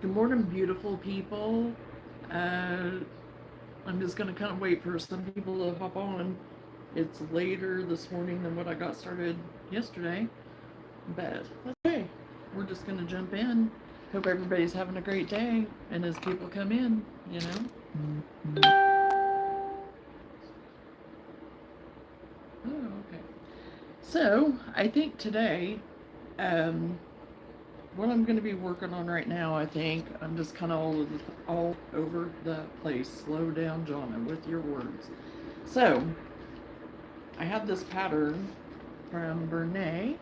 Good morning, beautiful people. Uh, I'm just going to kind of wait for some people to hop on. It's later this morning than what I got started yesterday, but that's okay. We're just going to jump in. Hope everybody's having a great day. And as people come in, you know. Oh, okay. So I think today, um, what I'm going to be working on right now, I think I'm just kind of all over the place. Slow down, Jonna, with your words. So I have this pattern from Bernat,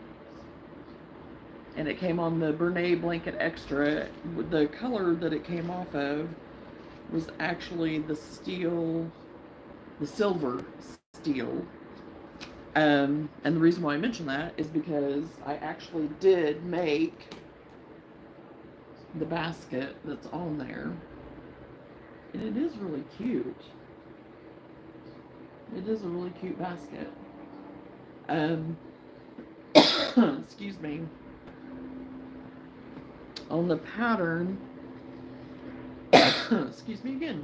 and it came on the Bernat Blanket Extra. The color that it came off of was actually the steel, the silver steel. And the reason why I mention that is because I actually did make the basket that's on there. And it is really cute. It is a really cute basket. Um, excuse me. On the pattern, excuse me again.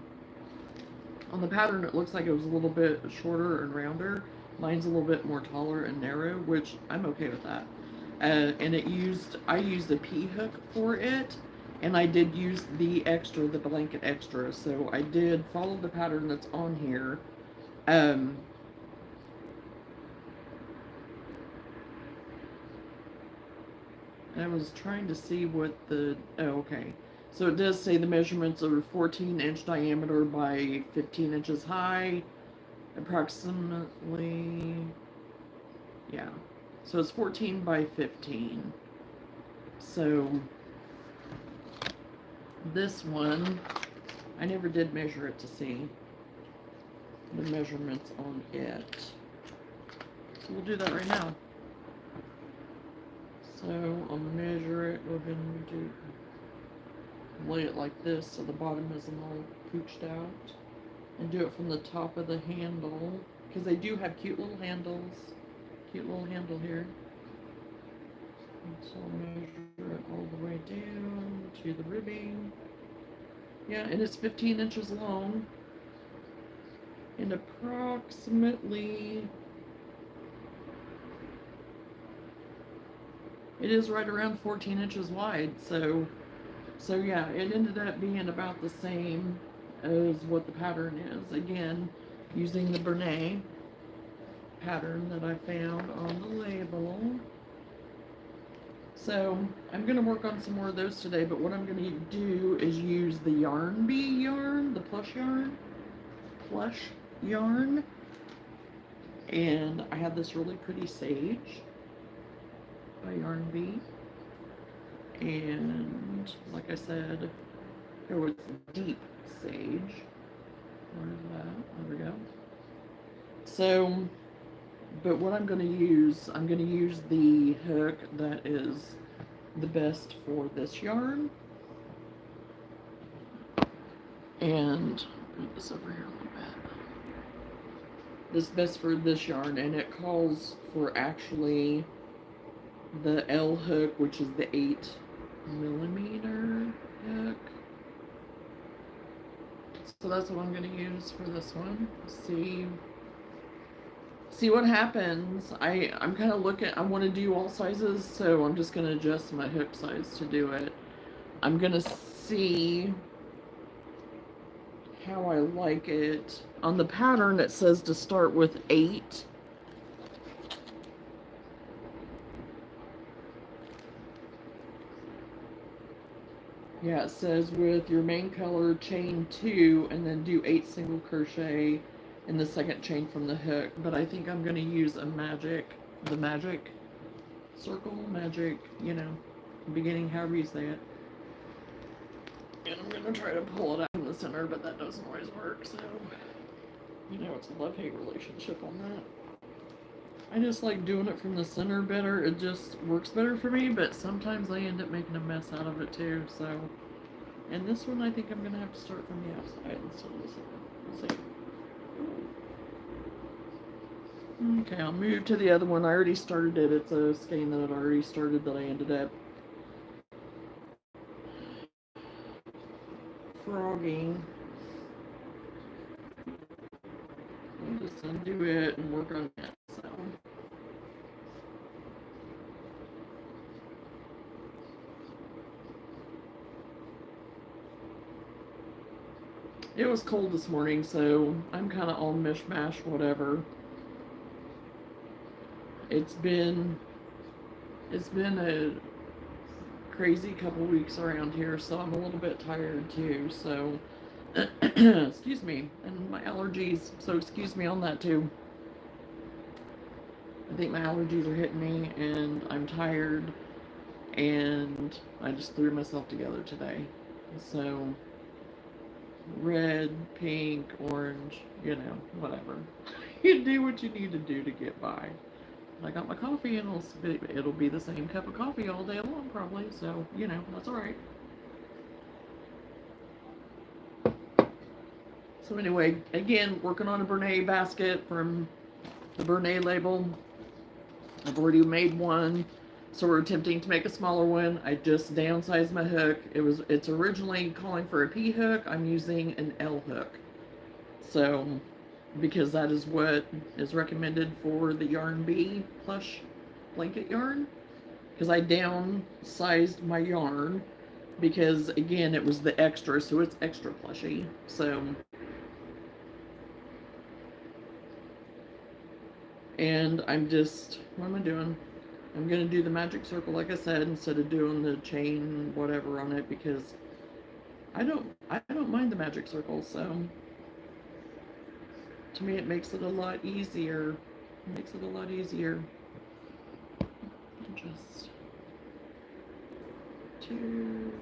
On the pattern, it looks like it was a little bit shorter and rounder. Mine's a little bit more taller and narrow, which I'm okay with that. And I used a P hook for it, and I did use the extra, the blanket extra. So I did follow the pattern that's on here. Um, I was trying to see what the, oh, okay. So it does say the measurements are 14-inch diameter by 15 inches high, approximately, yeah. So it's 14 by 15. So this one, I never did measure it to see the measurements on it. So we'll do that right now. So I'll measure it, go ahead and do, lay it like this so the bottom isn't all pooched out. And do it from the top of the handle, because they do have cute little handles. Cute little handle here. And so I'll measure it all the way down to the ribbing. Yeah, and it's 15 inches long. And approximately, it is right around 14 inches wide. So yeah, it ended up being about the same as what the pattern is. Again, using the Bernat pattern that I found on the label. So I'm going to work on some more of those today, but what I'm going to do is use the Yarn Bee yarn, the plush yarn, and I have this really pretty sage by Yarn Bee, and like I said, oh, it's deep sage. Where's that? There we go. So, but what I'm going to use the hook that is the best for this yarn. And move this over here a little bit. This is best for this yarn, and it calls for actually the L hook, which is the 8mm hook. So that's what I'm going to use for this one. See what happens. I'm kind of looking, I want to do all sizes, so I'm just going to adjust my hook size to do it. I'm going to see how I like it. On the pattern, it says to start with 8. Yeah, it says with your main color, chain 2, and then do 8 single crochet in the second chain from the hook. But I think I'm going to use the magic circle, you know, beginning, however you say it. And I'm going to try to pull it out from the center, but that doesn't always work, so, you know, it's a love-hate relationship on that. I just like doing it from the center better. It just works better for me, but sometimes I end up making a mess out of it too, so. And this one I think I'm going to have to start from the outside instead of the center. We'll see. Okay, I'll move to the other one. I already started it. It's a skein that I'd already started that I ended up froggy. I'll just undo it and work on it. So it was cold this morning, so I'm kind of all mishmash, whatever. It's been a crazy couple weeks around here, so I'm a little bit tired too. So excuse me, and my allergies, so excuse me on that too. I think my allergies are hitting me, and I'm tired, and I just threw myself together today. So red, pink, orange, you know, whatever. You do what you need to do to get by. I got my coffee, and it'll be the same cup of coffee all day long probably, so you know, that's all right. So anyway, again, working on a Bernat basket from the Bernat label. I've already made one, so we're attempting to make a smaller one. I just downsized my hook. It's originally calling for a P hook. I'm using an L hook. So, because that is what is recommended for the Yarn Bee plush blanket yarn. Because I downsized my yarn because, again, it was the extra, so it's extra plushy. So, and I'm just, what am I doing? I'm going to do the magic circle, like I said, instead of doing the chain whatever on it, because I don't mind the magic circle, so to me it makes it a lot easier. It makes it a lot easier. Just 2,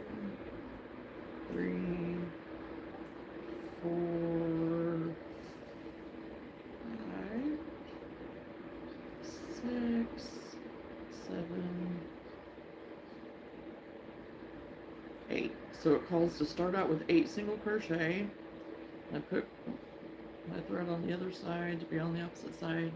3, 4, 5, 6, 7, 8. So it calls to start out with 8 single crochet. I put my thread on the other side to be on the opposite side.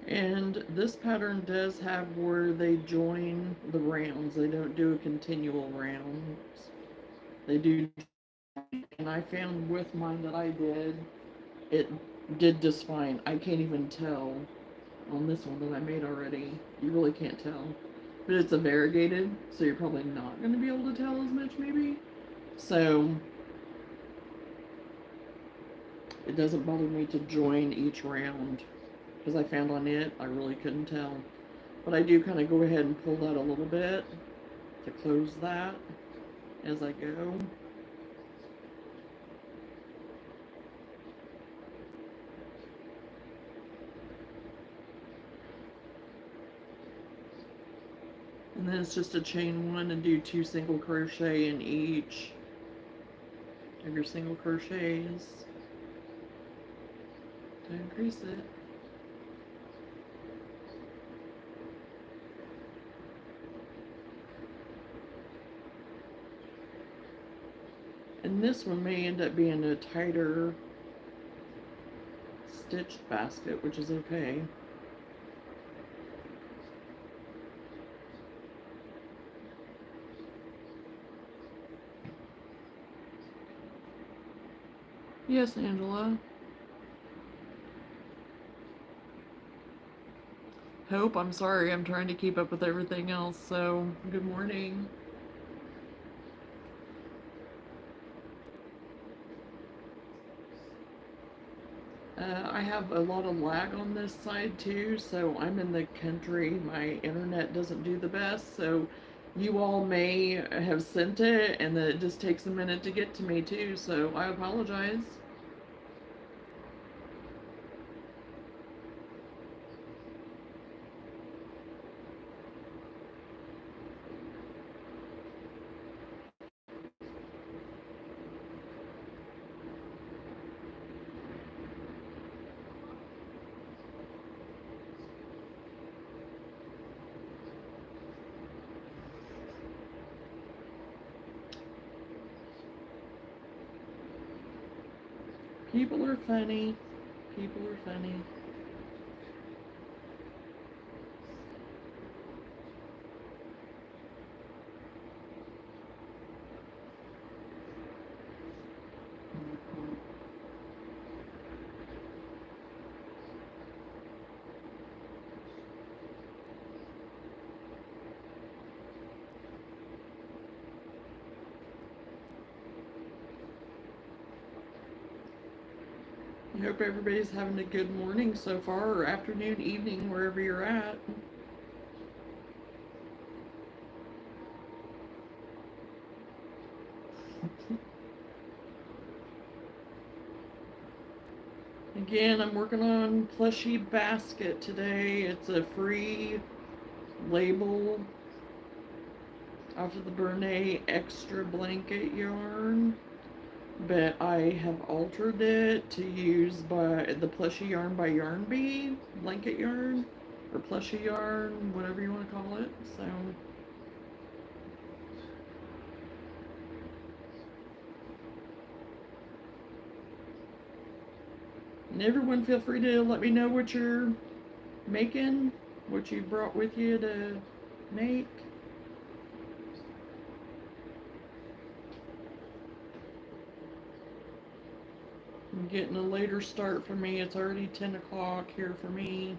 And this pattern does have where they join the rounds. They don't do a continual rounds. They do, and I found with mine that I did, it did just fine. I can't even tell on this one that I made already. You really can't tell. But it's a variegated, so you're probably not going to be able to tell as much maybe. So it doesn't bother me to join each round, because I found on it I really couldn't tell. But I do kind of go ahead and pull that a little bit to close that as I go. And then it's just a chain 1 and do 2 single crochet in each of your single crochets to increase it. And this one may end up being a tighter stitched basket, which is okay. Yes, Angela. Hope, I'm sorry, I'm trying to keep up with everything else, so good morning. I have a lot of lag on this side too, so I'm in the country. My internet doesn't do the best, so you all may have sent it and then it just takes a minute to get to me too, so I apologize. People are funny. People are funny. I hope everybody's having a good morning so far, or afternoon, evening, wherever you're at. Again, I'm working on plushy basket today. It's a free label off of the Bernat extra blanket yarn, but I have altered it to use by the plushy yarn by Yarn Bee, blanket yarn, or plushy yarn, whatever you want to call it. So and everyone feel free to let me know what you're making, what you brought with you to make. I'm getting a later start for me. It's already 10 o'clock here for me.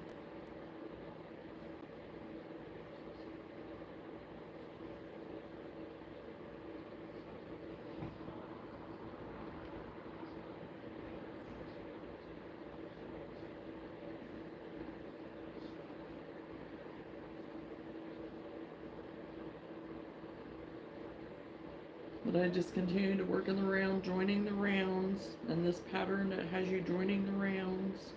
But I just continue to work in the round, joining the rounds, and this pattern that has you joining the rounds.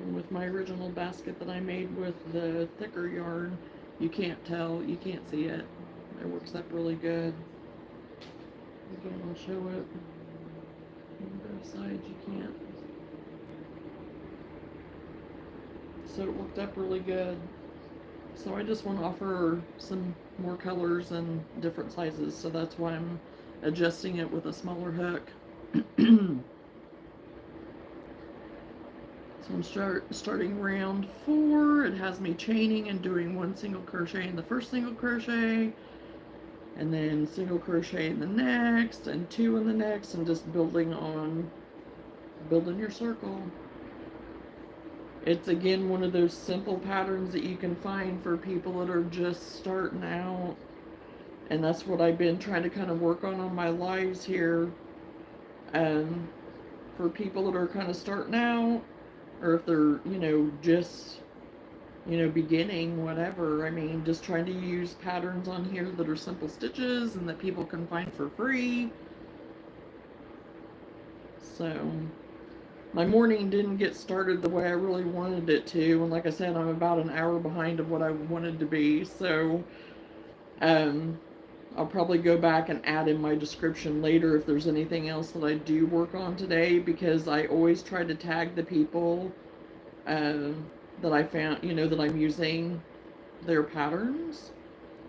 And with my original basket that I made with the thicker yarn, you can't tell, you can't see it. It works up really good. Again, I'll show it on both sides, you can't. So it worked up really good. So I just want to offer some more colors and different sizes, so that's why I'm adjusting it with a smaller hook. So I'm starting round 4. It has me chaining and doing 1 single crochet in the first single crochet, and then single crochet in the next, and 2 in the next, and just building your circle. It's again one of those simple patterns that you can find for people that are just starting out. And that's what I've been trying to kind of work on my lives here. For people that are kind of starting out, or if they're, just, beginning, whatever. I mean, just trying to use patterns on here that are simple stitches and that people can find for free. So my morning didn't get started the way I really wanted it to, and like I said, I'm about an hour behind of what I wanted to be, so I'll probably go back and add in my description later if there's anything else that I do work on today, because I always try to tag the people that I found, that I'm using their patterns,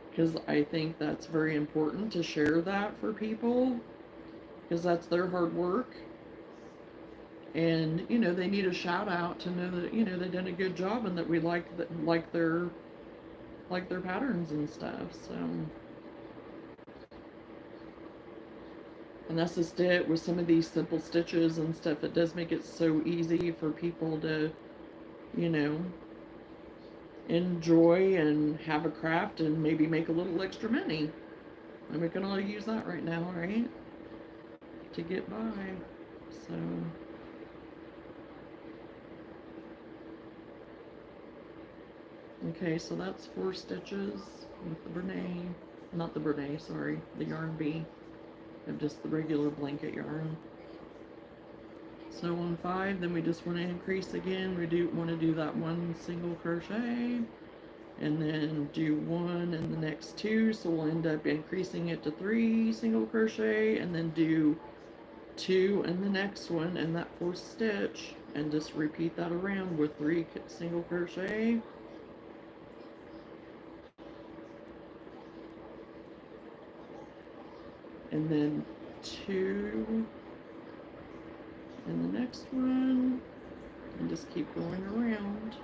because I think that's very important to share that for people, because that's their hard work. And they need a shout out to know that they did a good job and that we like their patterns and stuff. So, and that's just it with some of these simple stitches and stuff. It does make it so easy for people to enjoy and have a craft and maybe make a little extra money. And we can all use that right now, right, to get by. So okay, so that's 4 stitches with the Bernat, not the Bernat, sorry, the Yarn Bee, of just the regular blanket yarn. So on 5, then we just want to increase again. We do want to do that 1 single crochet, and then do 1 in the next 2, so we'll end up increasing it to 3 single crochet, and then do 2 in the next one, and that 4th stitch, and just repeat that around with 3 single crochet. And then 2 in the next one, and just keep going around.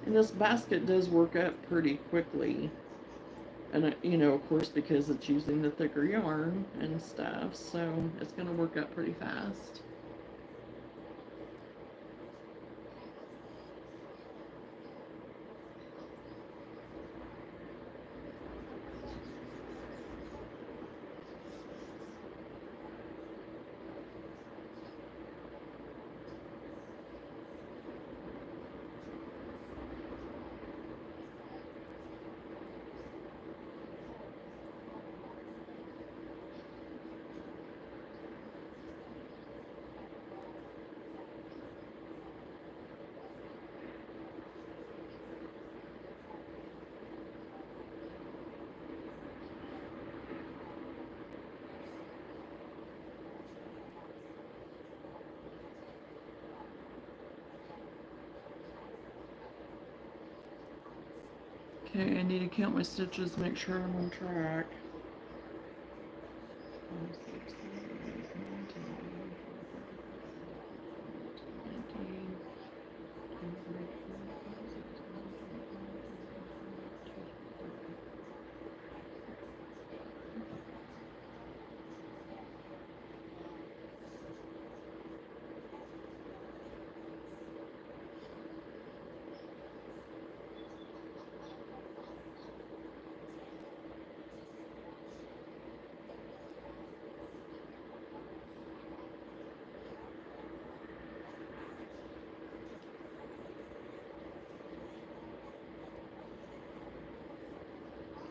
And this basket does work up pretty quickly, and of course, because it's using the thicker yarn and stuff, so it's going to work up pretty fast. Okay, I need to count my stitches, make sure I'm on track. 5, 6, 7, 8, 9, 10, 11, 12, 13, 14, 15,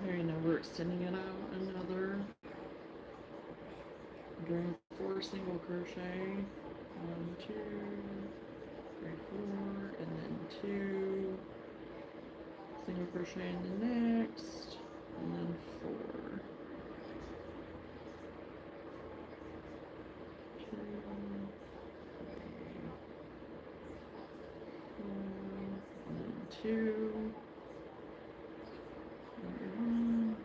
Okay, now we're extending it out another, doing 4 single crochet, 1, 2, 3, 4, and then 2 single crochet in the next, and then 4, 2, 3, 4, and then 2, and 1.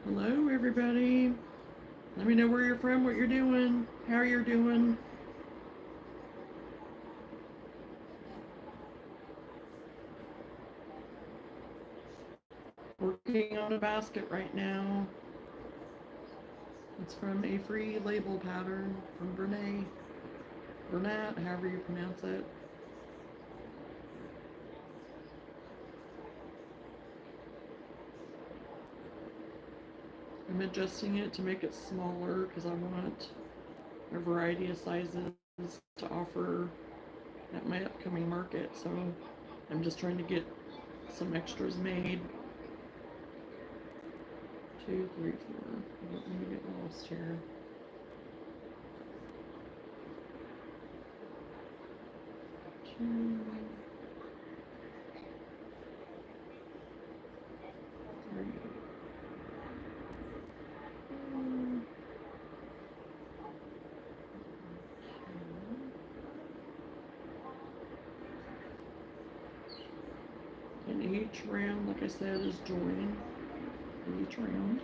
Hello, everybody. Let me know where you're from, what you're doing, how you're doing. Working on a basket right now. It's from a free label pattern from Bernat, however you pronounce it. I'm adjusting it to make it smaller because I want a variety of sizes to offer at my upcoming market. So I'm just trying to get some extras made. 2, 3, 4. Let me get lost here. 2, 3, 4. And each round, like I said, is joined. Each round.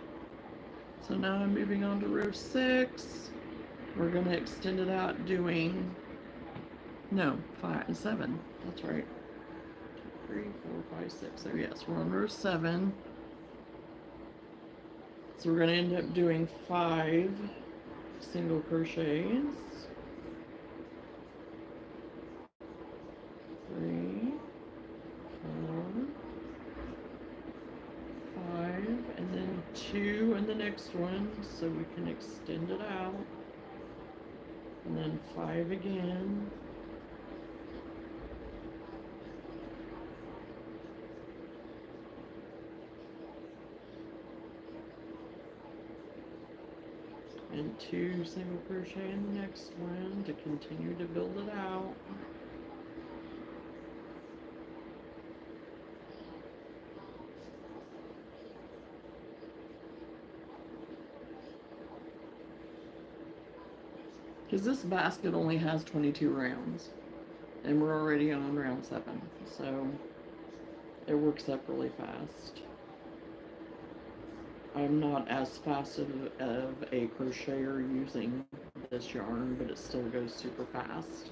So now I'm moving on to row 6. We're going to extend it out doing, no, 5 and 7. That's right. 3, 4, 5, 6. So yes, we're on row 7. So we're going to end up doing 5 single crochets. 3, 4, 5, and then 2 in the next one, so we can extend it out. And then 5 again. And 2 single crochet in the next one to continue to build it out. Because this basket only has 22 rounds, and we're already on round 7, so it works up really fast. I'm not as fast of a crocheter using this yarn, but it still goes super fast.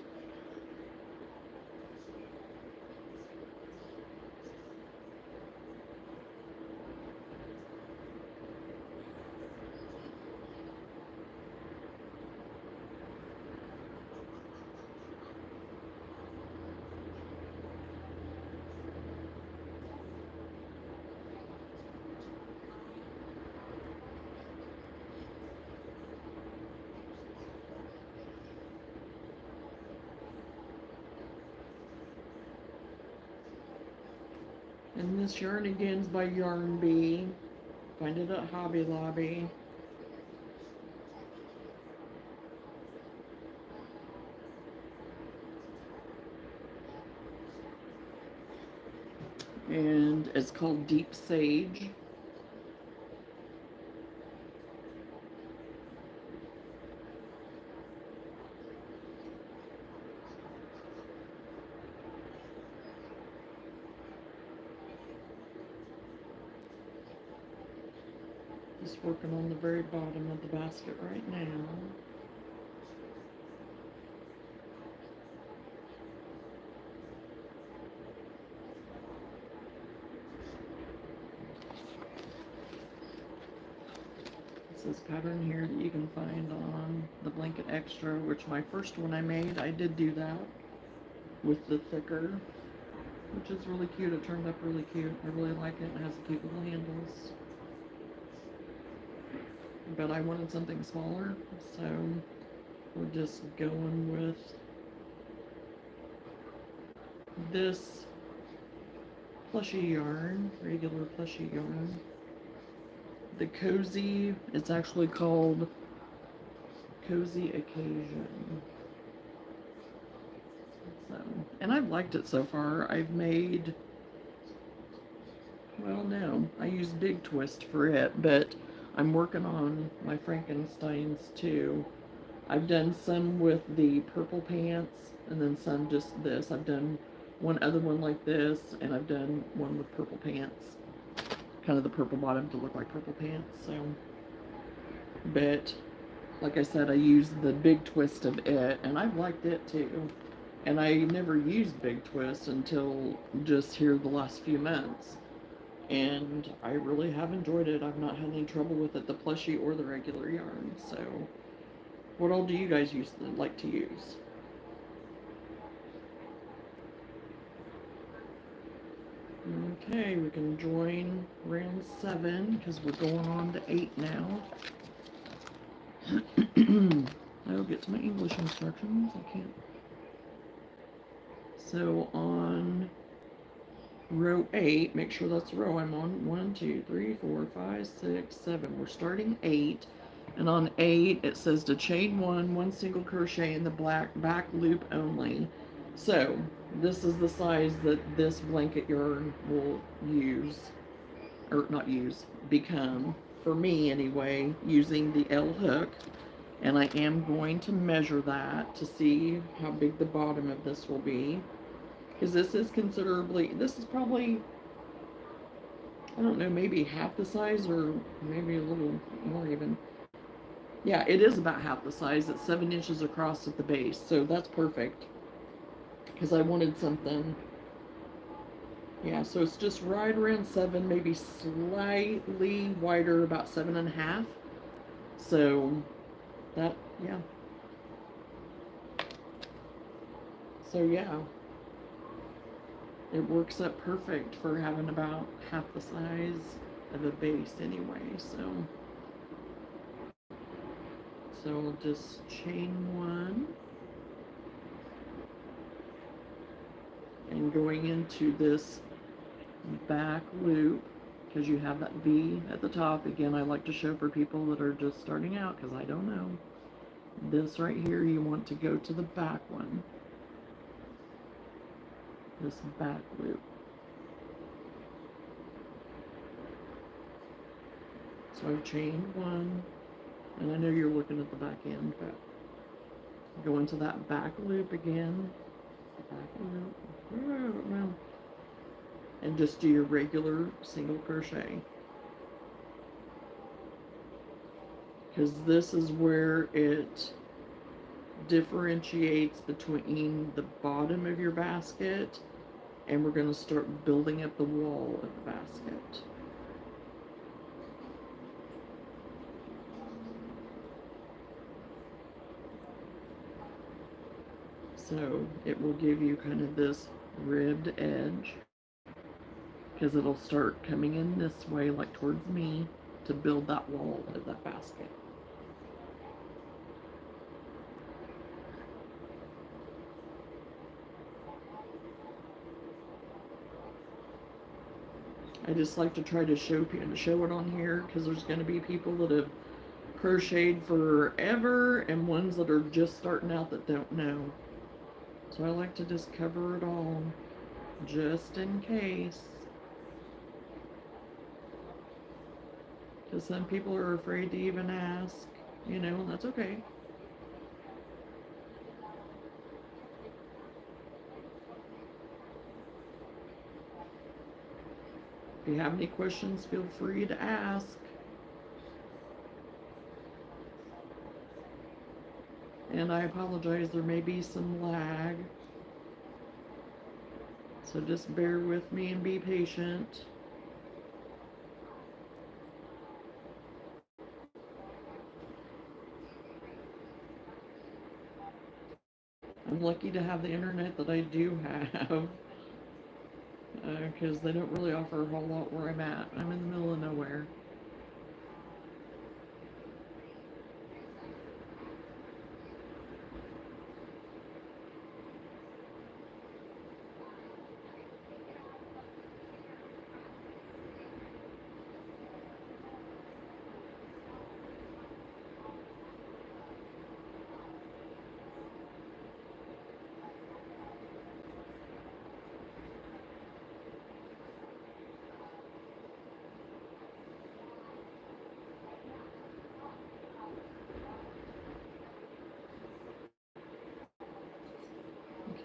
And this yarn again is by Yarn Bee. Find it at Hobby Lobby. And it's called Deep Sage. Just working on the very bottom of the basket right now. This pattern here that you can find on the Blanket Extra, which my first one I made, I did do that with the thicker, which is really cute. It turned up really cute. I really like it. It has cute little handles. But I wanted something smaller, so we're just going with this plushy yarn, regular plushy yarn. The Cozy, it's actually called Cozy Occasion. So, and I've liked it so far. I've made, well, no, I used Big Twist for it, but I'm working on my Frankensteins too. I've done some with the purple pants, and then some just this. I've done one other one like this, and I've done one with purple pants. Kind of the purple bottom to look like purple pants, so. But, like I said, I used the Big Twist of it, and I've liked it too. And I never used Big Twist until just here the last few months. And I really have enjoyed it. I've not had any trouble with it, the plushy or the regular yarn, so. What all do you guys like to use? Okay, we can join round 7 because we're going on to 8 now. I'll get to my English instructions. I can't. So on row 8, make sure that's the row I'm on. 1, 2, 3, 4, 5, 6, 7. We're starting 8. And on 8, it says to chain 1 single crochet in the back loop only. So, this is the size that this blanket yarn will use, or not use, become, for me anyway, using the L hook. And I am going to measure that to see how big the bottom of this will be. Because this is probably, I don't know, maybe half the size or maybe a little more even. Yeah, it is about half the size. It's 7 inches across at the base, so that's perfect. Because I wanted something. Yeah, so it's just right around 7, maybe slightly wider, about 7.5. So that, yeah. So yeah, it works up perfect for having about half the size of a base anyway. So we'll just chain 1 and going into this back loop, because you have that V at the top. Again, I like to show for people that are just starting out because I don't know. This right here, you want to go to the back one, this back loop. So I've chained 1. And I know you're looking at the back end, but go into that back loop again. Back loop. And just do your regular single crochet. Because this is where it differentiates between the bottom of your basket, and we're going to start building up the wall of the basket. So it will give you kind of this ribbed edge, because it'll start coming in this way, like towards me, to build that wall of that basket. I just like to try to show it on here because there's going to be people that have crocheted forever and ones that are just starting out that don't know. So I like to just cover it all just in case. Because some people are afraid to even ask, you know, and that's okay. If you have any questions, feel free to ask. And I apologize, there may be some lag. So just bear with me and be patient. I'm lucky to have the internet that I do have. Because they don't really offer a whole lot where I'm at. I'm in the middle of nowhere.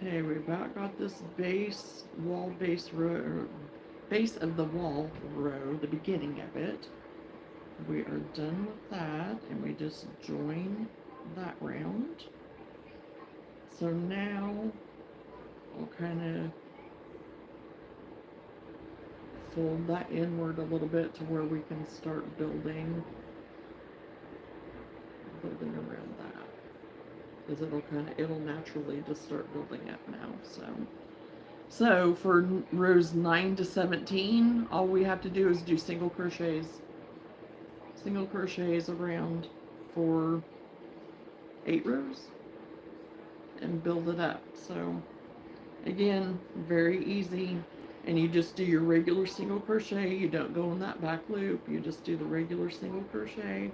Okay, we about got this base row, base of the wall row, the beginning of it. We are done with that, and we just join that round. So now we'll kind of fold that inward a little bit to where we can start building around that. Because it'll naturally just start building up now. So for rows 9 to 17, all we have to do is do single crochets around for 8 rows and build it up. So again, very easy. And you just do your regular single crochet. You don't go in that back loop. You just do the regular single crochet.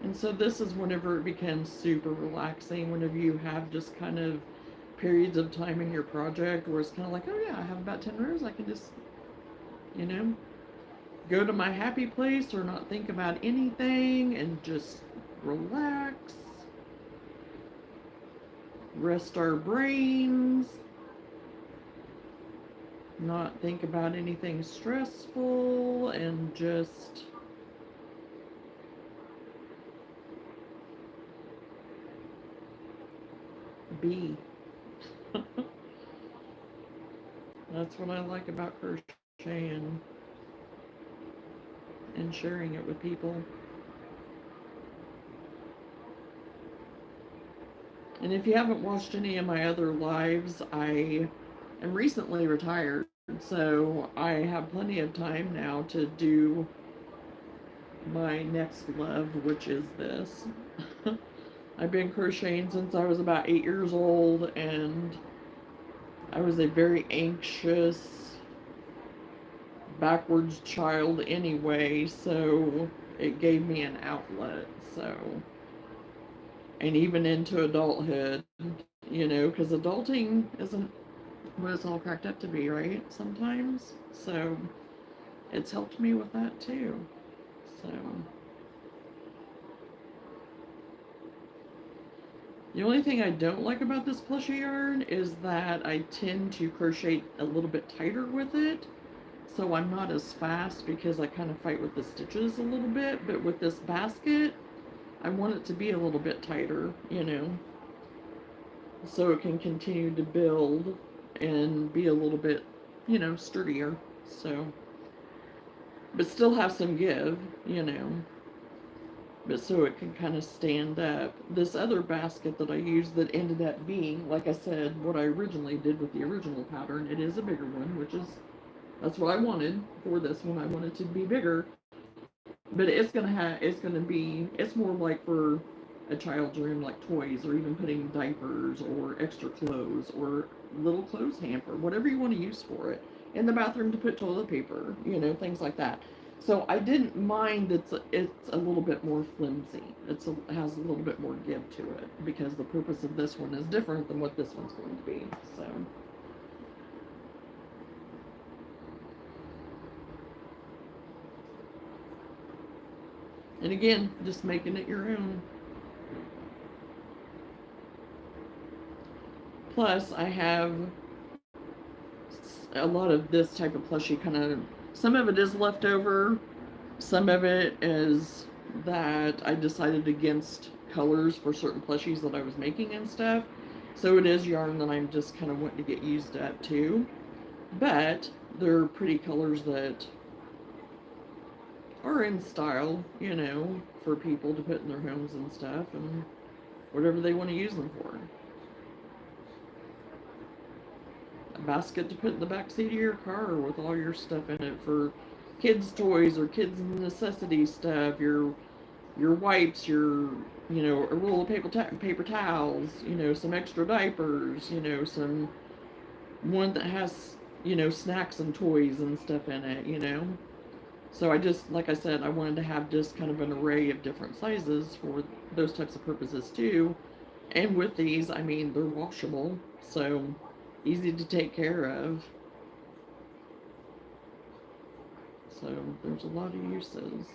And so this is whenever it becomes super relaxing, whenever you have just kind of periods of time in your project where it's kind of like, oh yeah, I have about 10 rows. I can just, you know, go to my happy place or not think about anything and just relax. Rest our brains. Not think about anything stressful and just be. That's what I like about crocheting and sharing it with people. And if you haven't watched any of my other lives, I am recently retired, so I have plenty of time now to do my next love, which is this. I've been crocheting since I was about 8 years old, and I was a very anxious, backwards child anyway, so it gave me an outlet. So, and even into adulthood, you know, because adulting isn't what it's all cracked up to be, right? Sometimes. So, it's helped me with that too. So, the only thing I don't like about this plushy yarn is that I tend to crochet a little bit tighter with it. So I'm not as fast because I kind of fight with the stitches a little bit. But with this basket, I want it to be a little bit tighter, you know, so it can continue to build and be a little bit, you know, sturdier. So, but still have some give, you know, but so it can kind of stand up. This other basket that I used that ended up being, like I said, what I originally did with the original pattern, it is a bigger one, which is, that's what I wanted for this one. I wanted it to be bigger, but it's gonna be, it's more like for a child's room, like toys, or even putting diapers or extra clothes or little clothes hamper, whatever you want to use for it. In the bathroom to put toilet paper, things like that. So I didn't mind it's a little bit more flimsy. It has a little bit more give to it because the purpose of this one is different than what this one's going to be. So. And again, just making it your own. Plus, I have a lot of this type of plushie kind of, some of it is leftover, some of it is that I decided against colors for certain plushies that I was making and stuff. So it is yarn that I'm just kind of wanting to get used up too. But they're pretty colors that are in style, for people to put in their homes and stuff and whatever they want to use them for. Basket to put in the back seat of your car with all your stuff in it for kids' toys or kids' necessity stuff, your wipes, a roll of paper towels, some extra diapers, some one that has, snacks and toys and stuff in it. So I just, like I said, I wanted to have just kind of an array of different sizes for those types of purposes too. And with these, I mean, they're washable, so easy to take care of. So there's a lot of uses.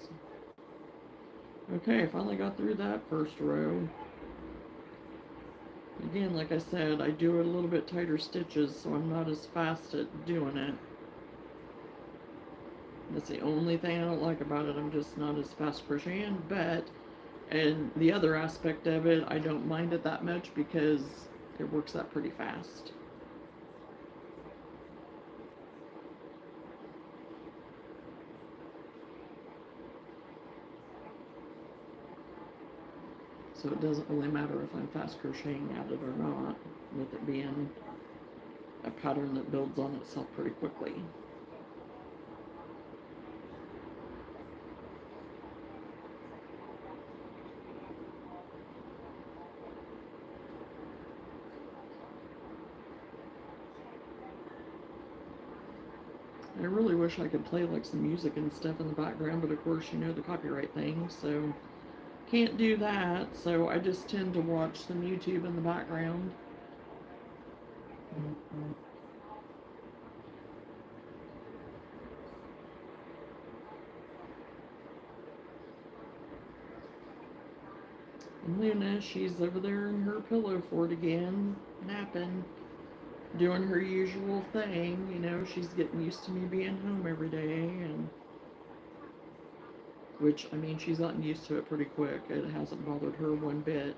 Okay, I finally got through that first row. Again, like I said, I do a little bit tighter stitches, so I'm not as fast at doing it. That's the only thing I don't like about it. I'm just not as fast crocheting, but, and the other aspect of it, I don't mind it that much because it works out pretty fast. So it doesn't really matter if I'm fast crocheting at it or not, with it being a pattern that builds on itself pretty quickly. I really wish I could play like some music and stuff in the background, but of course, the copyright thing, so can't do that. So I just tend to watch some YouTube in the background. And Luna, she's over there in her pillow fort again, napping, doing her usual thing. She's getting used to me being home every day, and which, I mean, she's gotten used to it pretty quick. It hasn't bothered her one bit.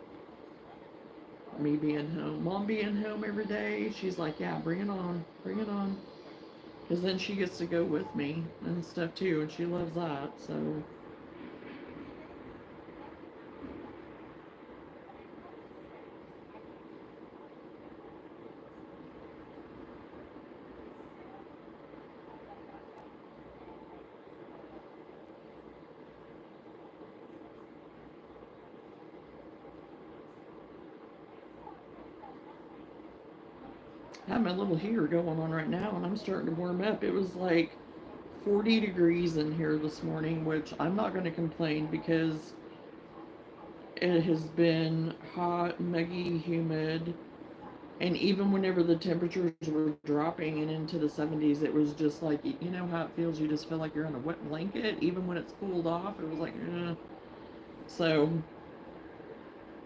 Me being home, Mom being home every day, she's like, yeah, bring it on, bring it on. Because then she gets to go with me and stuff too, and she loves that, so. I have my little heater going on right now, and I'm starting to warm up. It was like 40 degrees in here this morning, which I'm not going to complain because it has been hot, muggy, humid, and even whenever the temperatures were dropping and into the 70s, it was just like, you know how it feels? You just feel like you're on a wet blanket. Even when it's cooled off, it was like, eh. So,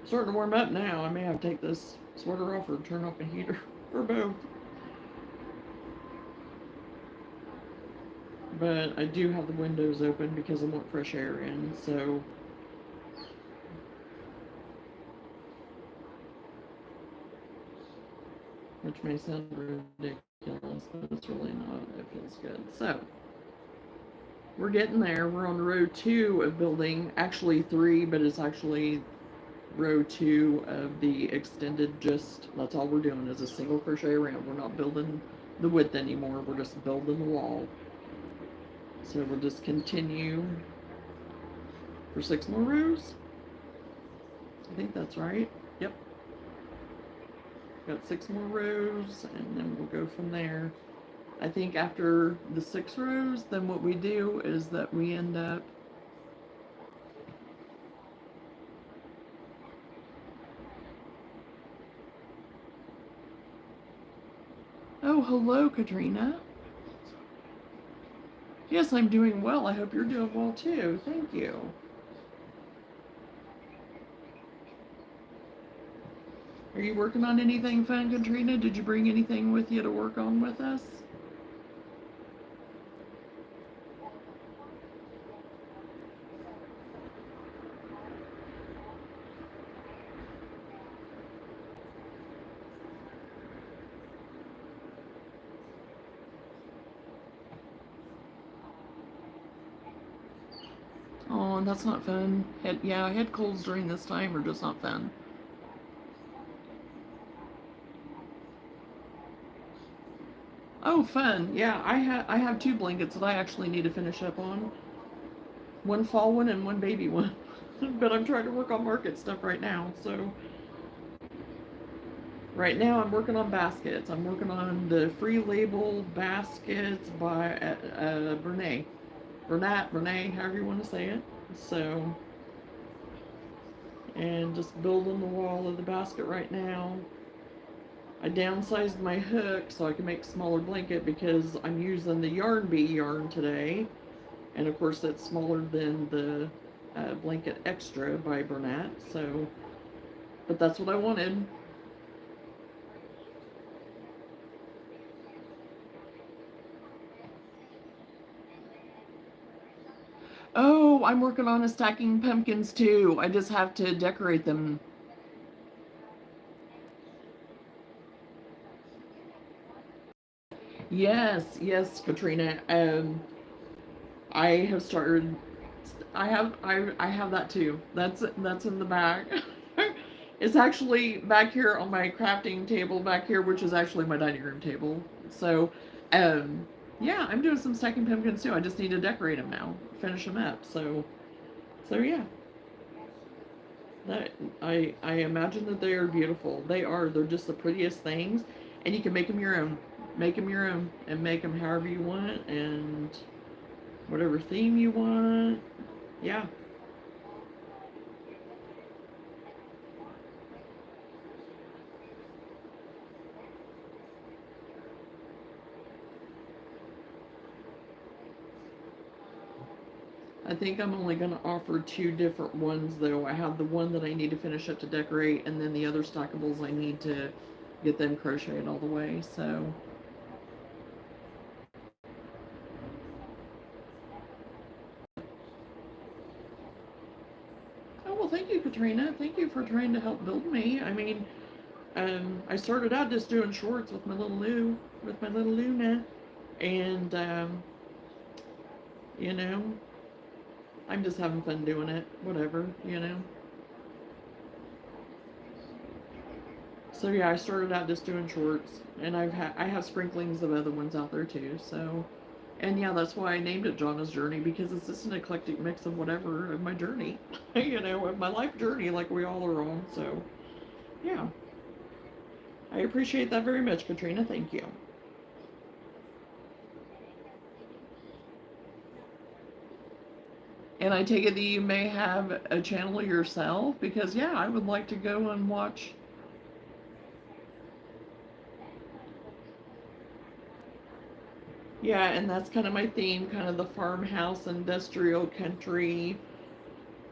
starting to warm up now. I may have to take this sweater off or turn off the heater, or both. But I do have the windows open because I want fresh air in, so. Which may sound ridiculous, but it's really not. It feels good. So, we're getting there. We're on row 2 of building, actually 3, but it's actually row 2 of the extended, that's all we're doing is a single crochet around. We're not building the width anymore, we're just building the wall. So we'll just continue for 6 more rows. I think that's right. Yep. Got 6 more rows, and then we'll go from there. I think after the 6 rows, then what we do is that we end up Oh, hello, Katrina. Yes, I'm doing well. I hope you're doing well too. Thank you. Are you working on anything fun, Katrina? Did you bring anything with you to work on with us? Oh, that's not fun. Head colds during this time are just not fun. Oh, fun. Yeah, I have 2 blankets that I actually need to finish up on. One fall one and one baby one. But I'm trying to work on market stuff right now. So right now I'm working on baskets. I'm working on the free label baskets by Bernat, however you want to say it. So, and just building the wall of the basket right now. I downsized my hook so I can make a smaller blanket because I'm using the Yarn Bee yarn today. And of course that's smaller than the blanket extra by Bernat. So, but that's what I wanted. Oh, I'm working on a stacking pumpkins too. I just have to decorate them. Yes, yes, Katrina. I have started. I have that too. That's in the back. It's actually back here on my crafting table back here, which is actually my dining room table. So, um, yeah, I'm doing some stacking pumpkins too. I just need to decorate them now, finish them up. So yeah, that I imagine that they are beautiful. They are. They're just the prettiest things, and you can make them your own. Make them your own, and make them however you want, and whatever theme you want. Yeah. I think I'm only going to offer 2 different ones though. I have the one that I need to finish up to decorate, and then the other stackables I need to get them crocheted all the way. So, oh well, thank you, Katrina. Thank you for trying to help build me. I mean, I started out just doing shorts with my little Luna, and you know, I'm just having fun doing it. Whatever. So yeah, I started out just doing shorts, and I have sprinklings of other ones out there too. So, and yeah, that's why I named it Jonna's Journey, because it's just an eclectic mix of whatever of my journey, of my life journey, like we all are on. So, yeah, I appreciate that very much, Katrina. Thank you. And I take it that you may have a channel yourself, because yeah, I would like to go and watch. Yeah, and that's kind of my theme, kind of the farmhouse industrial country,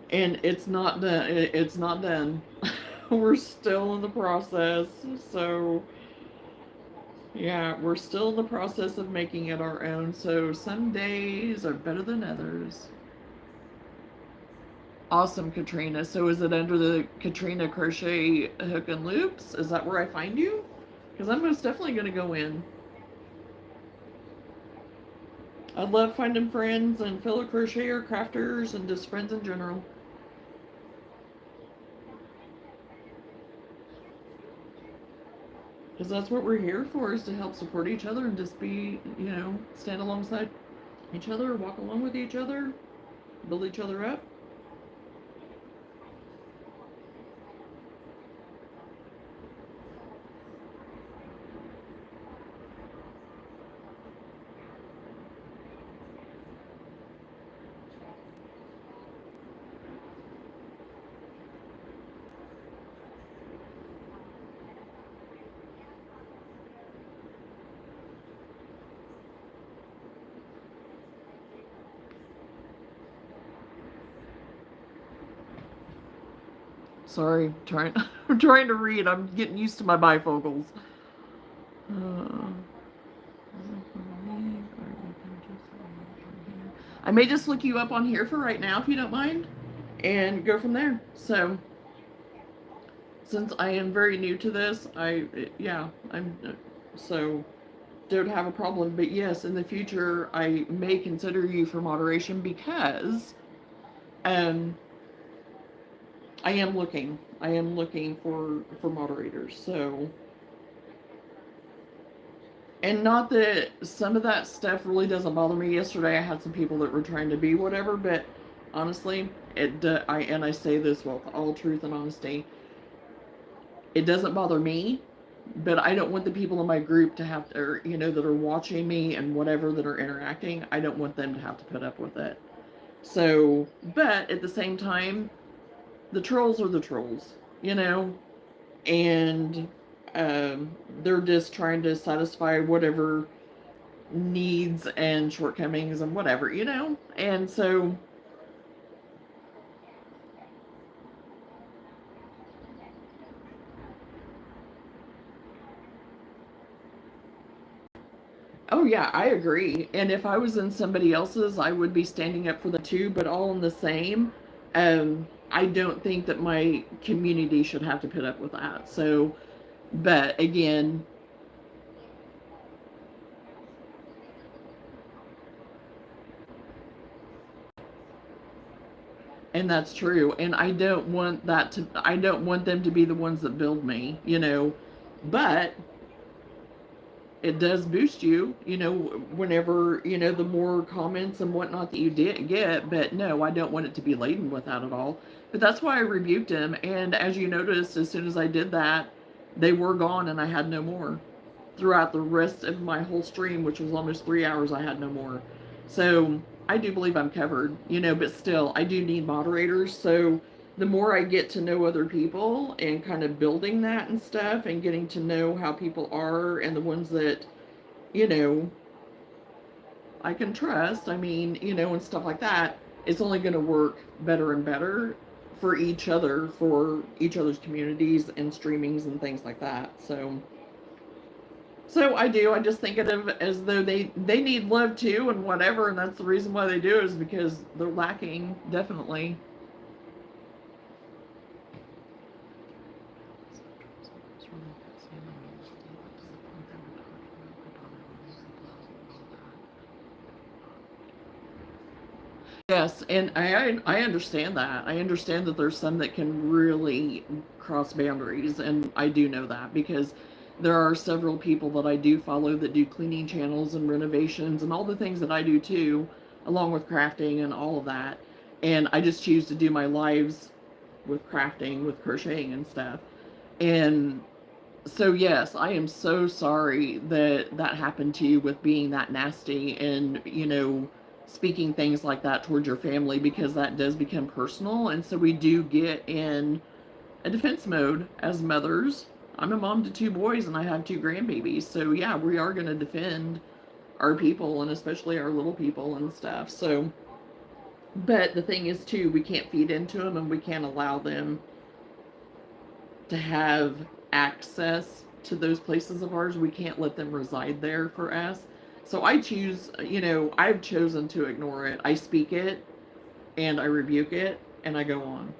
and it's not done. It's not done. We're still in the process. So yeah, we're still in the process of making it our own. So some days are better than others. Awesome, Katrina. So is it under the Katrina Crochet Hook and Loops? Is that where I find you? Because I'm most definitely going to go in. I love finding friends and fellow crocheter, crafters, and just friends in general. Because that's what we're here for, is to help support each other and just be, stand alongside each other, walk along with each other, build each other up. Sorry, I'm trying to read. I'm getting used to my bifocals. I may just look you up on here for right now if you don't mind, and go from there. So, since I am very new to this, so don't have a problem. But yes, in the future, I may consider you for moderation because, um, I am looking. I am looking for moderators. So, and not that some of that stuff really doesn't bother me. Yesterday, I had some people that were trying to be whatever, but honestly, I say this with all truth and honesty. It doesn't bother me, but I don't want the people in my group to have to, or, that are watching me and whatever that are interacting. I don't want them to have to put up with it. So, but at the same time, the trolls are the trolls, and they're just trying to satisfy whatever needs and shortcomings and whatever, and so. Oh yeah, I agree. And if I was in somebody else's, I would be standing up for the two, but all in the same. I don't think that my community should have to put up with that. So, but again, and that's true. And I don't want them to be the ones that build me, but it does boost you, whenever, the more comments and whatnot that you get. But no, I don't want it to be laden with that at all. But that's why I rebuked him. And as you noticed, as soon as I did that, they were gone and I had no more. Throughout the rest of my whole stream, which was almost 3 hours, I had no more. So I do believe I'm covered, but still, I do need moderators. So the more I get to know other people and kind of building that and stuff and getting to know how people are and the ones that, you know, I can trust, and stuff like that, it's only going to work better and better for each other's communities and streamings and things like that. So I just think of them as though they need love too and whatever, and that's the reason why they do it, is because they're lacking, definitely. Yes, and I understand that. I understand that there's some that can really cross boundaries, and I do know that because there are several people that I do follow that do cleaning channels and renovations and all the things that I do too, along with crafting and all of that. And I just choose to do my lives with crafting, with crocheting and stuff. And so yes, I am so sorry that that happened to you with being that nasty and, speaking things like that towards your family, because that does become personal. And so we do get in a defense mode as mothers. I'm a mom to two boys and I have two grandbabies. So yeah, we are going to defend our people and especially our little people and stuff. So, but the thing is too, we can't feed into them and we can't allow them to have access to those places of ours. We can't let them reside there for us. So I choose, I've chosen to ignore it. I speak it and I rebuke it and I go on.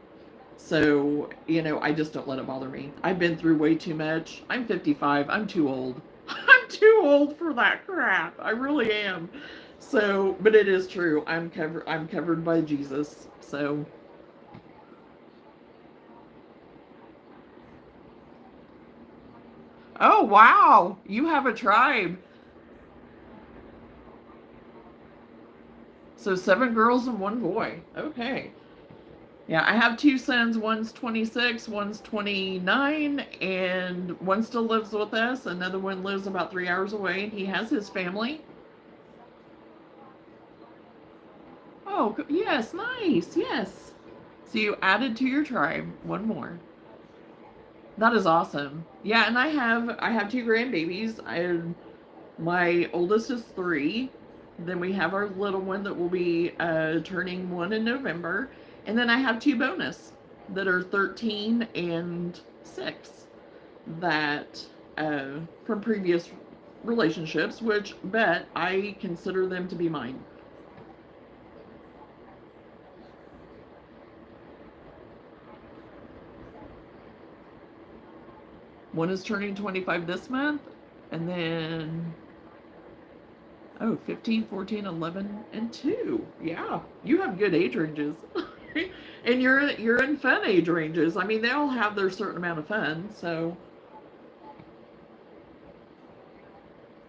So, I just don't let it bother me. I've been through way too much. I'm 55. I'm too old. I'm too old for that crap. I really am. So, but it is true. I'm covered by Jesus. So, oh wow, you have a tribe. So 7 girls and 1 boy. Okay. Yeah, I have 2 sons. One's 26, one's 29, and one still lives with us. Another one lives about 3 hours away, and he has his family. Oh, yes, nice. Yes. So you added to your tribe 1 more. That is awesome. Yeah, and I have 2 grandbabies. My oldest is 3. Then we have our little one that will be turning 1 in November. And then I have 2 bonus. that are 13 and 6 that from previous relationships, which bet I consider them to be mine. One is turning 25 this month, and then, oh, 15, 14, 11, and 2. Yeah, you have good age ranges. And you're in fun age ranges. I mean, they all have their certain amount of fun, so.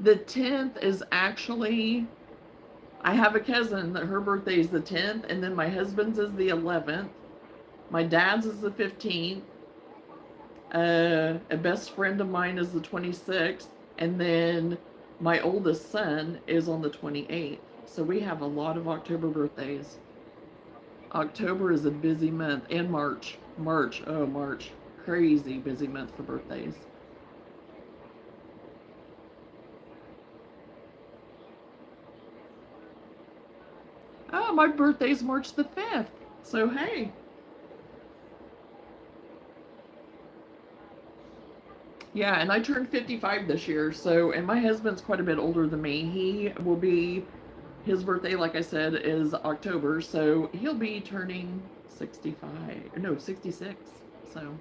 The 10th is actually, I have a cousin that her birthday is the 10th, and then my husband's is the 11th. My dad's is the 15th. A best friend of mine is the 26th, and then my oldest son is on the 28th. So we have a lot of October birthdays. October is a busy month, and March. March. Crazy busy month for birthdays. Oh, my birthday's March the 5th. So, hey. Yeah, and I turned 55 this year, so, and my husband's quite a bit older than me. He will be, his birthday, like I said, is October, so he'll be turning 65, no, 66, so.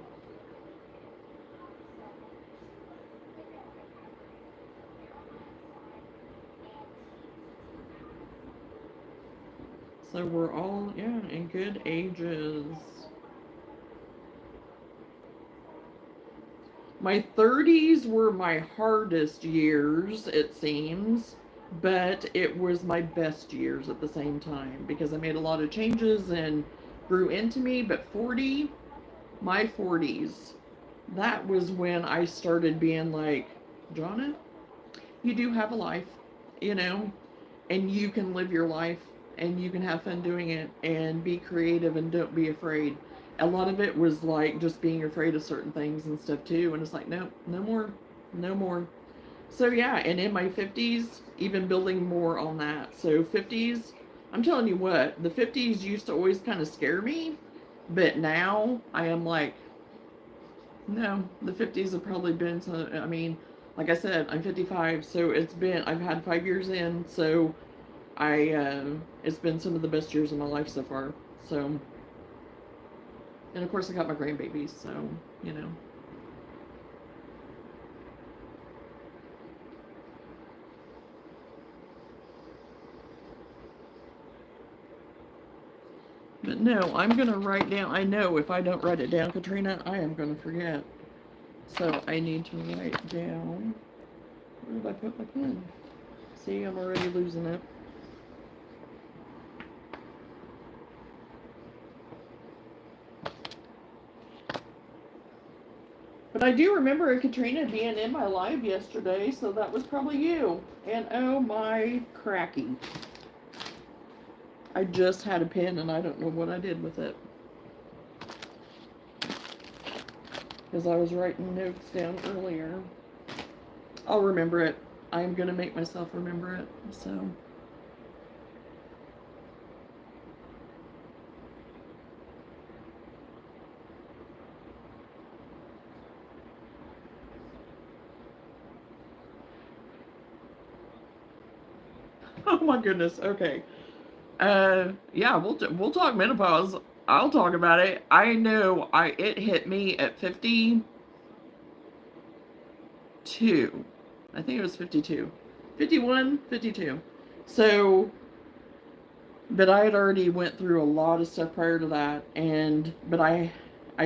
So we're all, yeah, in good ages. My 30s were my hardest years, it seems, but it was my best years at the same time because I made a lot of changes and grew into me. But 40, my 40s, that was when I started being like, Jonna, you do have a life, you know, and you can live your life and you can have fun doing it and be creative and don't be afraid. A lot of it was like just being afraid of certain things and stuff too, and it's like, no, no more, no more. So yeah, and in my 50s, even building more on that. So 50s, I'm telling you what, the 50s used to always kind of scare me, but now I am like, no, the 50s have probably been, I mean, like I said, I'm 55, so I've had 5 years in, so it's been some of the best years of my life so far. So, and of course I got my grandbabies, so, you know. But no, I'm going to write down, I know if I don't write it down, Katrina, I am going to forget. So I need to write down, where did I put my pen? See, I'm already losing it. But I do remember Katrina being in my live yesterday, so that was probably you. And oh my cracky. I just had a pen and I don't know what I did with it. Because I was writing notes down earlier. I'll remember it. I'm going to make myself remember it, so. Oh my goodness. Okay. Yeah, we'll talk menopause. I'll talk about it. I know it hit me at 52. I think it was 52. 51, 52. So, but I had already went through a lot of stuff prior to that, but I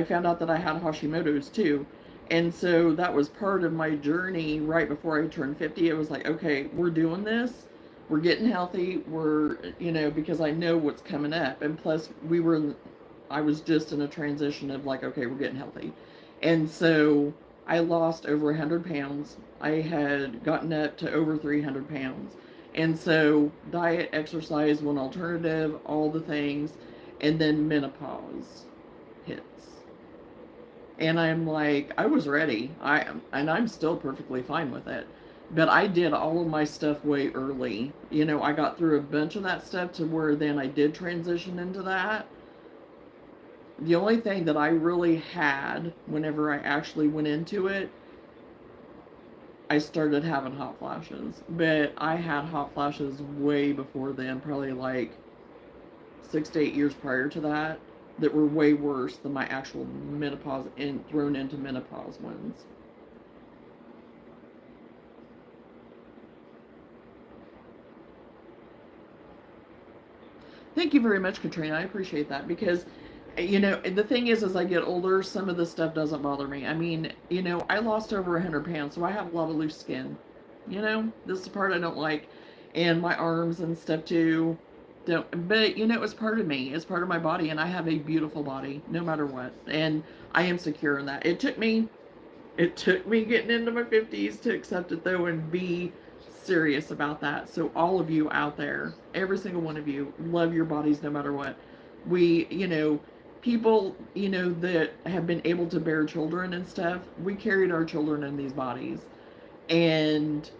found out that I had Hashimoto's too. And so that was part of my journey right before I turned 50. It was like, okay, we're doing this. We're getting healthy. Because I know what's coming up. And plus I was just in a transition of like, okay, we're getting healthy. And so I lost over 100 pounds. I had gotten up to over 300 pounds. And so diet, exercise, one alternative, all the things, and then menopause hits. And I'm like, I was ready. I'm still perfectly fine with it. But I did all of my stuff way early. I got through a bunch of that stuff to where then I did transition into that. The only thing that I really had whenever I actually went into it, I started having hot flashes. But I had hot flashes way before then, probably like 6 to 8 years prior to that, that were way worse than my actual menopause and thrown into menopause ones. Thank you very much, Katrina. I appreciate that because, the thing is, as I get older, some of this stuff doesn't bother me. I mean, I lost over 100 pounds, so I have a lot of loose skin. This is the part I don't like, and my arms and stuff too. Don't, but it's part of me. It's part of my body, and I have a beautiful body, no matter what, and I am secure in that. It took me getting into my 50s to accept it though and be serious about that. So all of you out there, every single one of you, love your bodies no matter what. We, people, that have been able to bear children and stuff, we carried our children in these bodies. And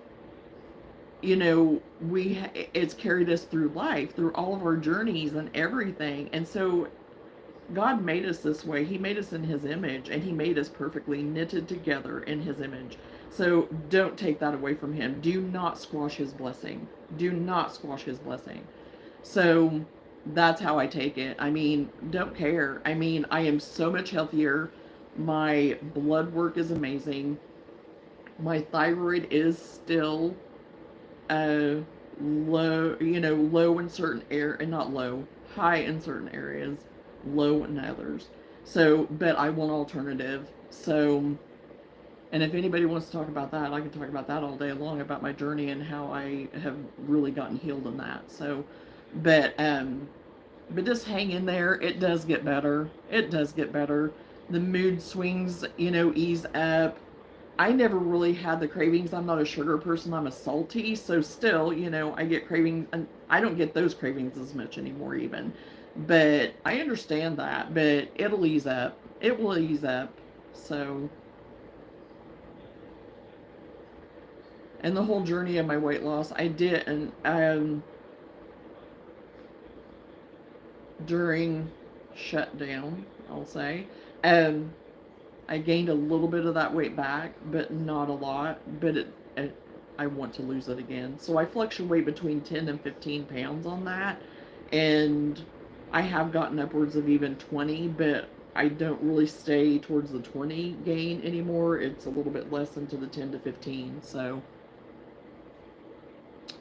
it's carried us through life, through all of our journeys and everything. And so God made us this way. He made us in His image, and He made us perfectly knitted together in His image. So don't take that away from Him. Do not squash His blessing. Do not squash His blessing. So that's how I take it. I mean, don't care. I mean, I am so much healthier. My blood work is amazing. My thyroid is still uh, low, low in certain and not low, high in certain areas, low in others. So, but I want alternative. So, and if anybody wants to talk about that, I can talk about that all day long about my journey and how I have really gotten healed in that. So, but um, but just hang in there. It does get better. It does get better. The mood swings, ease up. I never really had the cravings. I'm not a sugar person. I'm a salty. So still, I get cravings, and I don't get those cravings as much anymore even. But I understand that, but it'll ease up. It will ease up. So, and the whole journey of my weight loss, I did, and during shutdown, I'll say, um, I gained a little bit of that weight back, but not a lot. But I want to lose it again. So I fluctuate between 10 and 15 pounds on that. And I have gotten upwards of even 20, but I don't really stay towards the 20 gain anymore. It's a little bit less into the 10 to 15. So,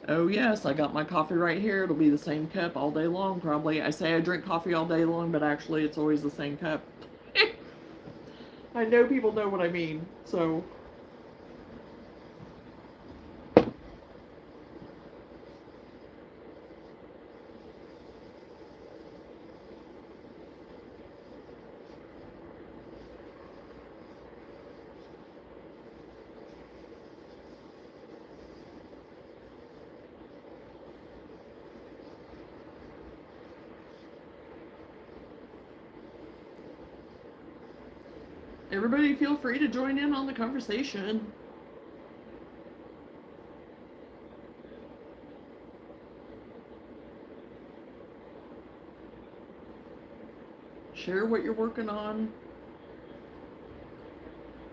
oh yes, I got my coffee right here. It'll be the same cup all day long, probably. I say I drink coffee all day long, but actually it's always the same cup. I know people know what I mean, so. Everybody feel free to join in on the conversation. Share what you're working on.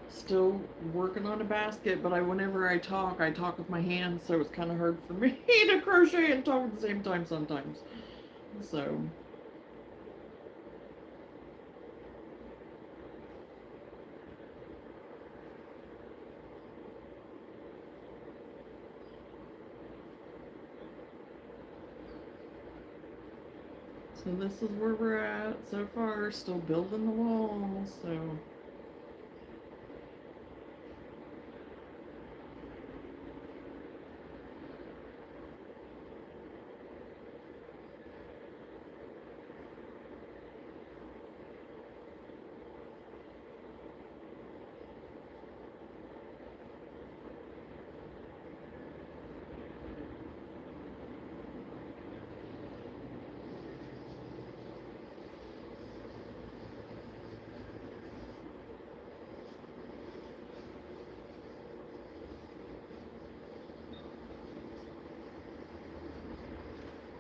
Still working on a basket, but whenever I talk with my hands, so it's kind of hard for me to crochet and talk at the same time sometimes. So. So this is where we're at so far, still building the walls, so.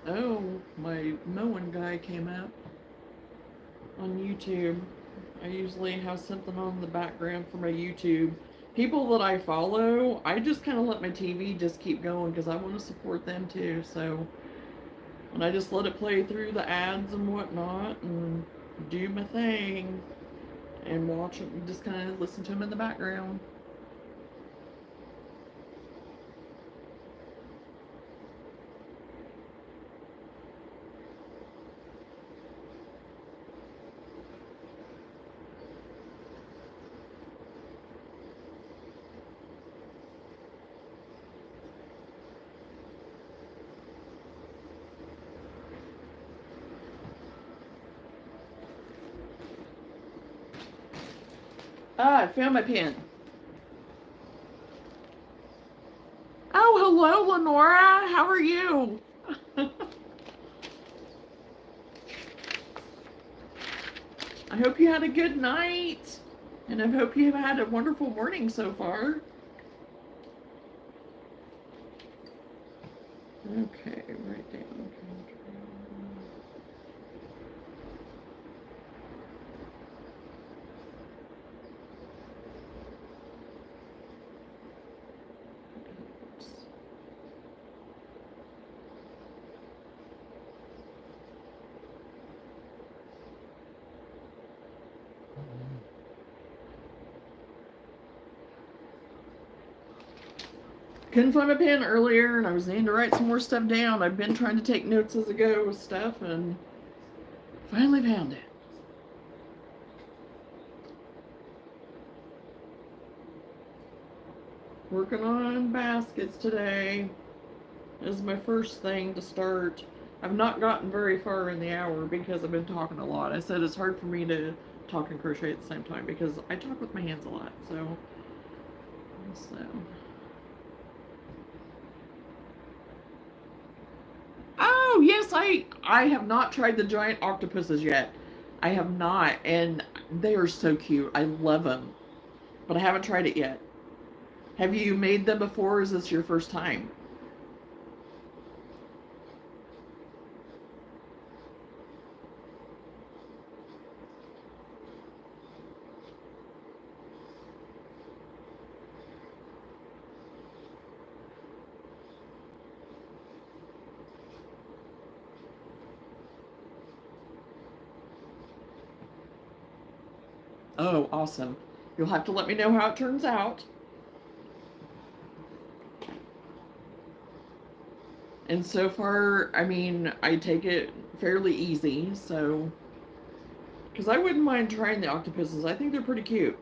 Oh, my mowing guy came out. on YouTube. I usually have something on the background for my YouTube. People that I follow, I just kind of let my TV just keep going because I want to support them too. So, and I just let it play through the ads and whatnot and do my thing and watch them, just kind of listen to them in the background. Ah, I found my pen. Oh, hello, Lenora. How are you? I hope you had a good night, and I hope you have had a wonderful morning so far. Okay, right down. Couldn't find my pen earlier, and I was needing to write some more stuff down. I've been trying to take notes as I go with stuff, and finally found it. Working on baskets today is my first thing to start. I've not gotten very far in the hour because I've been talking a lot. I said it's hard for me to talk and crochet at the same time because I talk with my hands a lot. So. Oh yes, I have not tried the giant octopuses yet. I have not, and they are so cute. I love them, but I haven't tried it yet. Have you made them before? Or is this your first time? Oh, awesome. You'll have to let me know how it turns out. And so far, I mean, I take it fairly easy, so. Because I wouldn't mind trying the octopuses. I think they're pretty cute.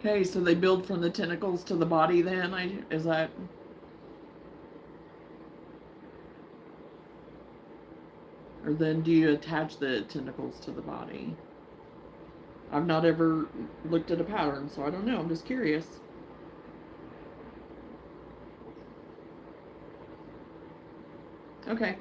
Okay, so they build from the tentacles to the body then? Is that. Or then do you attach the tentacles to the body? I've not ever looked at a pattern, so I don't know. I'm just curious. Okay.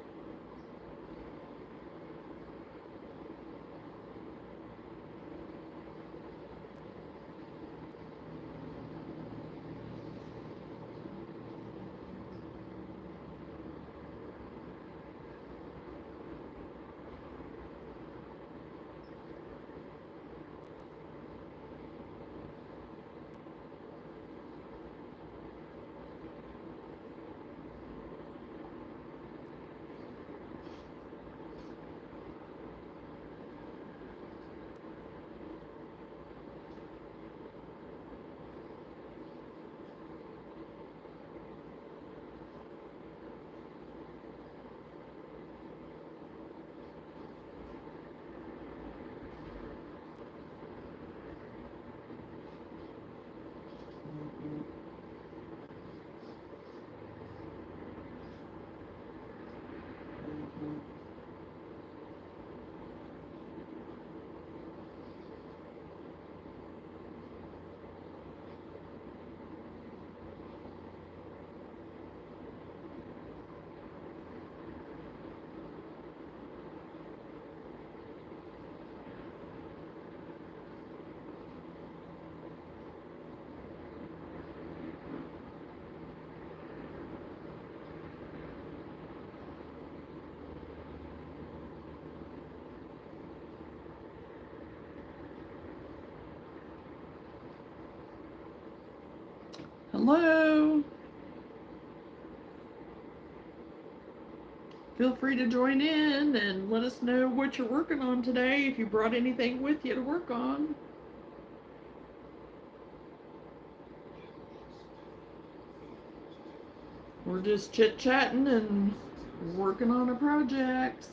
Hello. Feel free to join in and let us know what you're working on today, if you brought anything with you to work on. We're just chit-chatting and working on our projects.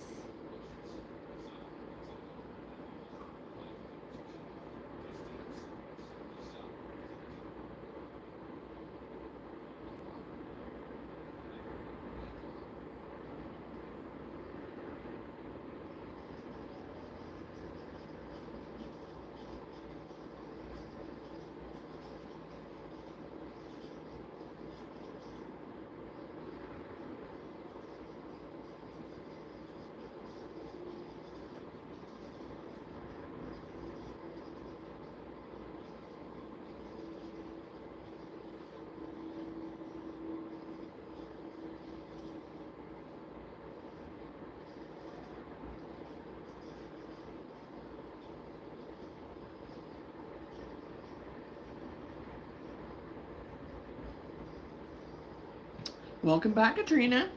Welcome back, Katrina.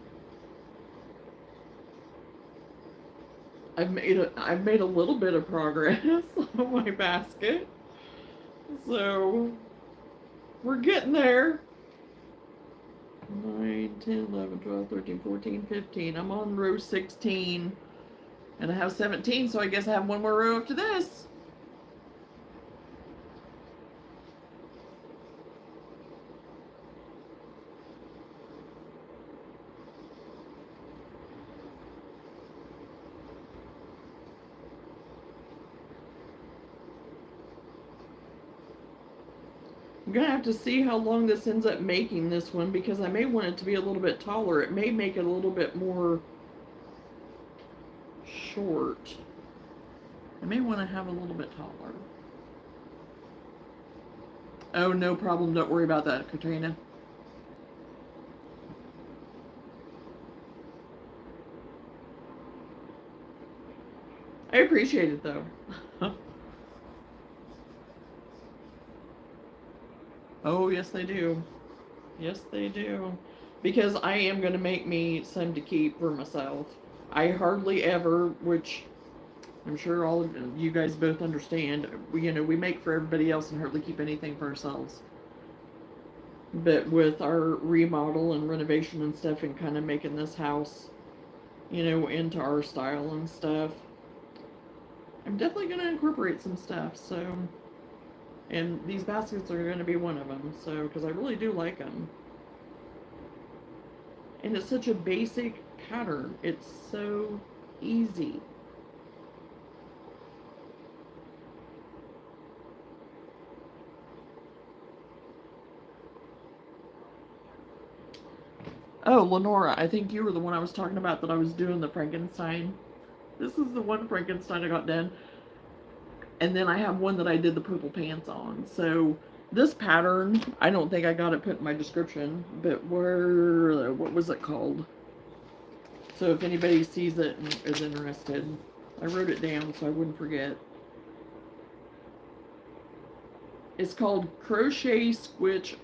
I've made a little bit of progress on my basket. So we're getting there. 9, 10, 11, 12, 13, 14, 15. I'm on row 16. And I have 17, so I guess I have one more row after this. I'm gonna have to see how long this ends up making, this one, because I may want it to be a little bit taller. It may make it a little bit more short. I may want to have a little bit taller. Oh, no problem. Don't worry about that, Katrina. I appreciate it, though. Oh, yes, they do. Yes, they do. Because I am going to make me some to keep for myself. I hardly ever, which I'm sure all of you guys both understand, we make for everybody else and hardly keep anything for ourselves. But with our remodel and renovation and stuff and kind of making this house, into our style and stuff, I'm definitely going to incorporate some stuff. So, and these baskets are going to be one of them. So, because I really do like them. And it's such a basic pattern. It's so easy. Oh, Lenora, I think you were the one I was talking about that I was doing the Frankenstein. This is the one Frankenstein I got done. And then I have one that I did the purple pants on. So this pattern, I don't think I got it put in my description, but what was it called? So if anybody sees it and is interested, I wrote it down so I wouldn't forget. It's called Crochet Squish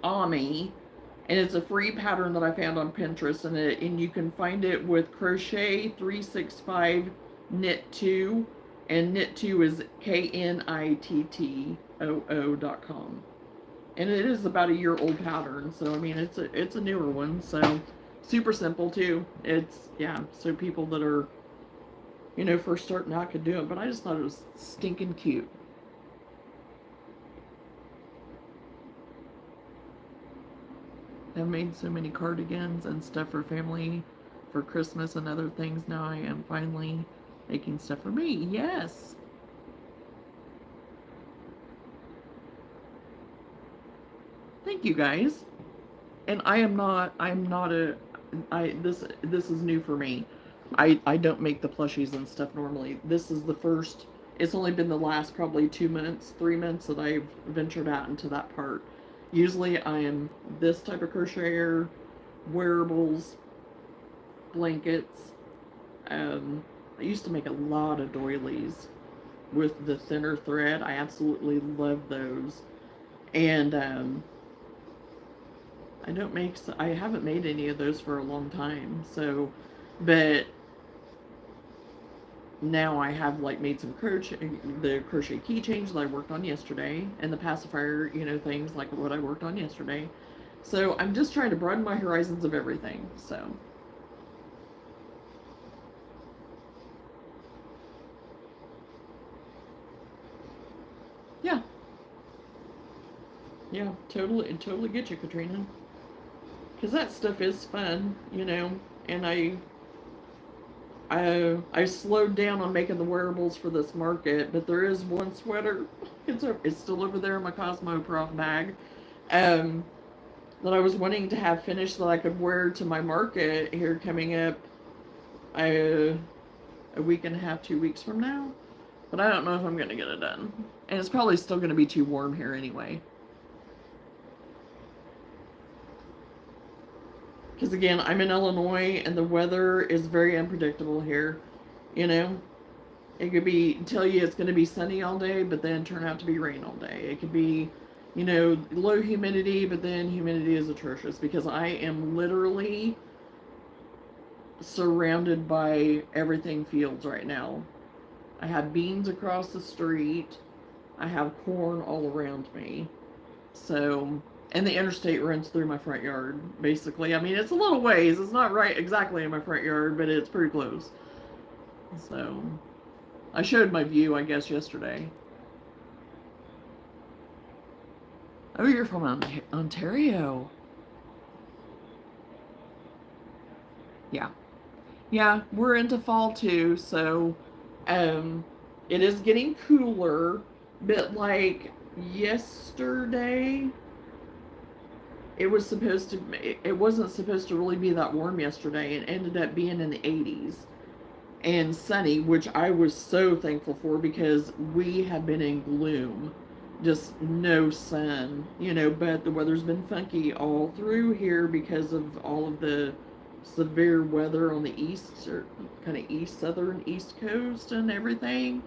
Ami, and it's a free pattern that I found on Pinterest, and you can find it with Crochet 365 Knit 2, and Knit 2 is KNITTOO.com. And it is about a year old pattern, so I mean it's a newer one, so super simple too. It's so people that are first starting out could do it, but I just thought it was stinking cute. I've made so many cardigans and stuff for family for Christmas and other things. Now I am finally making stuff for me. Yes. Thank you guys. And this is new for me. I don't make the plushies and stuff normally. This is the first, it's only been the last probably 2 months, 3 months that I've ventured out into that part. Usually I am this type of crocheter, wearables, blankets. I used to make a lot of doilies with the thinner thread. I absolutely love those. And I haven't made any of those for a long time. So, but now I have like made some the crochet keychains that I worked on yesterday, and the pacifier, things like what I worked on yesterday. So I'm just trying to broaden my horizons of everything. So yeah, yeah, totally get you, Katrina. Because that stuff is fun, and I slowed down on making the wearables for this market, but there is one sweater. It's still over there in my Cosmo Prof bag. Um, that I was wanting to have finished that I could wear to my market here coming up a week and a half, 2 weeks from now. But I don't know if I'm going to get it done. And it's probably still going to be too warm here anyway. Because again, I'm in Illinois and the weather is very unpredictable here. You know, it could tell you it's going to be sunny all day, but then turn out to be rain all day. It could be, low humidity, but then humidity is atrocious because I am literally surrounded by everything fields right now. I have beans across the street. I have corn all around me. So, and the interstate runs through my front yard, basically. I mean, it's a little ways. It's not right exactly in my front yard, but it's pretty close. So, I showed my view, I guess, yesterday. Oh, you're from Ontario. Yeah. Yeah, we're into fall too, so it is getting cooler, but like yesterday it wasn't supposed to really be that warm yesterday. It ended up being in the 80s and sunny, which I was so thankful for because we have been in gloom, just no sun, but the weather's been funky all through here because of all of the severe weather on the east, or kind of southern east coast and everything.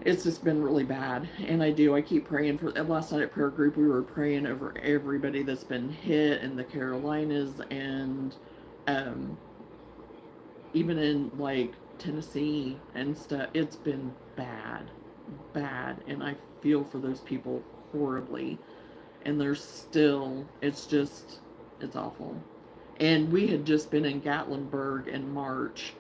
It's just been really bad, and I keep praying for. Last night at prayer group we were praying over everybody that's been hit in the Carolinas, and um, even in like Tennessee and stuff. It's been bad, and I feel for those people horribly, and it's awful. And we had just been in Gatlinburg in March,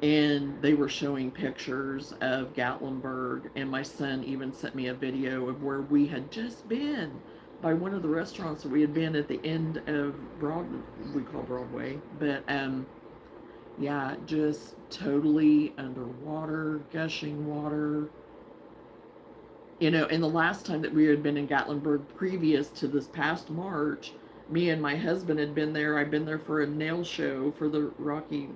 and they were showing pictures of Gatlinburg, and my son even sent me a video of where we had just been by one of the restaurants that we had been at the end of we call Broadway, but yeah, just totally underwater, gushing water. And the last time that we had been in Gatlinburg previous to this past March, me and my husband had been there. I'd been there for a nail show for the Rocky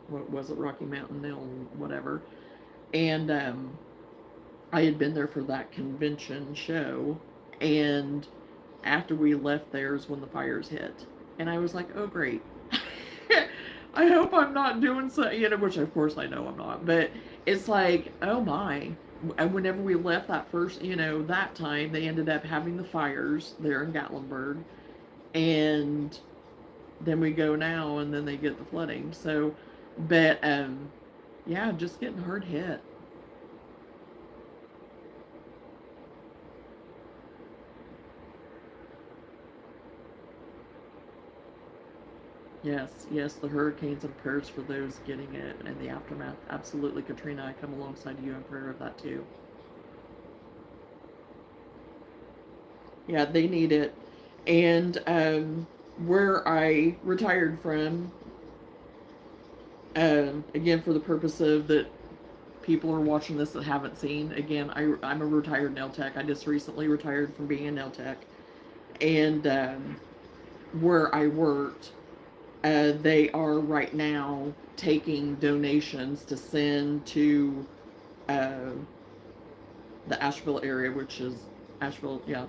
Mountain Nail, whatever. And I had been there for that convention show. And after we left there is when the fires hit. And I was like, oh, great. I hope I'm not doing so, which of course I know I'm not. But it's like, oh my. And whenever we left that first, that time, they ended up having the fires there in Gatlinburg. And then we go now, and then they get the flooding. So, but, yeah, just getting hard hit. Yes, the hurricanes and prayers for those getting it and the aftermath. Absolutely, Katrina, I come alongside you in prayer of that too. Yeah, they need it. And where I retired from, again, for the purpose of that people are watching this that haven't seen, again, I'm a retired nail tech. I just recently retired from being a nail tech. And where I worked, they are right now taking donations to send to uh, the Asheville area, which is Asheville, yeah,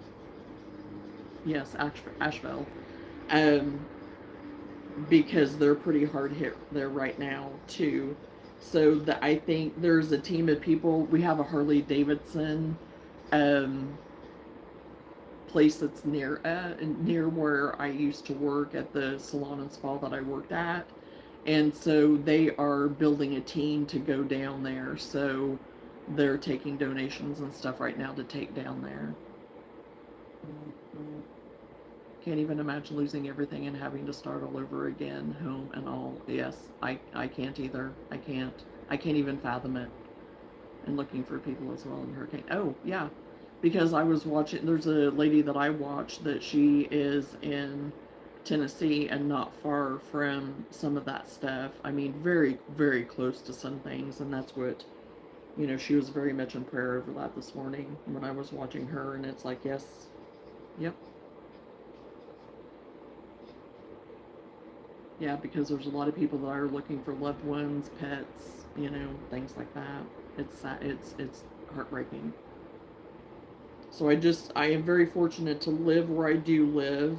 yes, Asheville, um, because they're pretty hard hit there right now too. So I think there's a team of people. We have a Harley Davidson um, place that's near where I used to work at the salon and spa that I worked at. And so they are building a team to go down there. So they're taking donations and stuff right now to take down there. Can't even imagine losing everything and having to start all over again, home and all. Yes, I can't either. I can't even fathom it. And looking for people as well in hurricane. Oh, yeah. Because I was watching, there's a lady that I watch that she is in Tennessee and not far from some of that stuff. I mean, very, very close to some things. And that's what, she was very much in prayer over that this morning when I was watching her. And it's like, yes, yep. Yeah, because there's a lot of people that are looking for loved ones, pets, things like that. It's sad. It's heartbreaking. So I am very fortunate to live where I do live.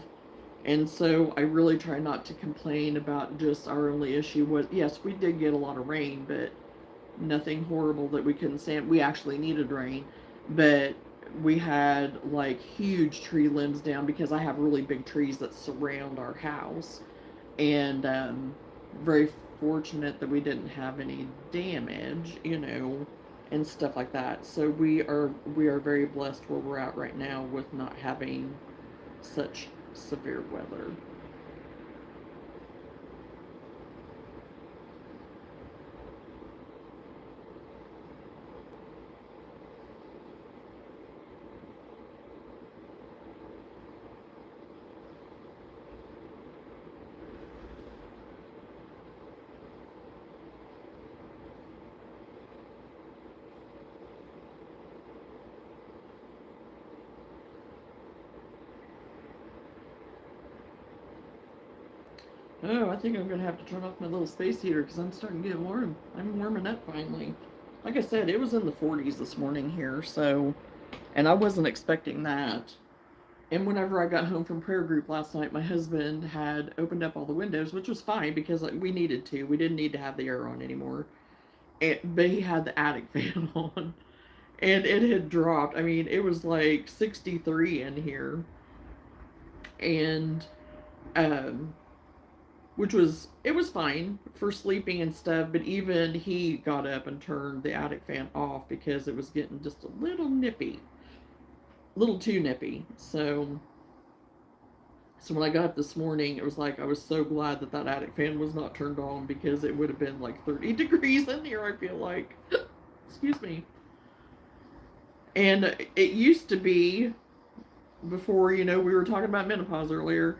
And so I really try not to complain about just our only issue was, yes, we did get a lot of rain, but nothing horrible that we couldn't stand. We actually needed rain, but we had like huge tree limbs down because I have really big trees that surround our house. And very fortunate that we didn't have any damage, and stuff like that. So we are very blessed where we're at right now with not having such severe weather. Oh, I think I'm gonna have to turn off my little space heater because I'm starting to get warm. I'm warming up finally. Like I said, it was in the 40s this morning here, so, and I wasn't expecting that. And whenever I got home from prayer group last night, my husband had opened up all the windows, which was fine because we needed to. We didn't need to have the air on anymore. But he had the attic fan on, and it had dropped. I mean, it was like 63 in here, and um, it was fine for sleeping and stuff. But even he got up and turned the attic fan off because it was getting just a little nippy, a little too nippy. So when I got up this morning, it was like I was so glad that that attic fan was not turned on because it would have been like 30 degrees in here, I feel like. Excuse me. And it used to be, before, we were talking about menopause earlier,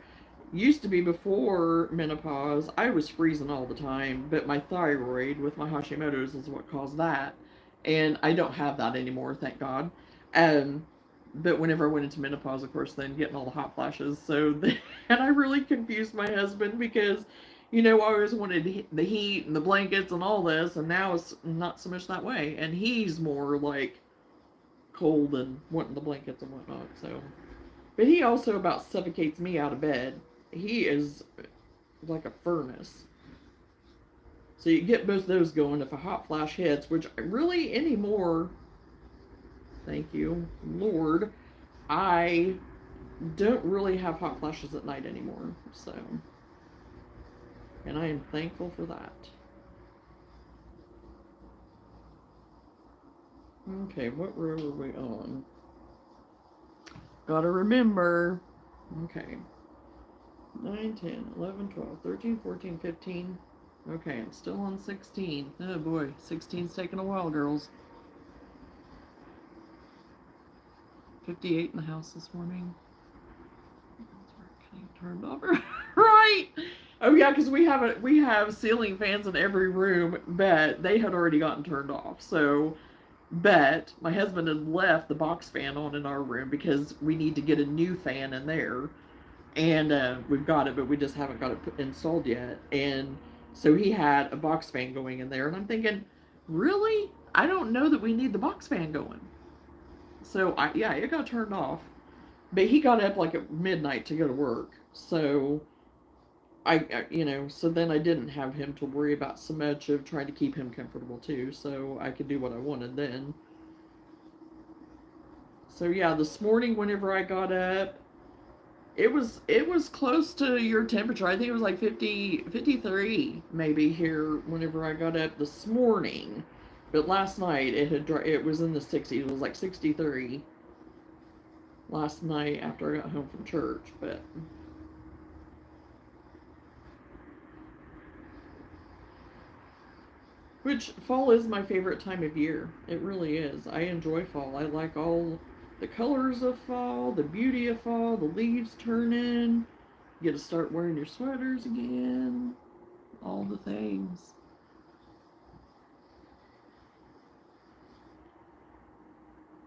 used to be before menopause, I was freezing all the time, but my thyroid with my Hashimoto's is what caused that. And I don't have that anymore, thank God. Um, but whenever I went into menopause, of course, then getting all the hot flashes. And I really confused my husband because, I always wanted the heat and the blankets and all this, and now it's not so much that way. And he's more like cold and wanting the blankets and whatnot. So, but he also about suffocates me out of bed. He is like a furnace. So you get both those going if a hot flash hits, which really anymore, thank you, Lord, I don't really have hot flashes at night anymore. So, and I am thankful for that. Okay, what row are we on? Gotta remember. Okay. 9, 10, 11, 12, 13, 14, 15. Okay, I'm still on 16. Oh boy, 16's taking a while, girls. 58 in the house this morning. Turned off. Right. Oh yeah, because we have ceiling fans in every room, but they had already gotten turned off. So, but my husband had left the box fan on in our room because we need to get a new fan in there. And we've got it, but we just haven't got it installed yet. And so he had a box fan going in there, and I'm thinking, really? I don't know that we need the box fan going. So yeah, it got turned off, but he got up like at midnight to go to work. So so then I didn't have him to worry about so much of trying to keep him comfortable too. So I could do what I wanted then. So yeah, this morning whenever I got up, it was close to your temperature. I think it was like 50, 53 maybe here whenever I got up this morning. But last night it was in the 60s. It was like 63 last night after I got home from church, but which fall is my favorite time of year. It really is. I enjoy fall. I like all the colors of fall, the beauty of fall, the leaves turning. You get to start wearing your sweaters again, all the things.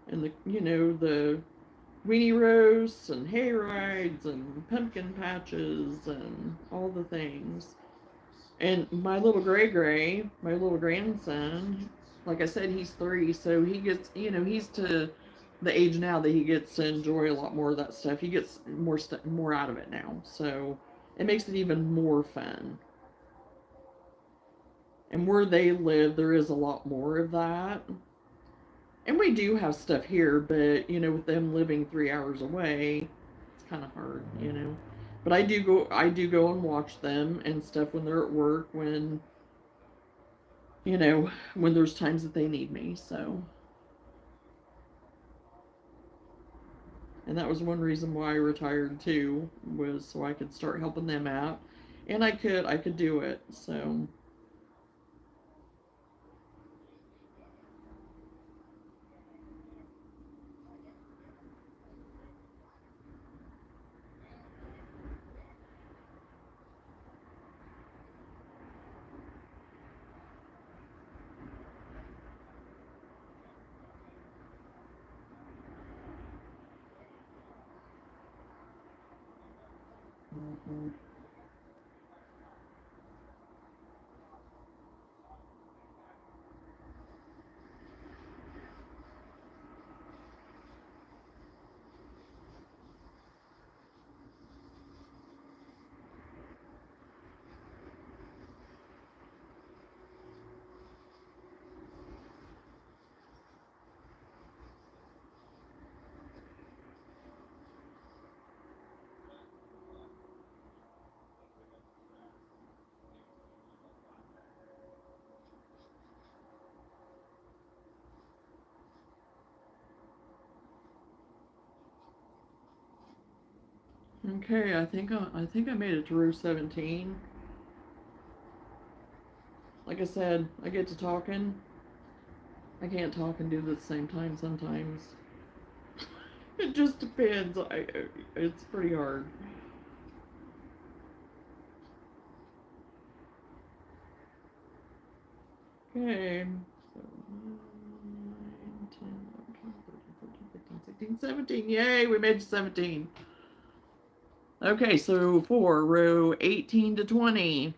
And the weenie roasts and hay rides and pumpkin patches and all the things. And my little gray, my little grandson, like I said, he's 3, so he gets, he's to the age now that he gets to enjoy a lot more of that stuff. He gets more out of it now, so it makes it even more fun. And where they live, there is a lot more of that. And we do have stuff here, but with them living 3 hours away, it's kind of hard. But I do go and watch them and stuff when they're at work, when there's times that they need me. So, and that was one reason why I retired too, was so I could start helping them out, and I could do it. So, mhm. Okay, I think I made it to row 17. Like I said, I get to talking. I can't talk and do it at the same time sometimes. It just depends. It's pretty hard. Okay. So 9, 10, 11, 12, 13, 14, 15, 16, 17. Yay, we made 17. Okay, so for row 18 to 20.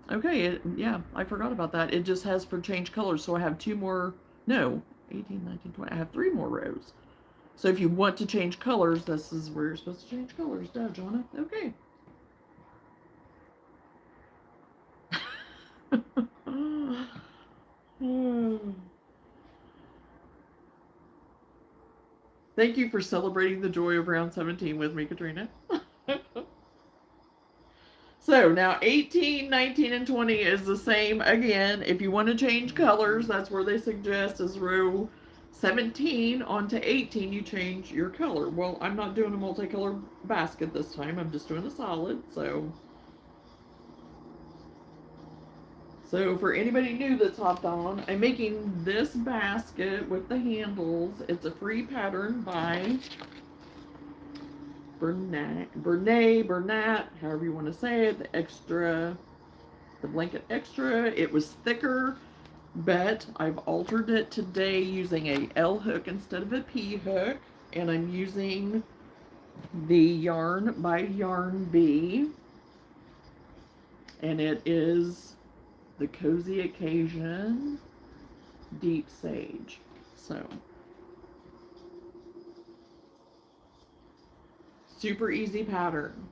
Okay, yeah, I forgot about that. It just has for change colors, so I have 2 more. No, 18, 19, 20. I have 3 more rows. So if you want to change colors, this is where you're supposed to change colors. Duh, Jonna. Okay. Thank you for celebrating the joy of round 17 with me, Katrina. So now 18, 19, and 20 is the same again. If you want to change colors, that's where they suggest is row 17 onto 18, you change your color. Well, I'm not doing a multicolor basket this time. I'm just doing a solid. So for anybody new that's hopped on, I'm making this basket with the handles. It's a free pattern by Bernat, however you want to say it. The blanket extra. It was thicker, but I've altered it today using a L hook instead of a P hook, and I'm using the yarn by Yarn Bee, and it is the Cozy Occasion Deep Sage. So super easy pattern.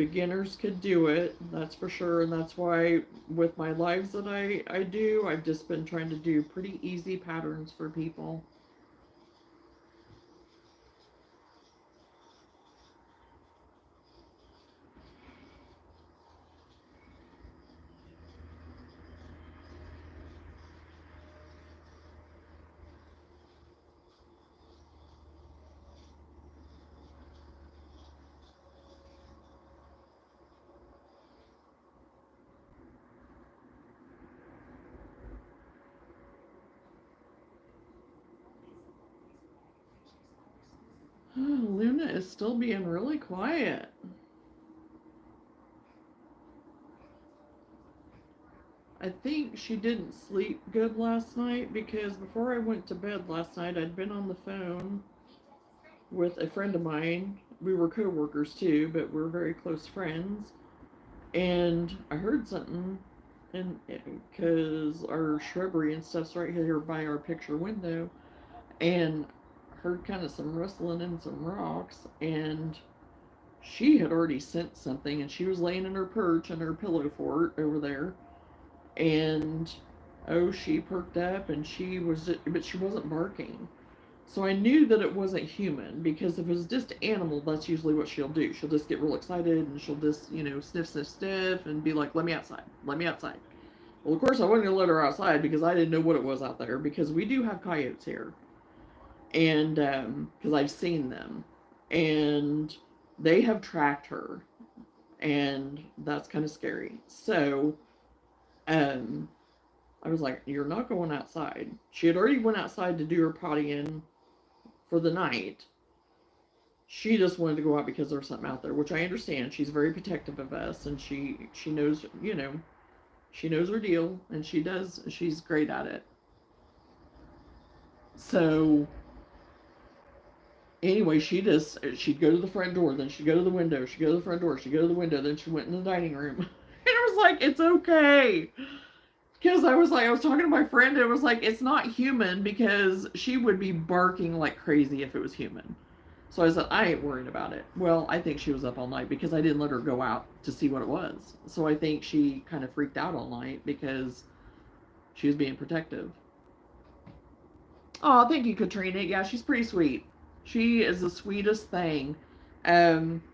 beginners could do it, that's for sure. And that's why with my lives that I do, I've just been trying to do pretty easy patterns for people. Luna is still being really quiet. I think she didn't sleep good last night because before I went to bed last night, I'd been on the phone with a friend of mine. We were co-workers too, but we're very close friends. And I heard something, and because our shrubbery and stuff's right here by our picture window, and heard kind of some rustling and some rocks, and she had already sensed something, and she was laying in her perch in her pillow fort over there, and oh, she perked up, and but she wasn't barking. So I knew that it wasn't human, because if it was just animal, that's usually what she'll do. She'll just get real excited, and she'll just, sniff, sniff, sniff, and be like, let me outside, let me outside. Well, of course, I wasn't going to let her outside because I didn't know what it was out there, because we do have coyotes here. And, because I've seen them. And they have tracked her. And that's kind of scary. So, um, I was like, you're not going outside. She had already went outside to do her pottying for the night. She just wanted to go out because there was something out there, which I understand. She's very protective of us, and she knows, she knows her deal, and she's great at it. So anyway, she'd go to the front door, then she'd go to the window, she'd go to the front door, she'd go to the window, then she went in the dining room. And I was like, it's okay. Because I was talking to my friend, and it was like, it's not human, because she would be barking like crazy if it was human. So I said, I ain't worried about it. Well, I think she was up all night because I didn't let her go out to see what it was. So I think she kind of freaked out all night because she was being protective. Oh, thank you, Katrina. Yeah, she's pretty sweet. She is the sweetest thing. Um,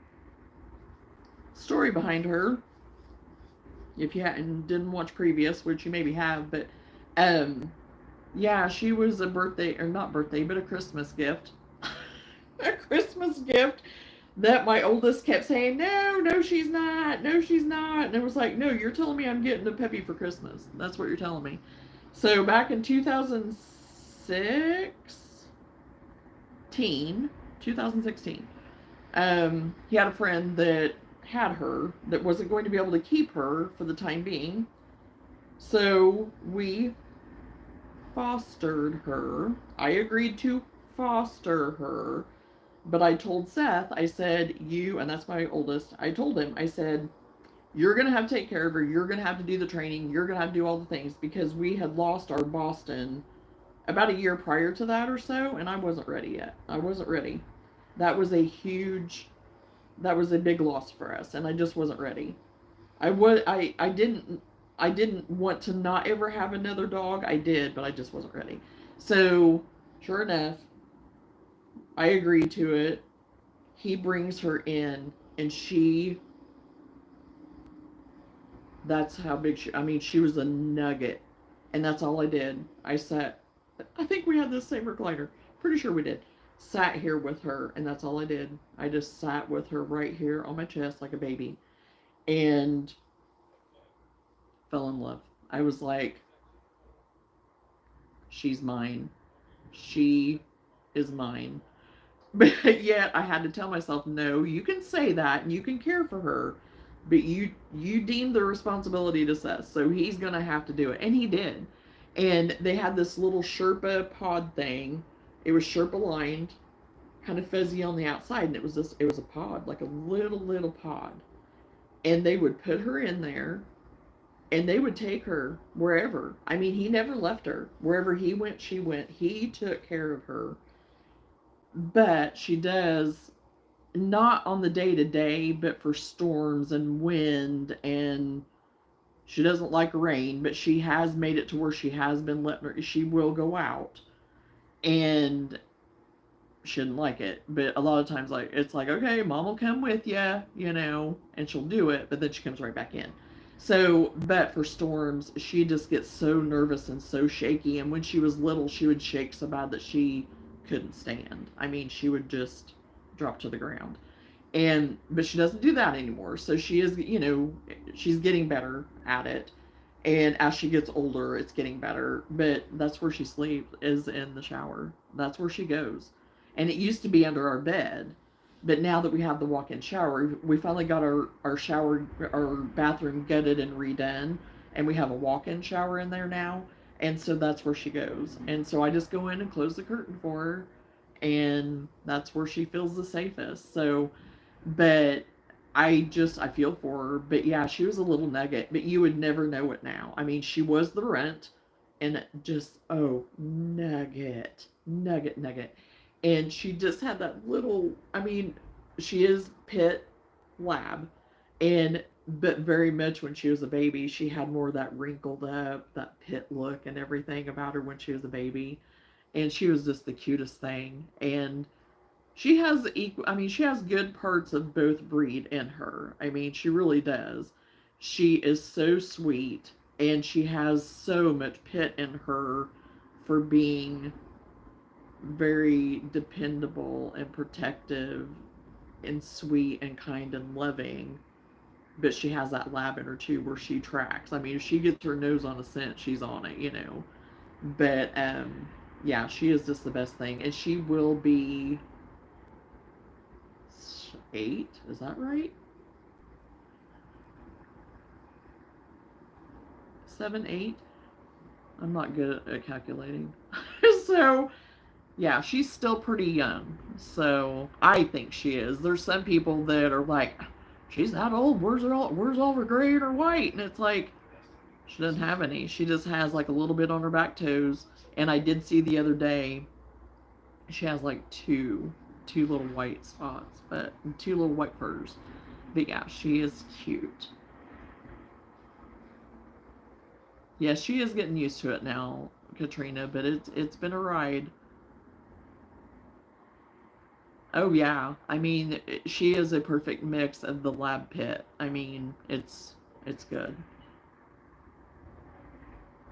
Story behind her, if you didn't watch previous, which you maybe have, but yeah, she was a birthday, or not birthday, but a Christmas gift. A Christmas gift that my oldest kept saying, no, no, she's not, no, she's not. And it was like, no, you're telling me I'm getting a Peppy for Christmas. That's what you're telling me. So back in 2016, he had a friend that had her that wasn't going to be able to keep her for the time being. So we fostered her. I agreed to foster her. But I told Seth, I said, and that's my oldest, I told him, I said, you're going to have to take care of her. You're going to have to do the training. You're going to have to do all the things, because we had lost our Boston about a year prior to that or so, and I wasn't ready yet. I wasn't ready. That was a big loss for us, and I just wasn't ready. I didn't want to not ever have another dog. I did, but I just wasn't ready. So, sure enough, I agreed to it. He brings her in, and that's how big she was a nugget. And that's all I did. I think we had the same recliner. Pretty sure we did. Sat here with her, and that's all I did. I just sat with her right here on my chest like a baby. And fell in love. I was like, she's mine. She is mine. But yet I had to tell myself, no, you can say that and you can care for her, but you deem the responsibility to Seth, so he's gonna have to do it. And he did. And they had this little Sherpa pod thing. It was Sherpa lined, kind of fuzzy on the outside, and it was a pod, like a little pod. And they would put her in there, and they would take her wherever. I mean, he never left her. Wherever he went, she went. He took care of her. But not on the day to day, but for storms and wind, and she doesn't like rain, but she has made it to where she has been letting her, she will go out, and she didn't like it. But a lot of times, like, it's like, okay, mom will come with you, you know, and she'll do it, but then she comes right back in. So, but for storms, she just gets so nervous and so shaky. And when she was little, she would shake so bad that she couldn't stand. I mean, she would just drop to the ground. And but she doesn't do that anymore. So she is, you know, she's getting better at it. And as she gets older, it's getting better. But that's where she sleeps, is in the shower. That's where she goes. And it used to be under our bed. But now that we have the walk-in shower, we finally got our shower, our bathroom gutted and redone. And we have a walk-in shower in there now. And so that's where she goes. And so I just go in and close the curtain for her. And that's where she feels the safest. So, but I feel for her. But yeah, she was a little nugget, but you would never know it now. I mean, she was the runt, and just, oh, nugget, nugget, nugget. And she just had that little, I mean, she is pit lab, and but very much when she was a baby, she had more of that wrinkled up, that pit look and everything about her when she was a baby. And she was just the cutest thing. And she has equal, I mean, she has good parts of both breed in her. I mean, she really does. She is so sweet, and she has so much pit in her for being very dependable and protective and sweet and kind and loving. But she has that lab in her too, where she tracks. I mean, if she gets her nose on a scent, she's on it, you know. But yeah, she is just the best thing, and she will be 8. Is that right? 7, 8. I'm not good at calculating. So yeah, she's still pretty young. So I think she is. There's some people that are like, she's that old. Where's all her gray and her white? And it's like, she doesn't have any. She just has like a little bit on her back toes. And I did see the other day, she has like two little white spots, but two little white furs. But yeah, she is cute. Yeah, she is getting used to it now, Katrina, but it's been a ride. Oh yeah, I mean, she is a perfect mix of the lab pit. I mean, it's good.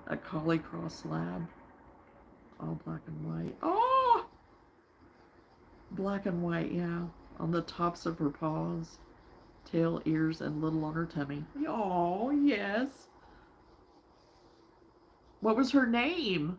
A collie cross lab, all black and white. Oh, black and white, yeah, on the tops of her paws, tail, ears, and little on her tummy. Oh yes. What was her name?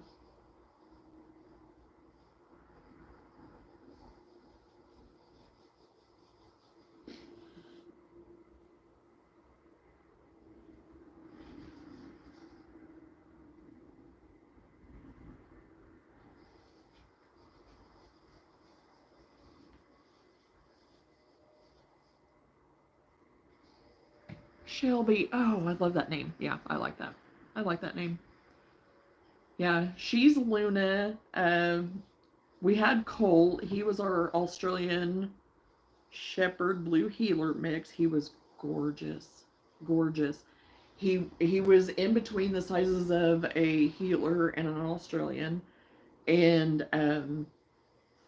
Shelby. Oh, I love that name. Yeah, I like that. I like that name. Yeah, she's Luna. We had Cole. He was our Australian Shepherd Blue Heeler mix. He was gorgeous, gorgeous. He was in between the sizes of a Heeler and an Australian, and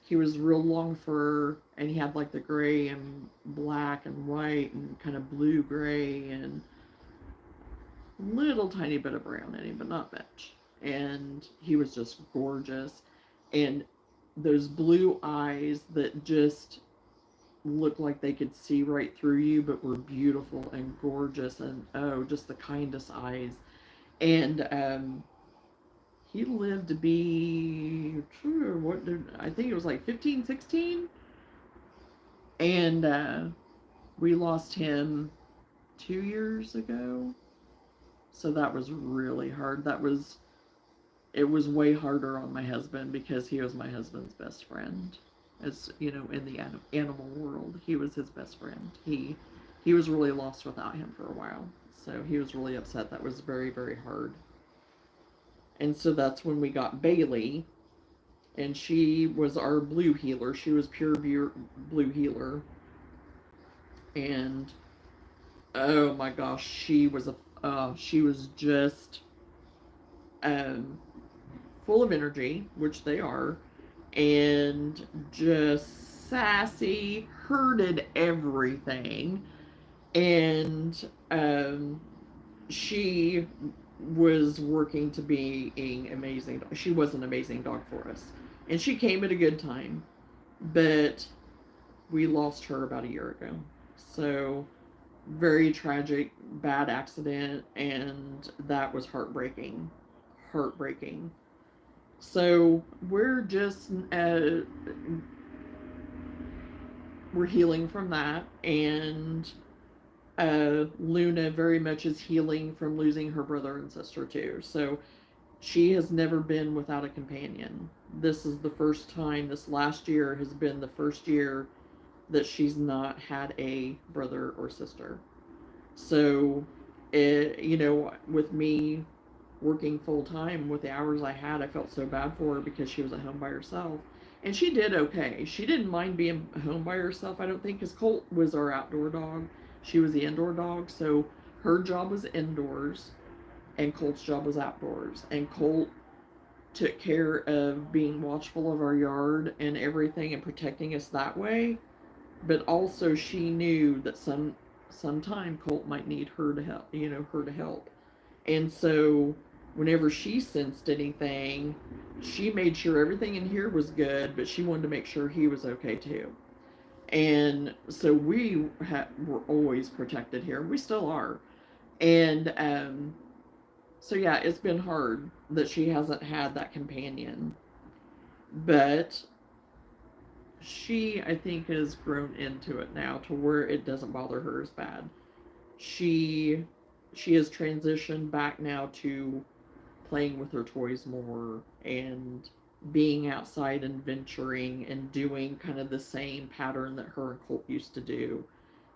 he was real long fur, and he had like the gray and black and white and kind of blue gray and little tiny bit of brown in him, but not much. And he was just gorgeous, and those blue eyes that just looked like they could see right through you, but were beautiful and gorgeous, and oh, just the kindest eyes. And he lived to be, what did I think it was like 15, 16, and we lost him 2 years ago. So that was really hard. It was way harder on my husband because he was my husband's best friend. As you know, in the animal world, he was his best friend. He was really lost without him for a while. So he was really upset. That was very, very hard. And so that's when we got Bailey, and she was our blue heeler. She was pure blue heeler. And oh my gosh, she was just um, full of energy, which they are, and just sassy, herded everything, and she was working to being amazing. She was an amazing dog for us, and she came at a good time, but we lost her about a year ago. So very tragic, bad accident, and that was heartbreaking. Heartbreaking. So we're just we're healing from that, and Luna very much is healing from losing her brother and sister too. So she has never been without a companion. This is the first time. This last year has been the first year that she's not had a brother or sister. So, with me working full time with the hours I had, I felt so bad for her because she was at home by herself. And she did okay. She didn't mind being home by herself, I don't think, because Colt was our outdoor dog. She was the indoor dog. So her job was indoors and Colt's job was outdoors. And Colt took care of being watchful of our yard and everything and protecting us that way. But also she knew that sometime Colt might need her to help, her to help. And so whenever she sensed anything, she made sure everything in here was good, but she wanted to make sure he was okay too. And so were always protected here. We still are. And so yeah, it's been hard that she hasn't had that companion. But she, I think, has grown into it now to where it doesn't bother her as bad. She she has transitioned back now to playing with her toys more and being outside and venturing and doing kind of the same pattern that her and Colt used to do.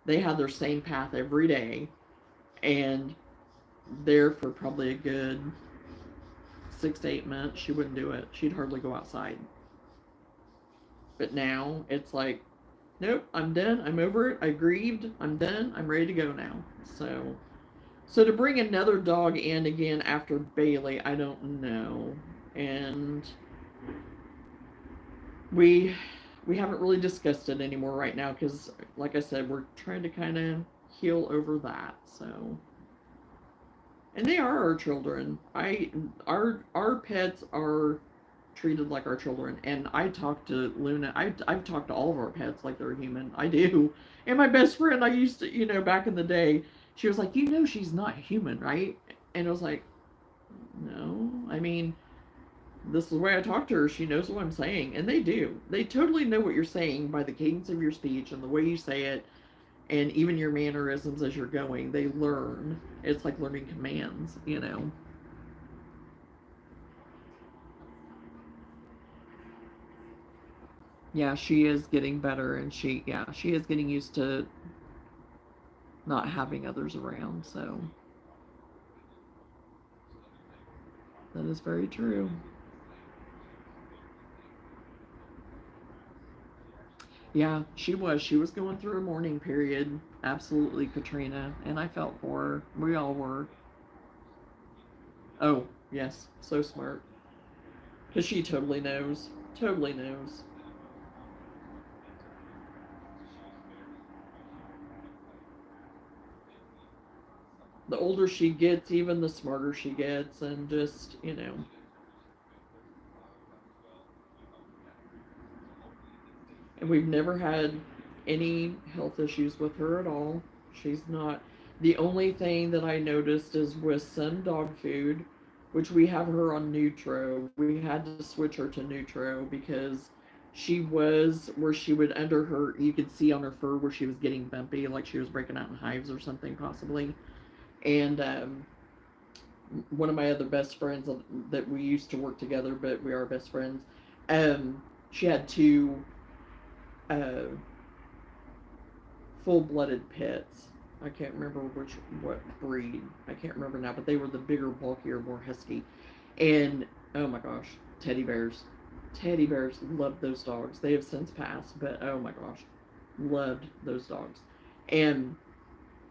They had their same path every day, and there for probably a good 6 to 8 months, she wouldn't do it. She'd hardly go outside. But now it's like, nope, I'm done. I'm over it. I grieved. I'm done. I'm ready to go now. So to bring another dog in again after Bailey, I don't know. And we we haven't really discussed it anymore right now because, like I said, we're trying to kind of heal over that. So, and they are our children. Our pets are treated like our children. And I talk to Luna. I've talked to all of our pets like they're human. I do. And my best friend, I used to, back in the day, she was like, she's not human, right? And I was like, no. I mean, this is the way I talk to her. She knows what I'm saying. And they do. They totally know what you're saying by the cadence of your speech and the way you say it. And even your mannerisms as you're going. They learn. It's like learning commands. Yeah, she is getting better, and she is getting used to not having others around, so that is very true. Yeah, she was going through a mourning period, absolutely, Katrina, and I felt for her. We all were. Oh, yes, so smart, because she totally knows. The older she gets, even the smarter she gets, and just. And we've never had any health issues with her at all. She's not. The only thing that I noticed is with some dog food, which we have her on Nutro. We had to switch her to Nutro because she was where she would under her, you could see on her fur where she was getting bumpy, like she was breaking out in hives or something possibly. And one of my other best friends that we used to work together, but we are best friends. She had two uh, full-blooded pits. I can't remember what breed. I can't remember now, but they were the bigger, bulkier, more husky. And oh my gosh, teddy bears. Teddy bears loved those dogs. They have since passed, but oh my gosh, loved those dogs. And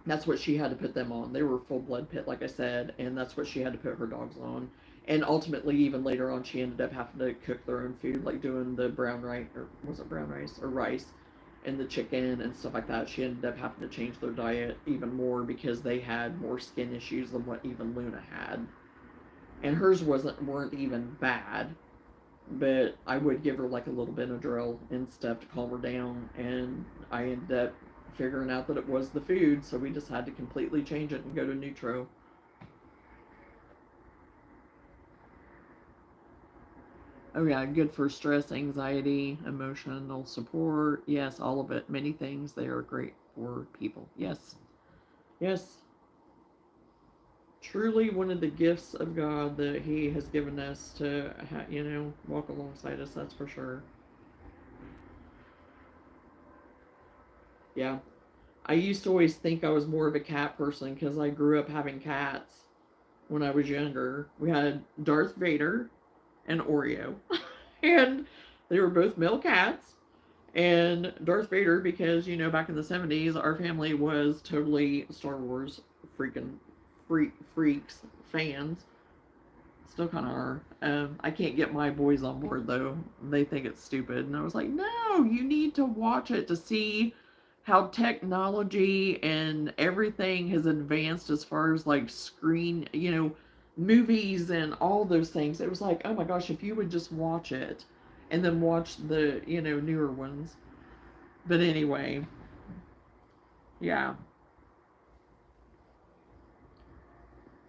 that's what she had to put them on. They were full blood pit, like I said, and that's what she had to put her dogs on. And ultimately, even later on, she ended up having to cook their own food, like doing the brown rice, or was it brown rice or rice, and the chicken and stuff like that. She ended up having to change their diet even more because they had more skin issues than what even Luna had. And hers weren't even bad, but I would give her like a little Benadryl and stuff to calm her down, and I ended up figuring out that it was the food, so we just had to completely change it and go to Nutro. Oh yeah, good for stress, anxiety, emotional support. Yes, all of it. Many things. They are great for people. Yes. Yes. Truly one of the gifts of God that He has given us to, walk alongside us. That's for sure. Yeah. I used to always think I was more of a cat person because I grew up having cats when I was younger. We had Darth Vader and Oreo, and they were both male cats. And Darth Vader, because back in the 70s, our family was totally Star Wars freaking freaks, fans. Still kind of are. I can't get my boys on board though. They think it's stupid, and I was like, no, you need to watch it to see how technology and everything has advanced as far as like screen, movies and all those things. It was like, oh my gosh, if you would just watch it and then watch the, newer ones. But anyway, yeah.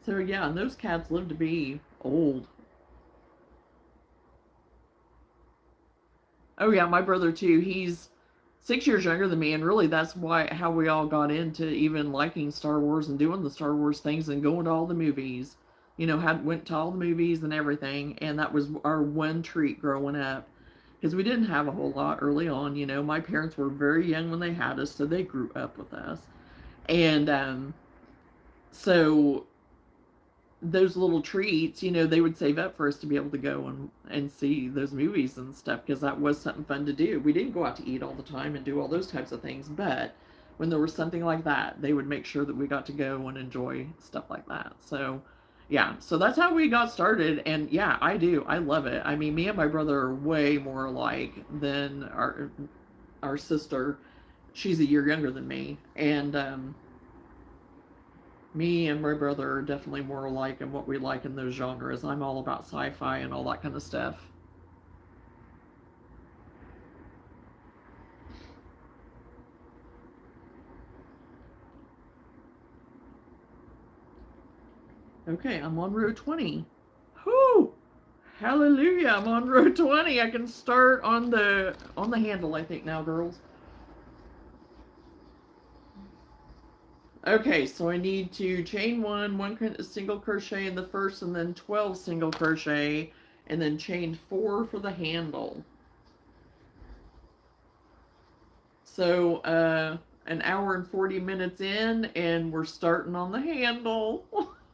So yeah, and those cats live to be old. Oh yeah, my brother too. He's 6 years younger than me, and really that's how we all got into even liking Star Wars and doing the Star Wars things and going to all the movies. Had went to all the movies and everything, and that was our one treat growing up. Because we didn't have a whole lot early on. My parents were very young when they had us, so they grew up with us. And so those little treats, they would save up for us to be able to go and see those movies and stuff because that was something fun to do. We didn't go out to eat all the time and do all those types of things, but when there was something like that, they would make sure that we got to go and enjoy stuff like that. So, yeah, so that's how we got started. And yeah, I do. I love it. I mean, me and my brother are way more alike than our sister. She's a year younger than me. And, me and my brother are definitely more alike in what we like in those genres. I'm all about sci-fi and all that kind of stuff. Okay, I'm on row 20. Whoo! Hallelujah! I'm on row 20. I can start on the handle, I think now, girls. Okay, so I need to chain one single crochet in the first, and then 12 single crochet, and then chain 4 for the handle. So, an hour and 40 minutes in, and we're starting on the handle.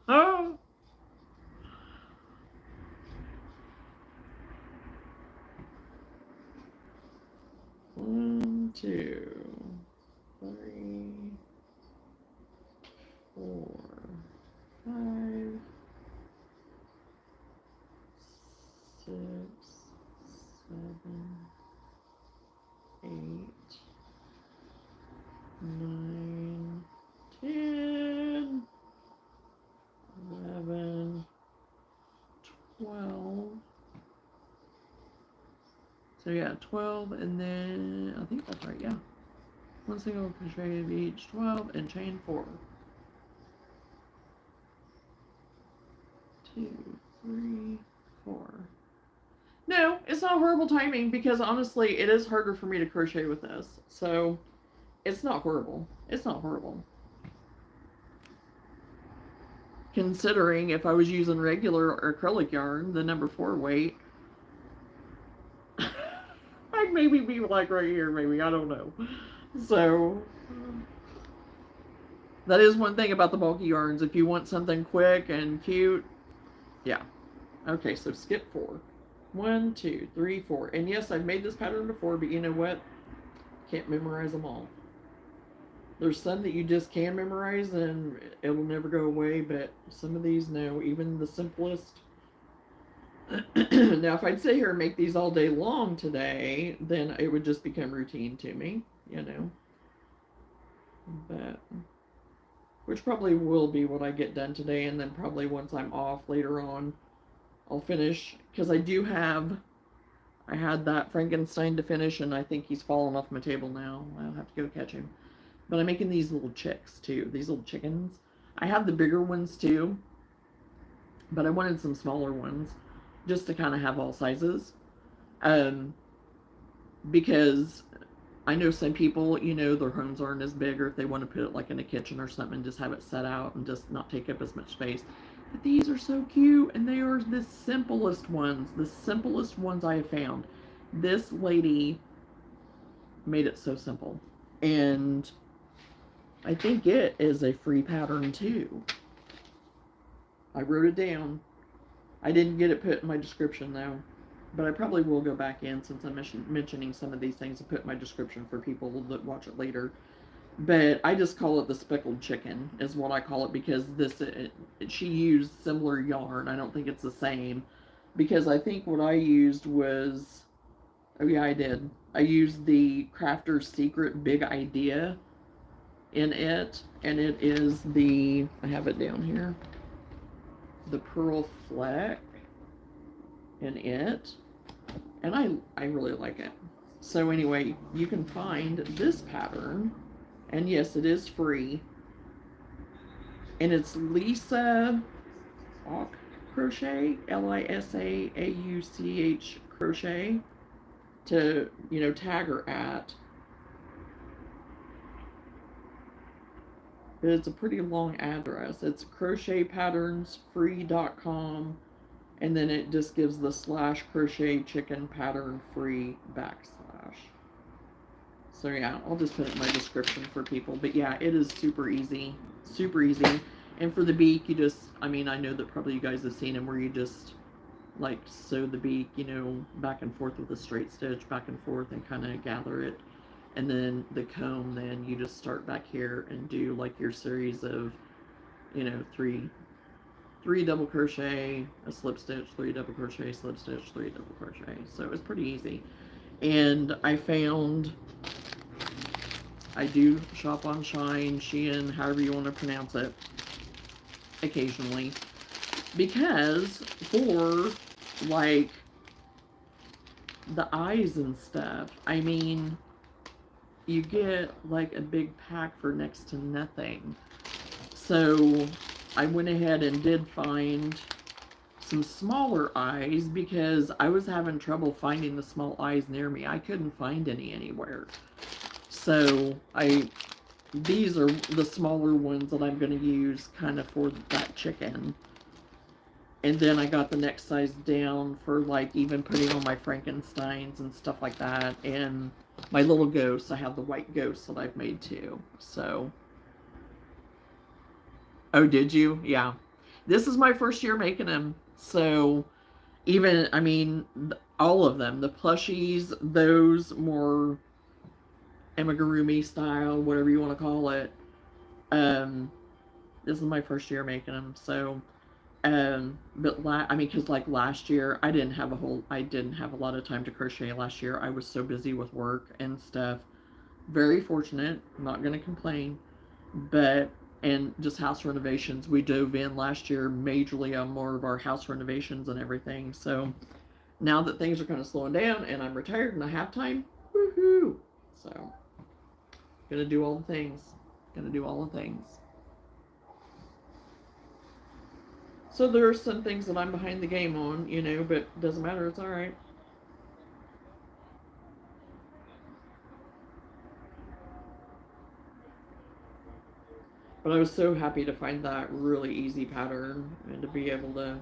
Oh. 1, 2, 3, 4, 5, 6, 7, 8, 9, 10, 11, 12. So yeah, 12, and then I think that's right, yeah. One single crochet of each, 12, and chain 4. 2, 3, 4. No, it's not horrible timing because honestly, it is harder for me to crochet with this. So it's not horrible. It's not horrible. Considering if I was using regular or acrylic yarn, the number 4 weight, I'd maybe be like right here, maybe. I don't know. So that is one thing about the bulky yarns. If you want something quick and cute, yeah. Okay, so skip 4. 1, 2, 3, 4. And yes, I've made this pattern before, but you know what? Can't memorize them all. There's some that you just can memorize and it'll never go away, but some of these, no, even the simplest. Now, if I'd sit here and make these all day long today, then it would just become routine to me, you know. But which probably will be what I get done today, and then probably once I'm off later on, I'll finish because I had that Frankenstein to finish, and I think he's fallen off my table now. I'll have to go catch him. But I'm making these little chicks too, these little chickens. I have the bigger ones too, but I wanted some smaller ones just to kind of have all sizes. Um, because I know some people, you know, their homes aren't as big, or if they want to put it like in a kitchen or something, just have it set out and just not take up as much space. But these are so cute, and they are the simplest ones I have found. This lady made it so simple. And I think it is a free pattern too. I wrote it down. I didn't get it put in my description though, but I probably will go back in since I'm mentioning some of these things and put my description for people that watch it later. But I just call it the speckled chicken is what I call it because she used similar yarn. I don't think it's the same because I think what I used was, oh yeah, I did. I used the Crafter's Secret Big Idea in it, and it is I have it down here, the Pearl Fleck in it, and I really like it. So anyway, you can find this pattern, and yes, it is free, and it's Lisa Auch Crochet, Lisauch Crochet, to, you know, tag her at. But it's a pretty long address. It's crochetpatternsfree.com, and then it just gives the / crochet chicken pattern free /. So yeah, I'll just put it in my description for people. But yeah, it is super easy. Super easy. And for the beak, you just, I mean, I know that probably you guys have seen them where you just like sew the beak, you know, back and forth with a straight stitch, back and forth, and kind of gather it. And then the comb, then you just start back here and do like your series of, you know, three double crochet, a slip stitch, 3 double crochet, slip stitch, 3 double crochet. So it was pretty easy. And I found, I do shop on Shine, Shein, however you want to pronounce it, occasionally, because for like the eyes and stuff, I mean, you get like a big pack for next to nothing. So I went ahead and did find some smaller eyes because I was having trouble finding the small eyes near me. I couldn't find any anywhere. So these are the smaller ones that I'm going to use kind of for that chicken. And then I got the next size down for like even putting on my Frankensteins and stuff like that. And my little ghosts, I have the white ghosts that I've made too. So, oh, did you? Yeah. This is my first year making them. So, even, I mean, all of them, the plushies, those more amigurumi style, whatever you want to call it. This is my first year making them. So, but I mean, because like last year, I didn't have a lot of time to crochet last year. I was so busy with work and stuff. Very fortunate, I'm not going to complain, but, and just house renovations. We dove in last year majorly on more of our house renovations and everything. So now that things are kind of slowing down and I'm retired and I have time, woohoo! So, gonna do all the things. Gonna do all the things. So there are some things that I'm behind the game on, you know, but it doesn't matter, it's alright. But I was so happy to find that really easy pattern and to be able to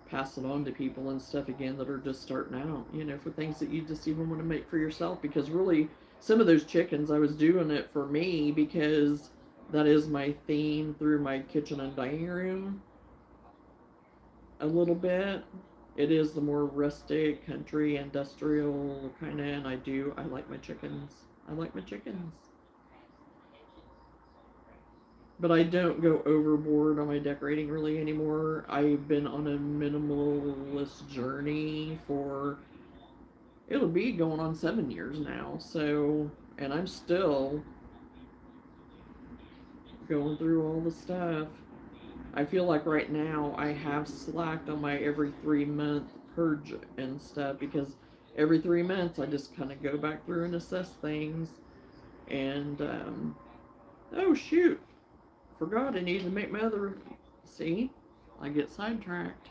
pass it on to people and stuff again that are just starting out, you know, for things that you just even want to make for yourself. Because really, some of those chickens, I was doing it for me because that is my theme through my kitchen and dining room a little bit. It is the more rustic, country, industrial kind of, and I like my chickens. I like my chickens. but I don't go overboard on my decorating really anymore. I've been on a minimalist journey for, it'll be going on 7 years now. So, and I'm still going through all the stuff. I feel like right now I have slacked on my every 3 month purge and stuff, because every 3 months I just kind of go back through and assess things. And, oh shoot, forgot I need to make my other, see, I get sidetracked.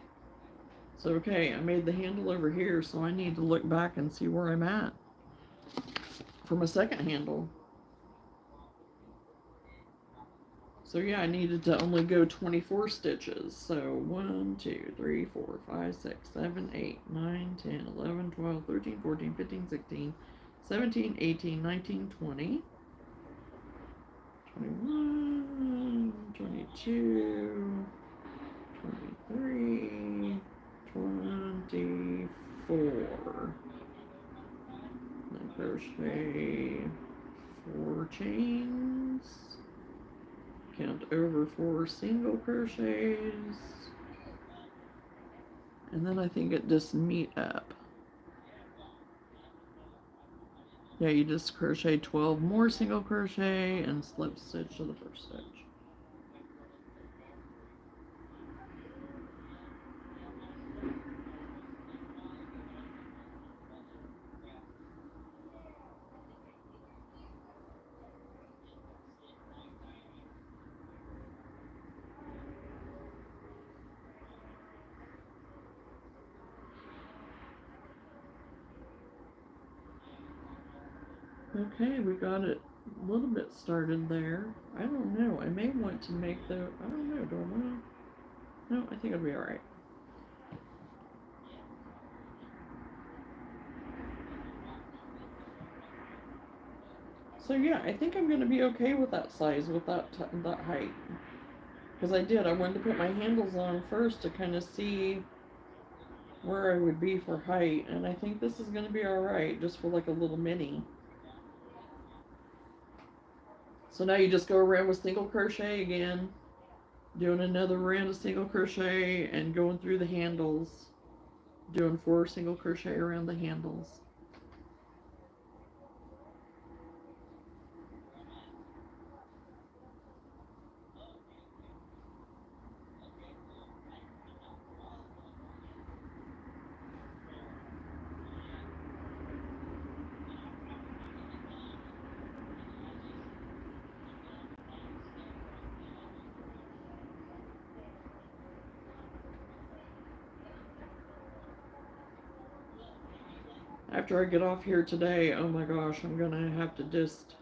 So, okay, I made the handle over here, so I need to look back and see where I'm at for my second handle. So yeah, I needed to only go 24 stitches. So 1, 2, 3, 4, 5, 6, 7, 8, 9, 10, 11, 12, 13, 14, 15, 16, 17, 18, 19, 20, 21, 22, 23, 24. Then crochet 4 chains. Count over 4 single crochets, and then I think it just meet up. Yeah, you just crochet 12 more single crochet and slip stitch to the first stitch. Okay, we got it a little bit started there. I don't know. I may want to make the, I don't know, do I want to? No, I think it'll be alright. So yeah, I think I'm going to be okay with that size, with that height. Because I wanted to put my handles on first to kind of see where I would be for height. And I think this is going to be alright, just for like a little mini. So now you just go around with single crochet again, doing another round of single crochet and going through the handles, doing 4 single crochet around the handles. After I get off here today, oh my gosh, I'm gonna have to just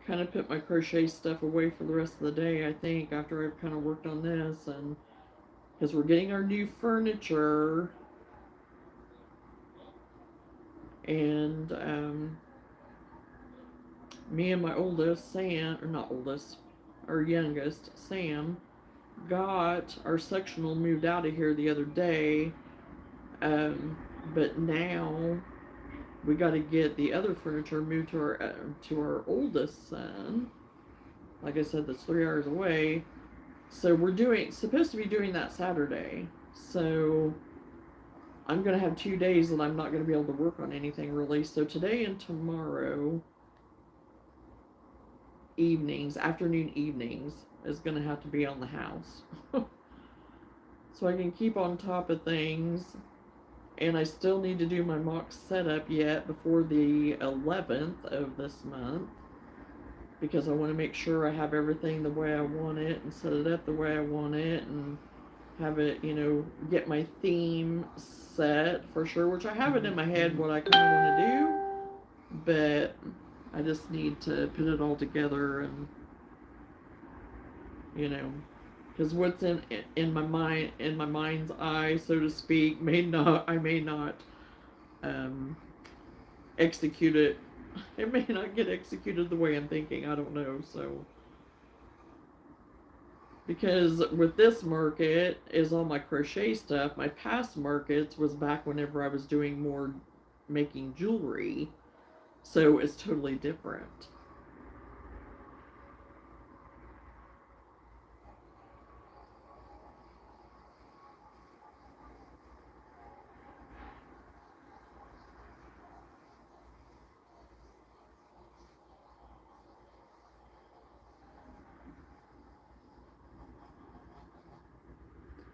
kind of put my crochet stuff away for the rest of the day, I think, after I've kind of worked on this. And because we're getting our new furniture, and me and my oldest, Sam, or not oldest, our youngest, Sam, got our sectional moved out of here the other day. But now we got to get the other furniture moved to our oldest son. Like I said, that's 3 hours away. So we're supposed to be doing that Saturday. So I'm gonna have 2 days that I'm not gonna be able to work on anything really. So today and tomorrow evenings, afternoon evenings, is gonna have to be on the house. So I can keep on top of things. And I still need to do my mock setup yet before the 11th of this month, because I want to make sure I have everything the way I want it and set it up the way I want it and have it, get my theme set for sure, which I have it in my head what I kind of want to do, but I just need to put it all together and, because what's in my mind, in my mind's eye, so to speak, I may not execute it. It may not get executed the way I'm thinking. I don't know. So because with this market is all my crochet stuff. My past markets was back whenever I was doing more making jewelry, so it's totally different.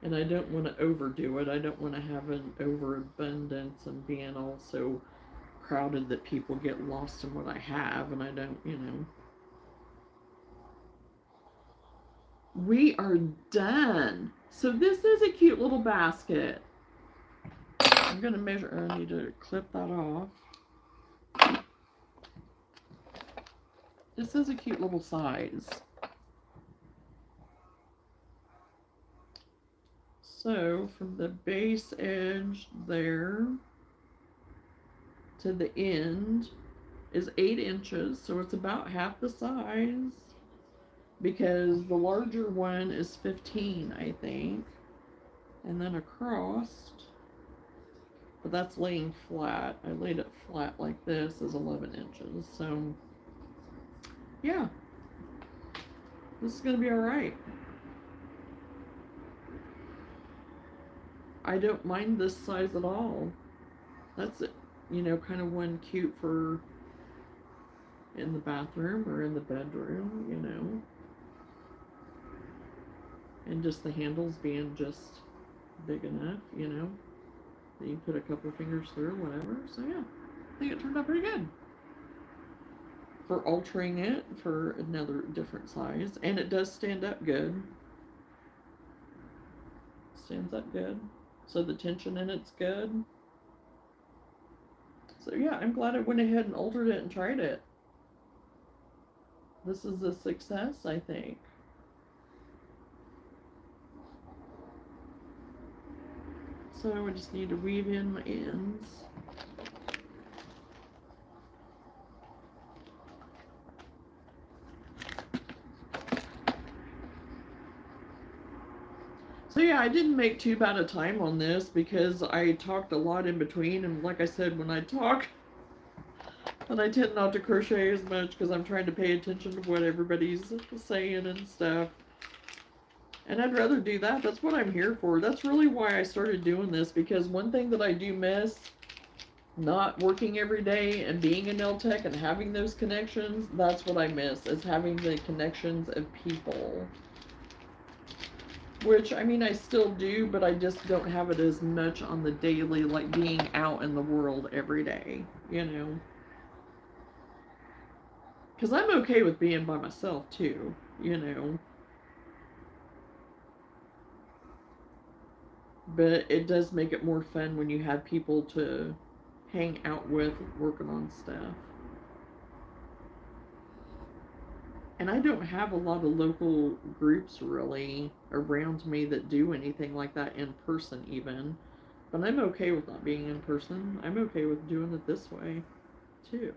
And I don't want to overdo it. I don't want to have an overabundance and being all so crowded that people get lost in what I have, and I don't, you know. We are done. So this is a cute little basket. I'm going to measure, I need to clip that off. This is a cute little size. So from the base edge there to the end is 8 inches. So it's about half the size, because the larger one is 15, I think. And then across, but that's laying flat. I laid it flat like this, is 11 inches. So yeah, this is going to be all right. I don't mind this size at all. That's, you know, kind of one cute for in the bathroom or in the bedroom, you know. And just the handles being just big enough, you know, that you put a couple fingers through, whatever. So yeah, I think it turned out pretty good for altering it for another different size. And it does stand up good. Stands up good. So the tension in it's good. So yeah, I'm glad I went ahead and altered it and tried it. This is a success, I think. So I just need to weave in my ends. So yeah, I didn't make too bad a time on this because I talked a lot in between, and like I said, when I talk, and I tend not to crochet as much because I'm trying to pay attention to what everybody's saying and stuff. And I'd rather do that. That's what I'm here for. That's really why I started doing this, because one thing that I do miss, not working every day and being a nail tech and having those connections, that's what I miss, is having the connections of people. Which, I mean, I still do, but I just don't have it as much on the daily, like being out in the world every day, you know. Because I'm okay with being by myself, too, you know. But it does make it more fun when you have people to hang out with working on stuff. And I don't have a lot of local groups really around me that do anything like that in person even. But I'm okay with not being in person. I'm okay with doing it this way too.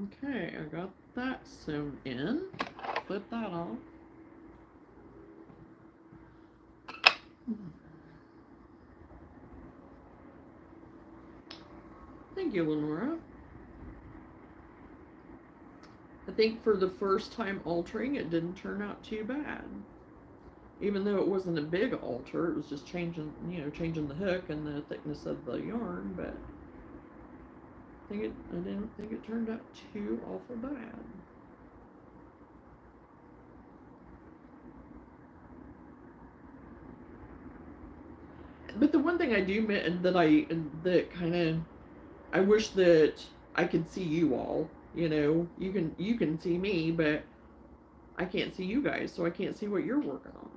Okay, I got that sewn in. Flip that off. Thank you, Lenora. I think for the first time altering, it didn't turn out too bad. Even though it wasn't a big alter, it was just changing, you know, changing the hook and the thickness of the yarn, but I didn't think it turned out too awful bad. But the one thing I do that kind of I wish that I could see you all. You know, you can see me, but I can't see you guys, so I can't see what you're working on.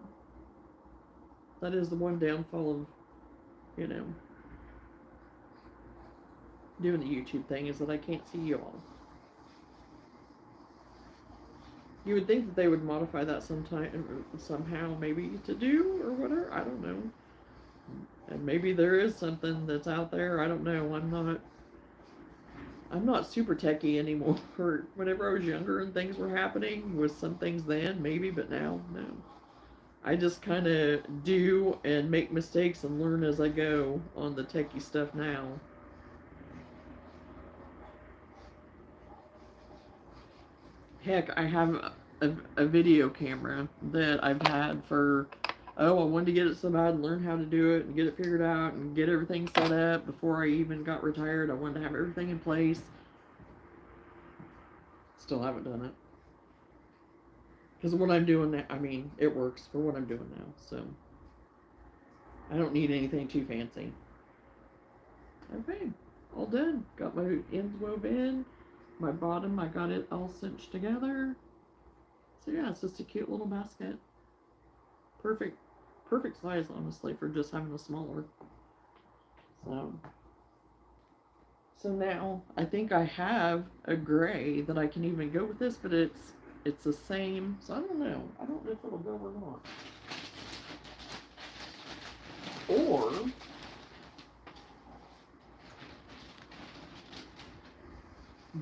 That is the one downfall of, you know, doing the YouTube thing, is that I can't see you all. You would think that they would modify that somehow, maybe to do or whatever. I don't know. And maybe there is something that's out there. I don't know. I'm not super techie anymore. Whenever I was younger and things were happening, with some things then, maybe, but now, no. I just kind of do and make mistakes and learn as I go on the techie stuff now. Heck, I have a video camera that I've had for, I wanted to get it so bad and learn how to do it and get it figured out and get everything set up before I even got retired. I wanted to have everything in place. Still haven't done it. Because what I'm doing now, I mean, it works for what I'm doing now, so I don't need anything too fancy. Okay, all done. Got my ends wove in. My bottom, I got it all cinched together. So yeah, it's just a cute little basket. Perfect size, honestly, for just having a smaller. So now I think I have a gray that I can even go with this, but it's the same. So I don't know. I don't know if it'll go or not. Or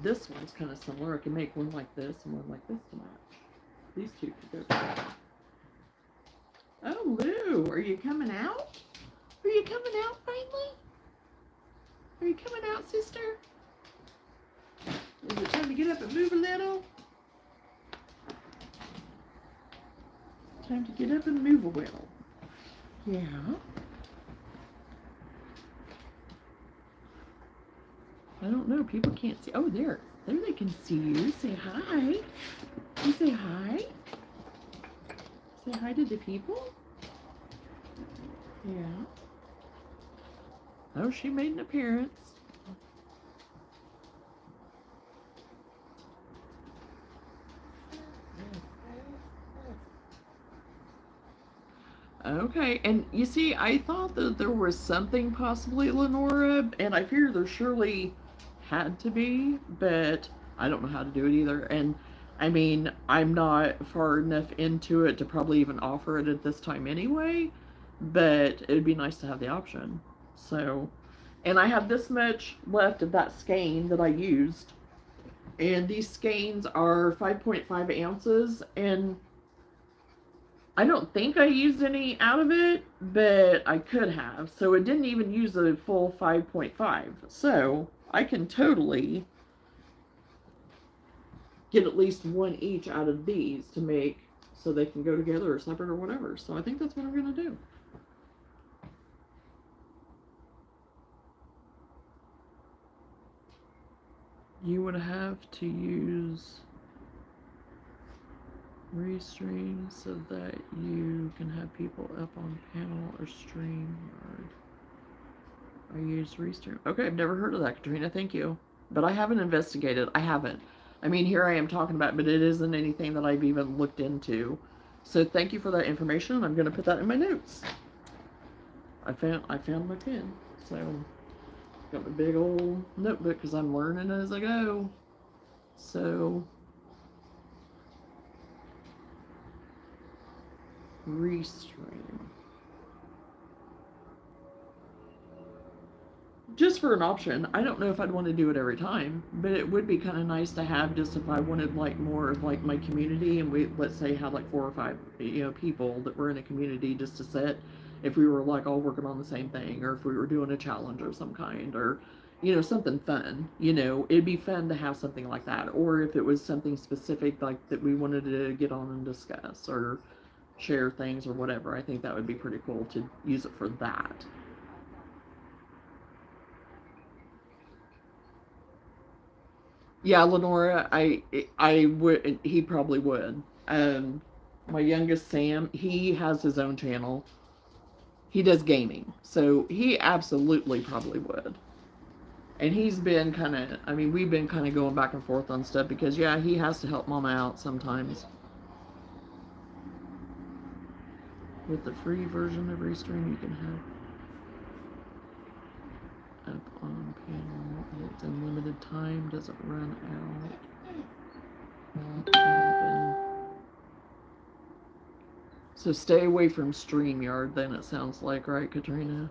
this one's kind of similar. I can make one like this and one like this to match. These two could go together. Oh, Lou, are you coming out? Are you coming out finally? Are you coming out, sister? Is it time to get up and move a little? Time to get up and move a little. Yeah. I don't know. People can't see. Oh, there. There they can see you. Say hi. You say hi? Say hi to the people? Yeah. Oh, she made an appearance. Okay, and you see, I thought that there was something possibly Lenora, and I figured there surely had to be, but I don't know how to do it either. And I mean, I'm not far enough into it to probably even offer it at this time anyway, but it'd be nice to have the option. So, and I have this much left of that skein that I used, and these skeins are 5.5 ounces, and I don't think I used any out of it, but I could have. So it didn't even use a full 5.5. So I can totally get at least one each out of these to make so they can go together or separate or whatever. So I think that's what I'm going to do. You would have to use restream so that you can have people up on panel or stream. I use restream. Okay, I've never heard of that, Katrina. Thank you. But I haven't investigated. I haven't. I mean, here I am talking about it, but it isn't anything that I've even looked into. So thank you for that information. I'm going to put that in my notes. I found my pen. So got my big old notebook because I'm learning as I go. So restream. Just for an option. I don't know if I'd want to do it every time, but it would be kind of nice to have just if I wanted like more of like my community, and we, let's say, had like 4 or 5 people that were in a community just to sit, if we were like all working on the same thing, or if we were doing a challenge of some kind, or something fun. It'd be fun to have something like that. Or if it was something specific like that we wanted to get on and discuss or share things or whatever, I think that would be pretty cool to use it for that. Yeah, Lenora, I would. He probably would. My youngest Sam, he has his own channel. He does gaming, so he absolutely probably would. And he's been kind of. I mean, we've been kind of going back and forth on stuff because yeah, he has to help Mama out sometimes. With the free version of Restream, you can have up on panel. It's unlimited time, doesn't run out. So stay away from StreamYard then, it sounds like, right, Katrina?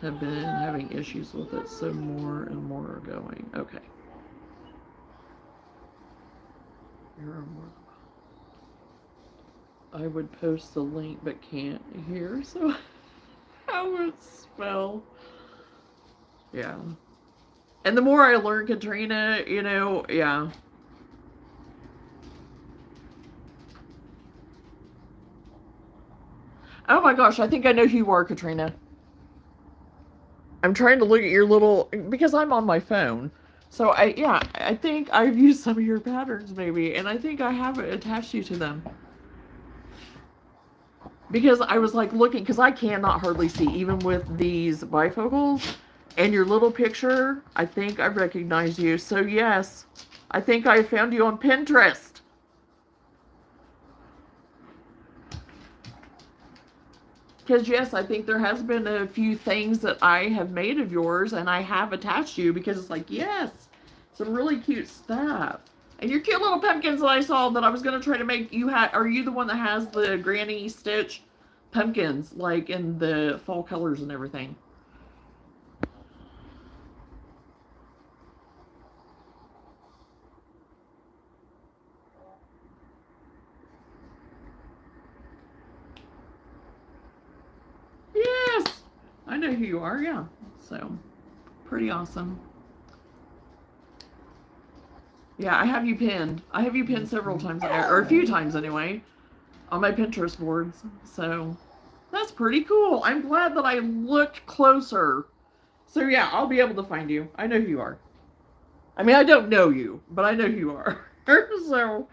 Have been having issues with it, so more and more are going. Okay. I would post the link but can't here, so how would it spell? Yeah. And the more I learn, Katrina, yeah. Oh my gosh, I think I know who you are, Katrina. I'm trying to look at your little, because I'm on my phone. So I think I've used some of your patterns maybe, and I think I have attached you to them. Because I was like looking, because I cannot hardly see, even with these bifocals. And your little picture, I think I recognize you. So yes, I think I found you on Pinterest. Because yes, I think there has been a few things that I have made of yours, and I have attached you because it's like, yes, some really cute stuff. And your cute little pumpkins that I saw that I was gonna try to make. Are you the one that has the Granny Stitch pumpkins, like in the fall colors and everything? Yes, I know who you are. Yeah, so pretty awesome. Yeah, I have you pinned. I have you pinned several times, or a few times anyway, on my Pinterest boards. So that's pretty cool. I'm glad that I looked closer. So yeah, I'll be able to find you. I know who you are. I mean, I don't know you, but I know who you are. So,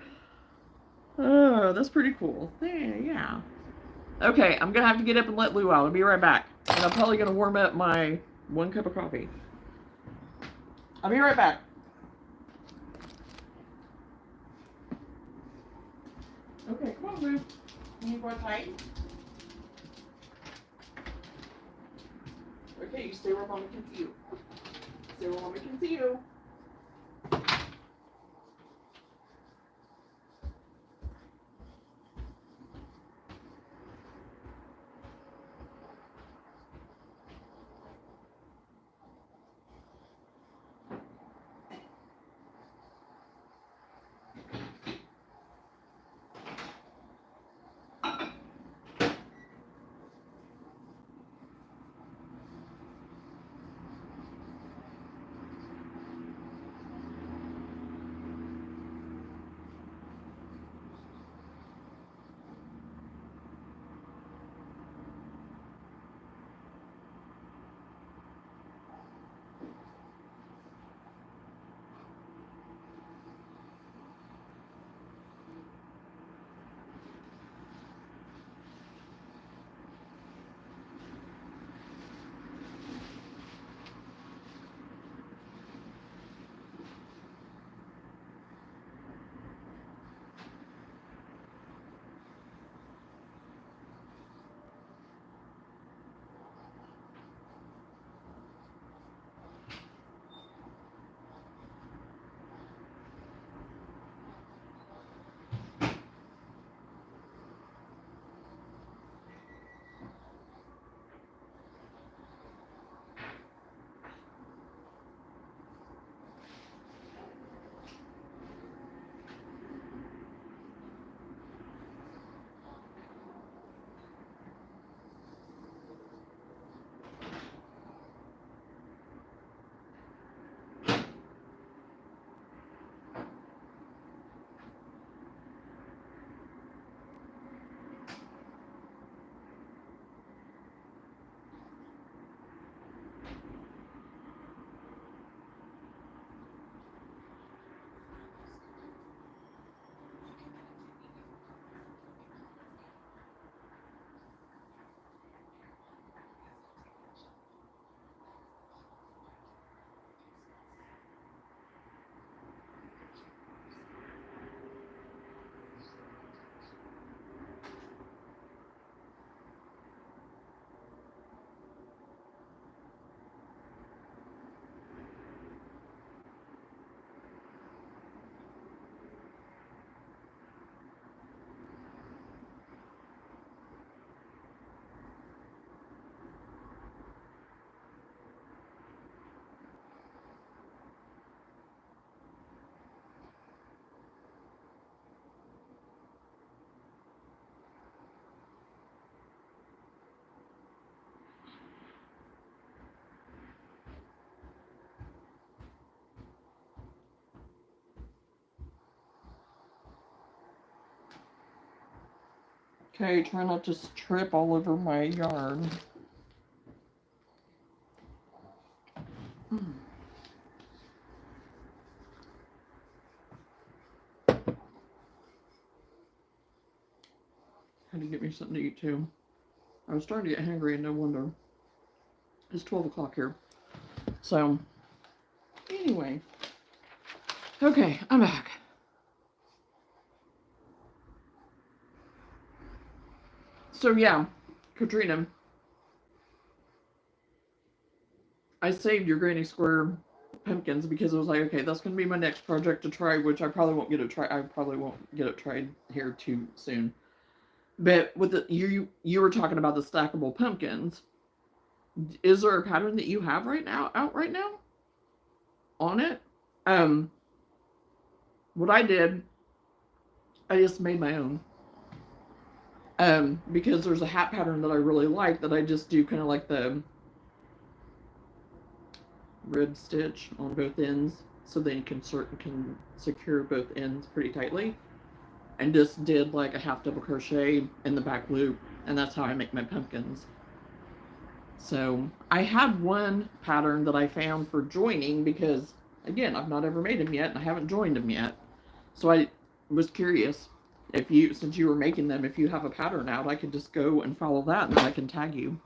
that's pretty cool. Yeah. Okay, I'm gonna have to get up and let Lou out. I'll be right back. And I'm probably gonna warm up my 1 cup of coffee. I'll be right back. Okay, come on, Lou. Can you go tight? Okay, you stay where Mommy can see you. Stay where Mommy can see you. Okay, try not to trip all over my yarn. Had to get me something to eat too. I was starting to get hungry, and no wonder. It's 12 o'clock here. So, anyway. Okay, I'm back. So, yeah, Katrina, I saved your Granny Square pumpkins because I was like, okay, that's going to be my next project to try, which I probably won't get it tried. I probably won't get it tried here too soon. But with the you were talking about the stackable pumpkins. Is there a pattern that you have out right now on it? Um, what I did, I just made my own. Because there's a hat pattern that I really like that I just do kind of like the rib stitch on both ends, so then you can secure both ends pretty tightly, and just did like a half double crochet in the back loop, and that's how I make my pumpkins. So I had one pattern that I found for joining because, again, I've not ever made them yet and I haven't joined them yet. So I was curious if you, since you were making them, if you have a pattern out, I could just go and follow that and then I can tag you.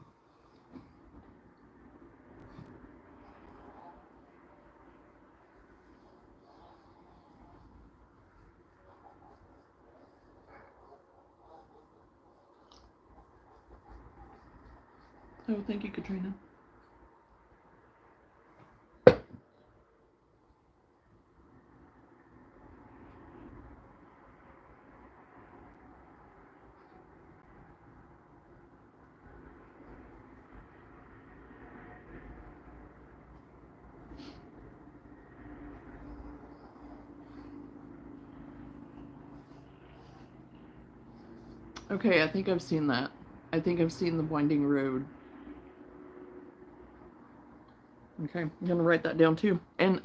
Oh, thank you, Katrina. Okay, I think I've seen that. I think I've seen the winding road. Okay, I'm gonna write that down too. And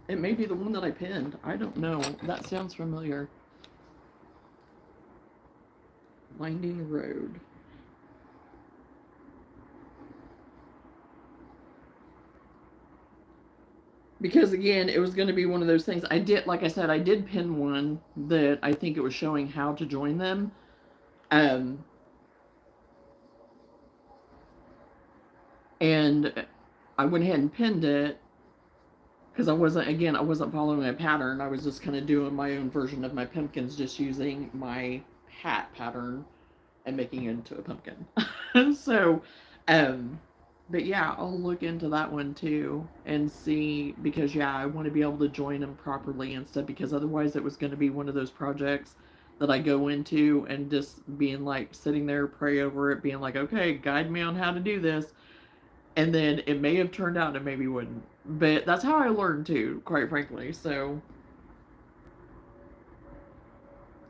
it may be the one that I pinned. I don't know. That sounds familiar. Winding road. Because again, it was going to be one of those things. I did, like I said, I did pin one that I think it was showing how to join them. And I went ahead and pinned it because I wasn't following a pattern. I was just kind of doing my own version of my pumpkins, just using my hat pattern and making it into a pumpkin. So, but yeah, I'll look into that one too and see, because yeah, I want to be able to join them properly and stuff, because otherwise it was going to be one of those projects that I go into and just being like sitting there, pray over it, being like, okay, guide me on how to do this. And then it may have turned out and maybe wouldn't. But that's how I learned too, quite frankly. So,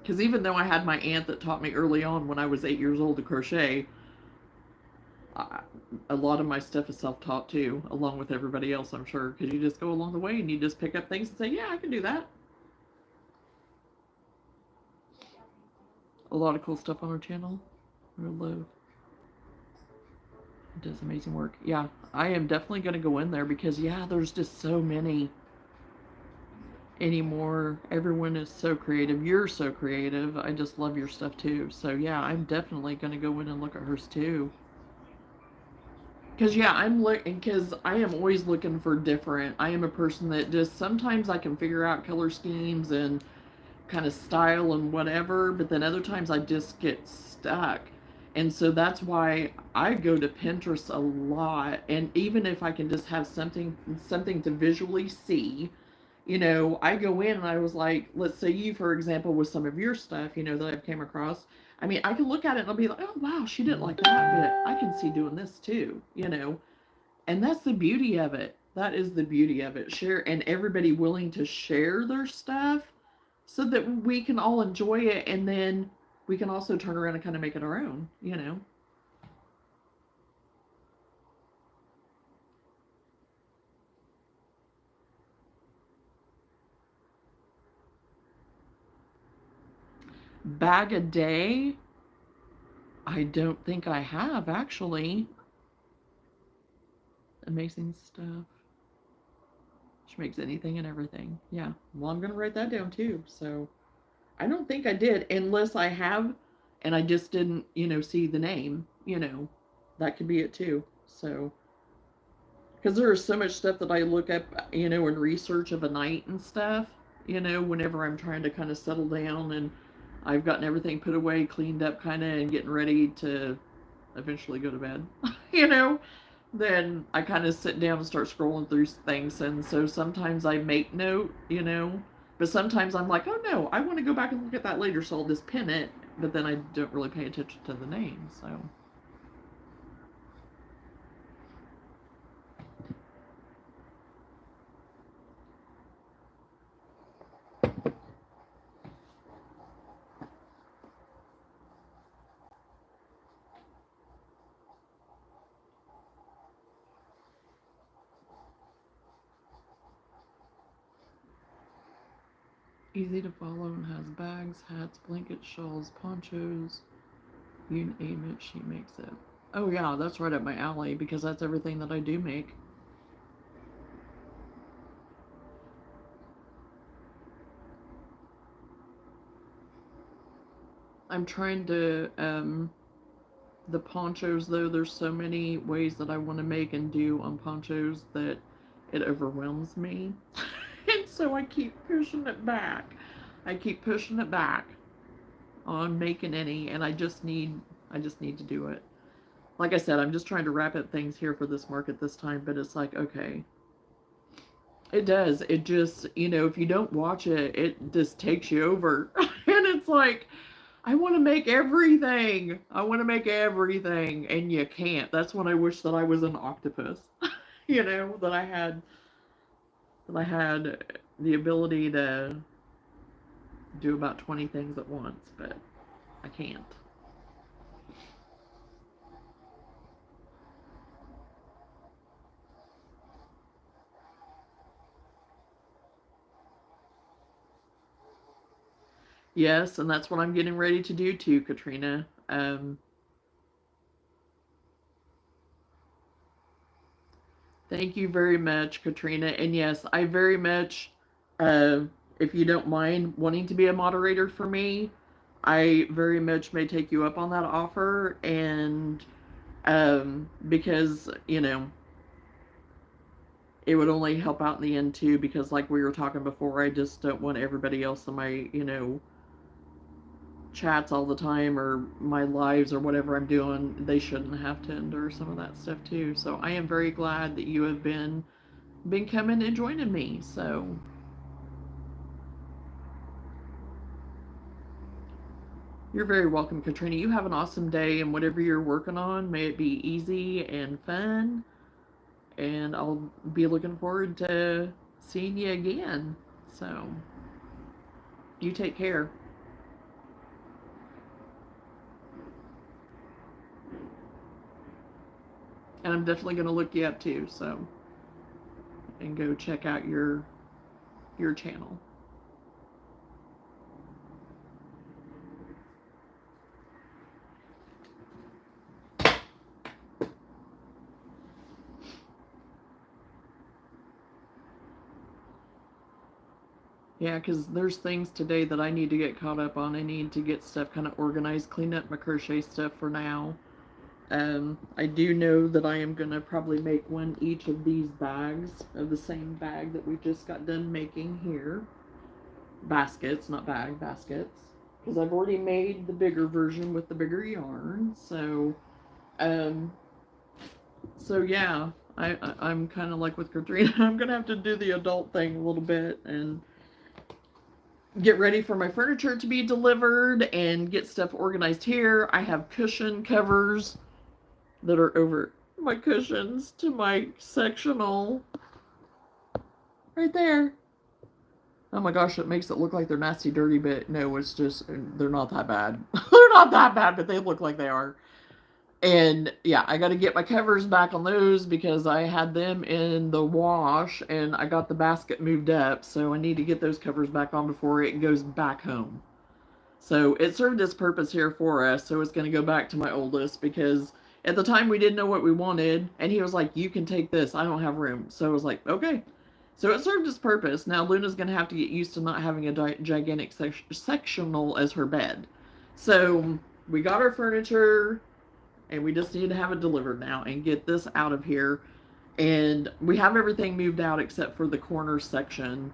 because even though I had my aunt that taught me early on when I was 8 years old to crochet, a lot of my stuff is self-taught too, along with everybody else, I'm sure, because you just go along the way and you just pick up things and say, yeah, I can do that. A lot of cool stuff on her channel. Real love. It does amazing work. Yeah, I am definitely going to go in there because, yeah, there's just so many anymore. Everyone is so creative. You're so creative. I just love your stuff too. So, yeah, I'm definitely going to go in and look at hers too. Because, yeah, because I am always looking for different. I am a person that just sometimes I can figure out color schemes and kind of style and whatever, but then other times I just get stuck. And so that's why I go to Pinterest a lot. And even if I can just have something to visually see, I go in and I was like, let's say you, for example, with some of your stuff, that I've came across. I mean, I can look at it and I'll be like, oh, wow, she didn't like that bit. I can see doing this too, And that's the beauty of it. That is the beauty of it. Share, and everybody willing to share their stuff so that we can all enjoy it, and then we can also turn around and kind of make it our own, Bag a day? I don't think I have, actually. Amazing stuff. She makes anything and everything. Yeah. Well, I'm going to write that down too. So I don't think I did, unless I have. and I just didn't, see the name, that could be it too. So, because there is so much stuff that I look up, and research of a night and stuff, whenever I'm trying to kind of settle down and I've gotten everything put away, cleaned up kind of, and getting ready to eventually go to bed, then I kind of sit down and start scrolling through things. And so sometimes I make note, but sometimes I'm like, oh no, I want to go back and look at that later, so I'll just pin it. But then I don't really pay attention to the name, so. Easy to follow and has bags, hats, blankets, shawls, ponchos. You name it, she makes it. Oh yeah, that's right up my alley because that's everything that I do make. I'm trying to, the ponchos though, there's so many ways that I want to make and do on ponchos that it overwhelms me. And so I keep pushing it back. I keep pushing it back on making any, and I just need to do it. Like I said, I'm just trying to wrap up things here for this market this time, but it's like, okay. It does. It just, if you don't watch it, it just takes you over. And it's like, I want to make everything. I want to make everything, and you can't. That's when I wish that I was an octopus. That I had the ability to do about 20 things at once, but I can't. Yes, and that's what I'm getting ready to do too, Katrina. Thank you very much, Katrina. And yes, I very much, if you don't mind wanting to be a moderator for me, I very much may take you up on that offer. And because, it would only help out in the end too, because like we were talking before, I just don't want everybody else in my, chats all the time or my lives or whatever I'm doing, they shouldn't have to endure some of that stuff too. So I am very glad that you have been coming and joining me. So you're very welcome, Katrina. You have an awesome day, and whatever you're working on, may it be easy and fun. And I'll be looking forward to seeing you again. So you take care. And I'm definitely going to look you up too, so, and go check out your channel. Yeah, because there's things today that I need to get caught up on. I need to get stuff kind of organized, clean up my crochet stuff for now. I do know that I am going to probably make one each of these bags of the same bag that we just got done making here. Baskets, not baskets. Because I've already made the bigger version with the bigger yarn. So yeah, I'm kind of like with Katrina. I'm going to have to do the adult thing a little bit and get ready for my furniture to be delivered and get stuff organized here. I have cushion covers that are over my cushions to my sectional right there. Oh my gosh, it makes it look like they're nasty dirty, but no, it's just, they're not that bad. They're not that bad, but they look like they are. And yeah, I got to get my covers back on those because I had them in the wash and I got the basket moved up, so I need to get those covers back on before it goes back home. So it served its purpose here for us, so it's going to go back to my oldest because at the time we didn't know what we wanted, and he was like, you can take this, I don't have room. So I was like, okay. So it served its purpose. Now Luna's going to have to get used to not having a gigantic sectional as her bed. So we got our furniture, and we just need to have it delivered now and get this out of here. And we have everything moved out except for the corner section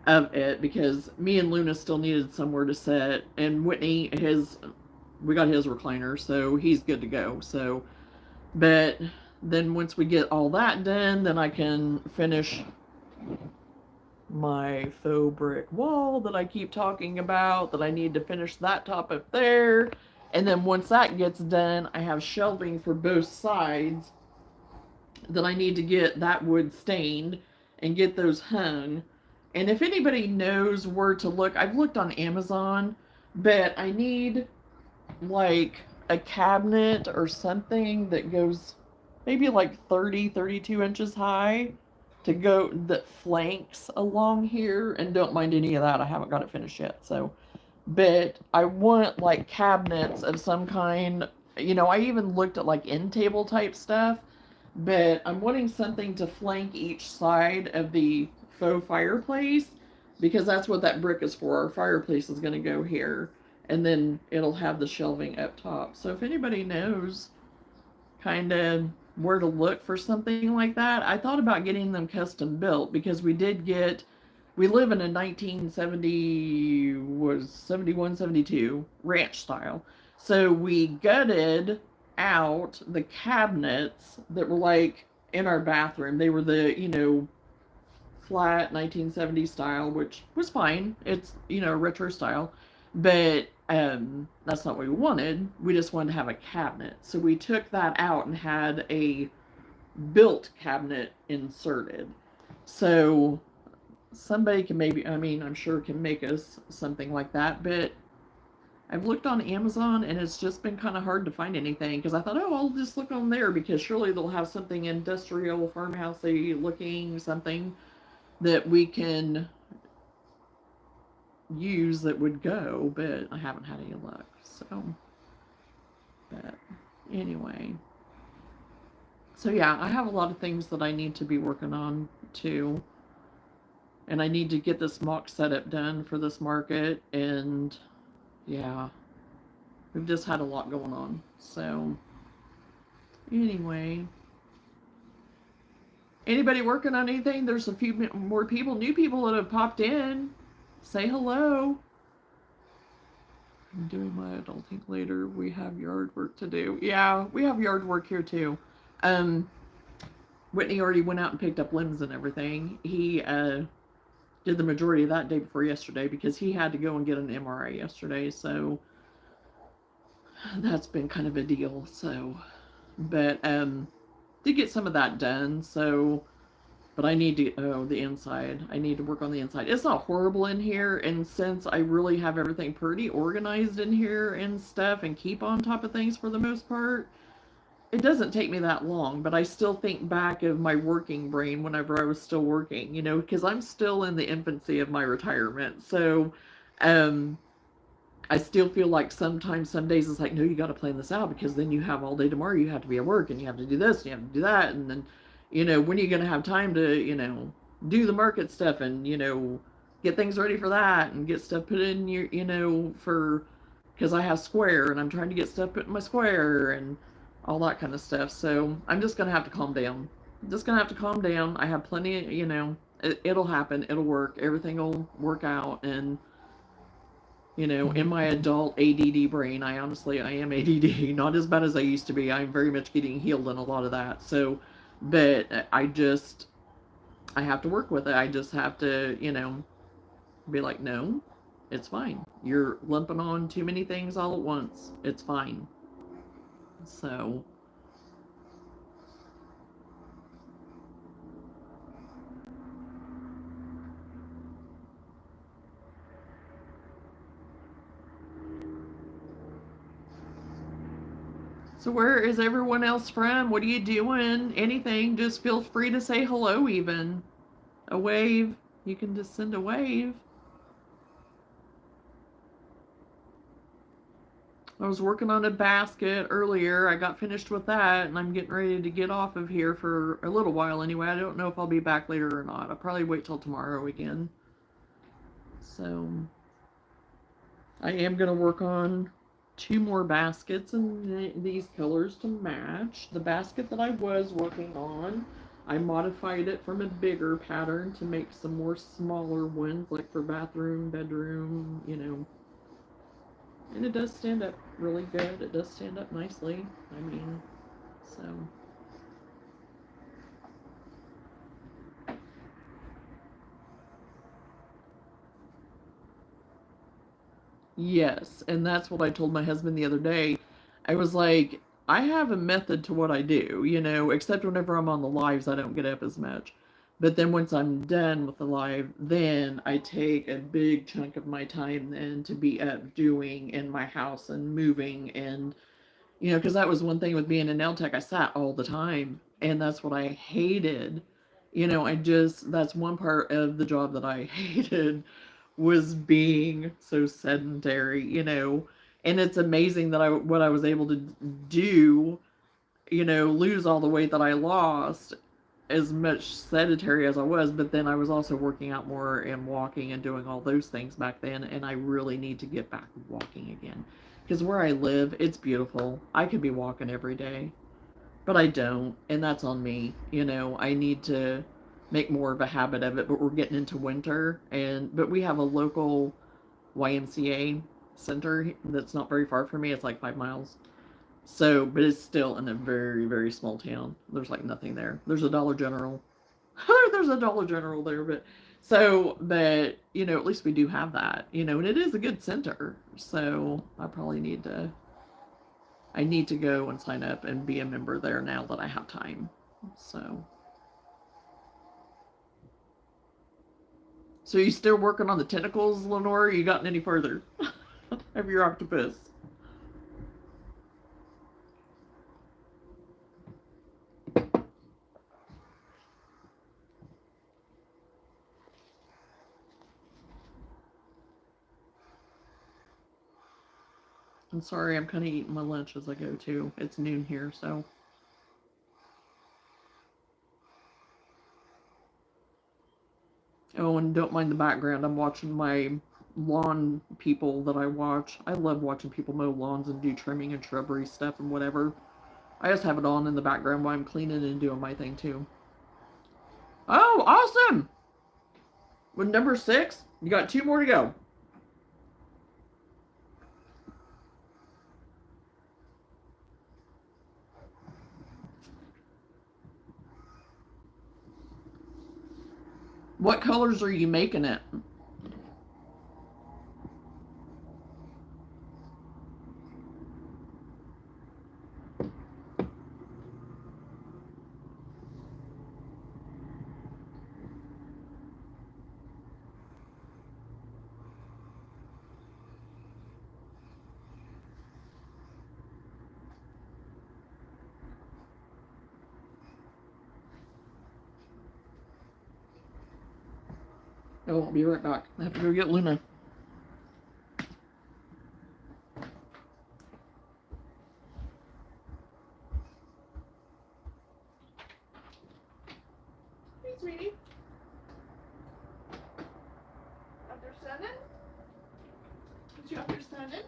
of it, because me and Luna still needed somewhere to sit, and Whitney, we got his recliner, so he's good to go. So, but then once we get all that done, then I can finish my faux brick wall that I keep talking about, that I need to finish that top up there. And then once that gets done, I have shelving for both sides that I need to get that wood stained and get those hung. And if anybody knows where to look, I've looked on Amazon, but I need like a cabinet or something that goes maybe like 32 inches high to go, that flanks along here. And don't mind any of that, I haven't got it finished yet. So, but I want like cabinets of some kind. You know, I even looked at like end table type stuff, but I'm wanting something to flank each side of the faux fireplace, because that's what that brick is for. Our fireplace is going to go here, and then it'll have the shelving up top. So if anybody knows kind of where to look for something like that, I thought about getting them custom built, because we live in a 71, 72 ranch style. So we gutted out the cabinets that were like in our bathroom. They were the, flat 1970 style, which was fine. It's, retro style. But that's not what we wanted. We just wanted to have a cabinet. So we took that out and had a built cabinet inserted. So somebody can maybe, I'm sure can make us something like that, but I've looked on Amazon and it's just been kind of hard to find anything, because I thought, oh, I'll just look on there, because surely they'll have something industrial, farmhousey looking, something that we can use that would go, but I haven't had any luck. So, but anyway. So yeah, I have a lot of things that I need to be working on too. And I need to get this mock setup done for this market, and yeah, we've just had a lot going on. So anyway, anybody working on anything? There's a few more people, new people that have popped in. Say hello. I'm doing my adulting later. We have yard work to do. Yeah, we have yard work here too. Whitney already went out and picked up limbs and everything. He did the majority of that day before yesterday, because he had to go and get an MRI yesterday. So that's been kind of a deal. So, but did get some of that done. So, but I need to, the inside. I need to work on the inside. It's not horrible in here, and since I really have everything pretty organized in here and stuff, and keep on top of things for the most part, it doesn't take me that long. But I still think back of my working brain whenever I was still working, because I'm still in the infancy of my retirement. So I still feel like sometimes, some days it's like, no, you got to plan this out, because then you have all day tomorrow, you have to be at work, and you have to do this, and you have to do that, and then, when are you going to have time to, do the market stuff, and, get things ready for that, and get stuff put in your, because I have Square, and I'm trying to get stuff put in my Square, and all that kind of stuff. So I'm just going to have to calm down. I have plenty of, it'll happen. It'll work. Everything will work out. And, in my adult ADD brain, I am ADD. Not as bad as I used to be. I'm very much getting healed in a lot of that. So, but I have to work with it. I just have to, be like, no, it's fine. You're lumping on too many things all at once. It's fine. So where is everyone else from? What are you doing? Anything, just feel free to say hello. Even a wave, you can just send a wave. I was working on a basket earlier. I got finished with that, and I'm getting ready to get off of here for a little while anyway. I don't know if I'll be back later or not. I'll probably wait till tomorrow again. So I am going to work on 2 more baskets in these colors to match. The basket that I was working on, I modified it from a bigger pattern to make some more smaller ones, like for bathroom, bedroom, you know. And it does stand up really good. It does stand up nicely. I mean, so. Yes, and that's what I told my husband the other day. I was like, I have a method to what I do, you know, except whenever I'm on the lives, I don't get up as much. But then once I'm done with the live, then I take a big chunk of my time then to be up doing in my house and moving and, you know, because that was one thing with being a nail tech. I sat all the time, and that's what I hated. You know, that's one part of the job that I hated was being so sedentary, you know. And it's amazing that what I was able to do, you know, lose all the weight that I lost as much sedentary as I was, but then I was also working out more and walking and doing all those things back then, and I really need to get back walking again. Because where I live, it's beautiful. I could be walking every day, but I don't, and that's on me. You know, I need to make more of a habit of it, but we're getting into winter, but we have a local YMCA center that's not very far from me. It's like 5 miles. So, but it's still in a very, very small town. There's like nothing there. There's a Dollar General. There's a Dollar General there, but you know, at least we do have that, you know, and it is a good center. So I need to go and sign up and be a member there now that I have time. So, so you still working on the tentacles, Lenore? You gotten any further of your octopus? I'm sorry, I'm kind of eating my lunch as I go too. It's noon here, so. Oh, and don't mind the background. I'm watching my lawn people that I watch. I love watching people mow lawns and do trimming and shrubbery stuff and whatever. I just have it on in the background while I'm cleaning and doing my thing too. Oh, awesome! With number 6, you got 2 more to go. What colors are you making it? Oh, I'll be right back. I have to go get Luna. Hey, sweetie. Understanding? Did you understand it?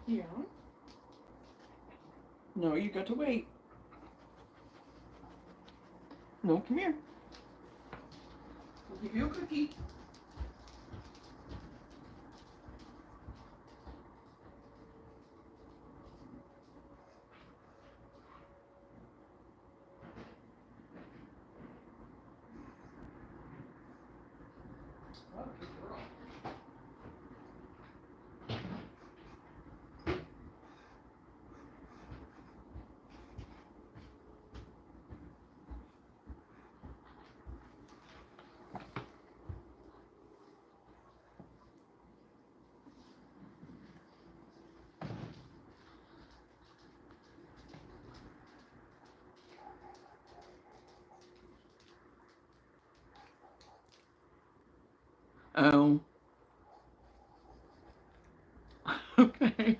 Yeah. No, you got to wait. No, come here. I'll give you a cookie. Oh, good girl. Oh. Okay.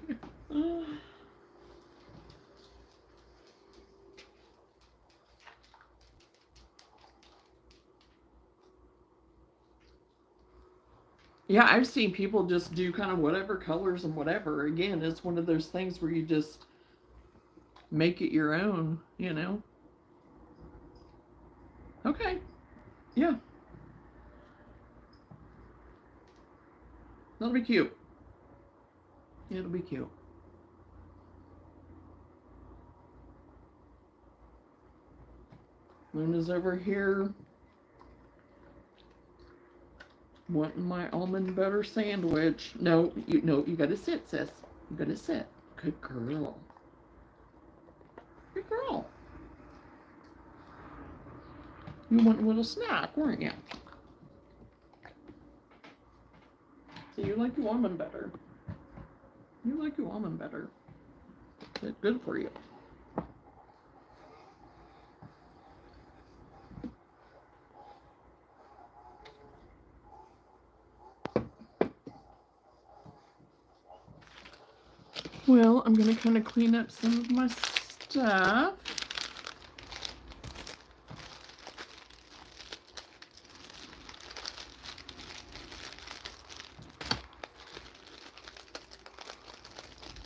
Yeah, I've seen people just do kind of whatever colors and whatever. Again, it's one of those things where you just make it your own, you know? Okay. Yeah. That'll be cute. It'll be cute. Luna's over here wanting my almond butter sandwich. No, you gotta sit, sis. You gotta sit. Good girl. Good girl. You want a little snack, weren't you? So you like your almond butter. You like your almond butter. It's good for you. Well, I'm going to kind of clean up some of my stuff.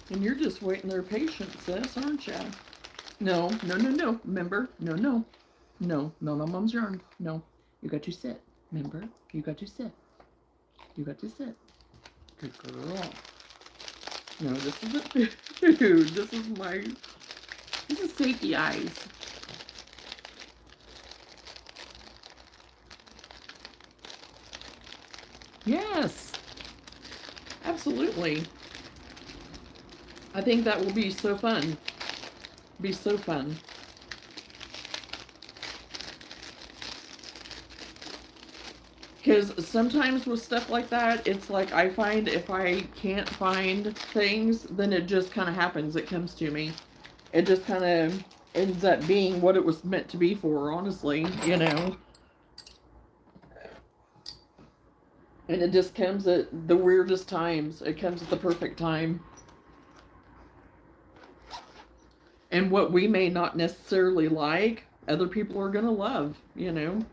And you're just waiting there patient, sis, aren't you? No, no, no, no. Remember? No, no. No, no, no, mom's yarn. No. You got to sit. Remember? You got to sit. You got to sit. Good girl. No, this isn't food. This is shakey eyes. Yes. Absolutely. I think that will be so fun. Be so fun. Because sometimes with stuff like that, it's like I find if I can't find things, then it just kind of happens. It comes to me. It just kind of ends up being what it was meant to be for, honestly, you know. And it just comes at the weirdest times. It comes at the perfect time. And what we may not necessarily like, other people are going to love, you know.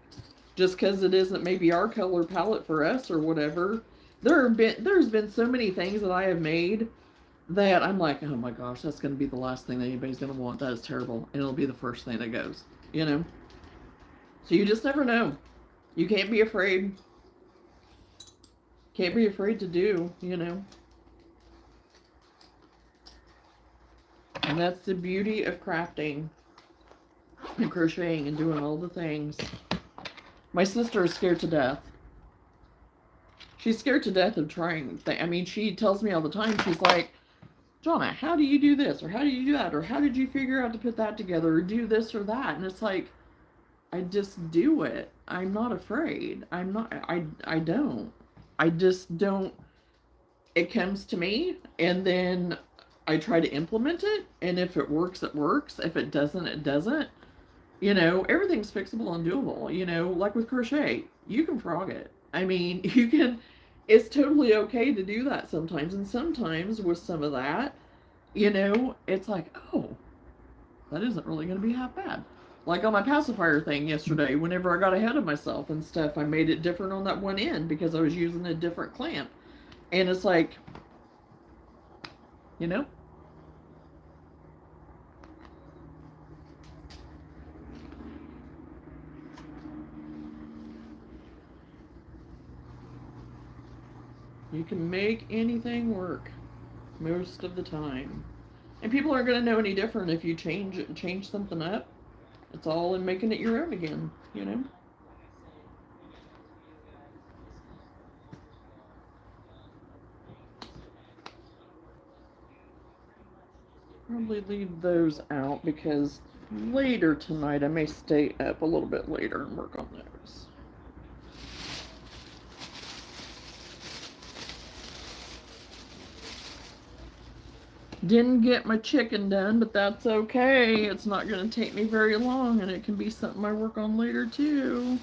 Just because it isn't maybe our color palette for us or whatever. There's been so many things that I have made that I'm like, oh my gosh, that's going to be the last thing that anybody's going to want. That is terrible. And it'll be the first thing that goes, you know. So you just never know. You can't be afraid. Can't be afraid to do, you know. And that's the beauty of crafting and crocheting and doing all the things. My sister is scared to death. She's scared to death of trying things. I mean, she tells me all the time, she's like, Jonna, how do you do this? Or how do you do that? Or how did you figure out to put that together? Or do this or that? And it's like, I just do it. I'm not afraid. I don't. I just don't. It comes to me, and then I try to implement it. And if it works, it works. If it doesn't, it doesn't. You know, everything's fixable and doable. You know, like with crochet, you can frog it. I mean, you can, it's totally okay to do that sometimes. And sometimes with some of that, you know, it's like, oh, that isn't really going to be half bad. Like on my pacifier thing yesterday, whenever I got ahead of myself and stuff, I made it different on that one end because I was using a different clamp. And it's like, you know, you can make anything work most of the time. And people aren't going to know any different if you change something up. It's all in making it your own again, you know? Probably leave those out because later tonight I may stay up a little bit later and work on those. Didn't get my chicken done, but that's okay. It's not going to take me very long, and it can be something I work on later too.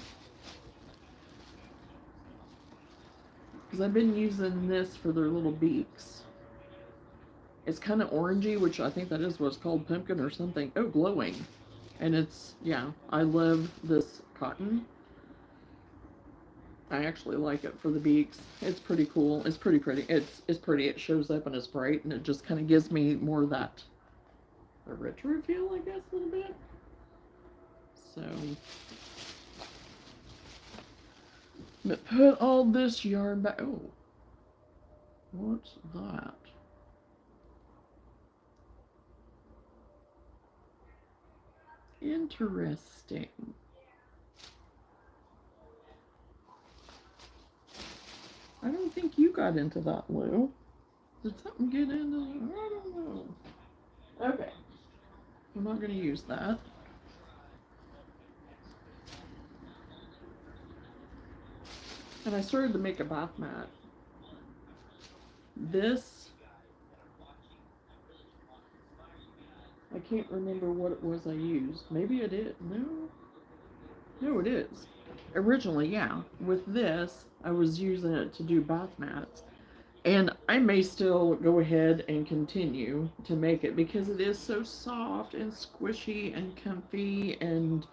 Because I've been using this for their little beaks. It's kind of orangey, which I think that is what's called, pumpkin or something. Oh, glowing. And it's, yeah, I love this cotton. I actually like it for the beaks. It's pretty cool. It's pretty pretty. It's pretty. It shows up and it's bright, and it just kind of gives me more of that a retro feel, I guess, a little bit. So, but put all this yarn back. Oh, what's that? Interesting. I don't think you got into that, Lou. Did something get into that? I don't know. Okay. I'm not going to use that. And I started to make a bath mat. This, I can't remember what it was I used. Maybe it is. No, it is. Originally, yeah. With this, I was using it to do bath mats. And I may still go ahead and continue to make it because it is so soft and squishy and comfy. And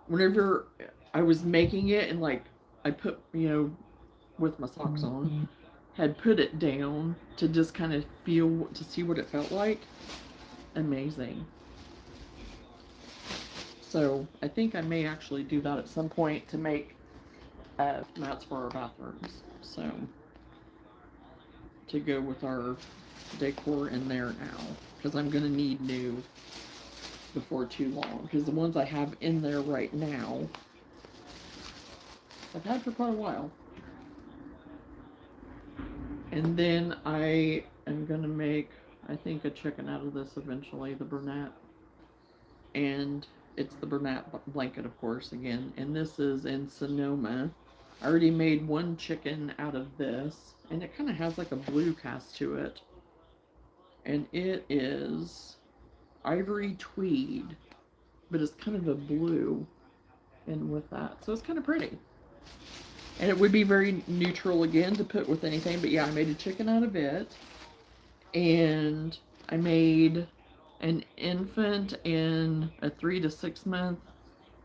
whenever I was making it, and like I put, with my socks on, had put it down to just kind of feel, to see what it felt like. Amazing. So I think I may actually do that at some point to make mats for our bathrooms. So to go with our decor in there now, because I'm going to need new before too long, because the ones I have in there right now I've had for quite a while. And then I am going to make, I think, a chicken out of this eventually, the Bernat. And it's the Bernat blanket, of course, again. And this is in Sonoma. I already made one chicken out of this, and it kind of has like a blue cast to it. And it is ivory tweed, but it's kind of a blue in with that. So it's kind of pretty. And it would be very neutral again to put with anything, but yeah, I made a chicken out of it. And I made an infant and a 3 to 6 month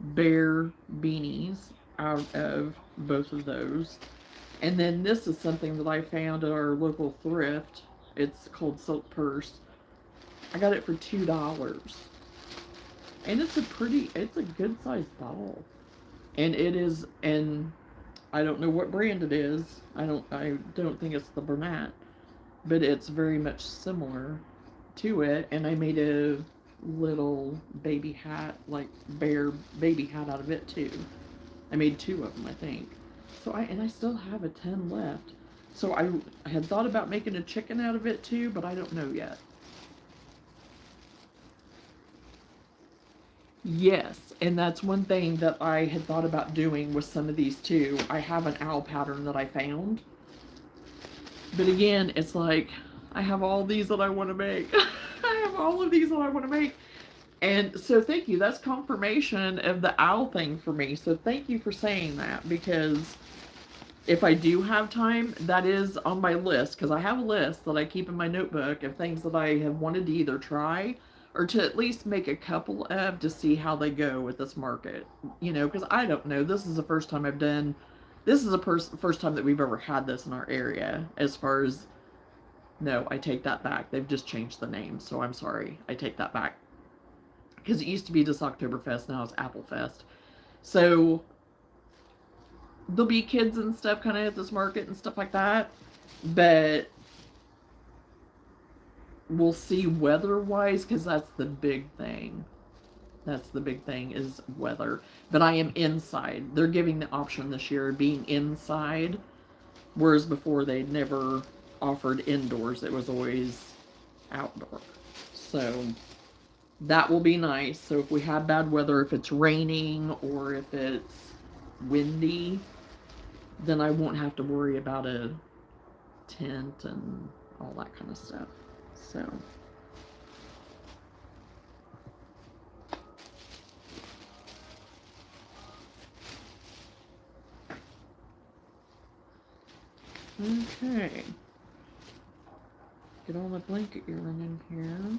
bear beanies out of both of those. And then this is something that I found at our local thrift. It's called Silk Purse. I got it for $2. And it's a good sized doll. And it is, and I don't know what brand it is. I don't think it's the Bernat, but it's very much similar to it. And I made a little baby hat, like bear baby hat out of it too. I made 2 of them, I think. So I still have a 10 left. So I had thought about making a chicken out of it too, but I don't know yet. Yes, and that's one thing that I had thought about doing with some of these too. I have an owl pattern that I found. But again, it's like, I have all these that I want to make. I have all of these that I want to make. And so thank you. That's confirmation of the owl thing for me. So thank you for saying that, because if I do have time, that is on my list, because I have a list that I keep in my notebook of things that I have wanted to either try or to at least make a couple of to see how they go with this market. Because I don't know. This is the first time I've done, this is the first time that we've ever had this in our area as far as, no, I take that back. They've just changed the name, so I'm sorry. I take that back. Because it used to be just Oktoberfest, now it's Applefest. So there'll be kids and stuff kind of at this market and stuff like that, but we'll see weather-wise, because that's the big thing. That's the big thing, is weather. But I am inside. They're giving the option this year of being inside, whereas before they never offered indoors. It was always outdoor. So that will be nice. So if we have bad weather, if it's raining or if it's windy, then I won't have to worry about a tent and all that kind of stuff. So okay, get all the blanket yarn in here,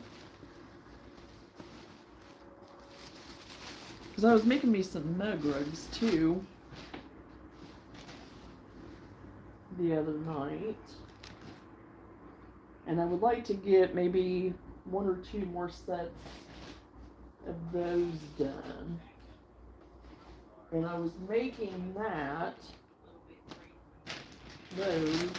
because I was making me some mug rugs too. the other night. And I would like to get maybe 1 or 2 more sets of those done. And I was making those.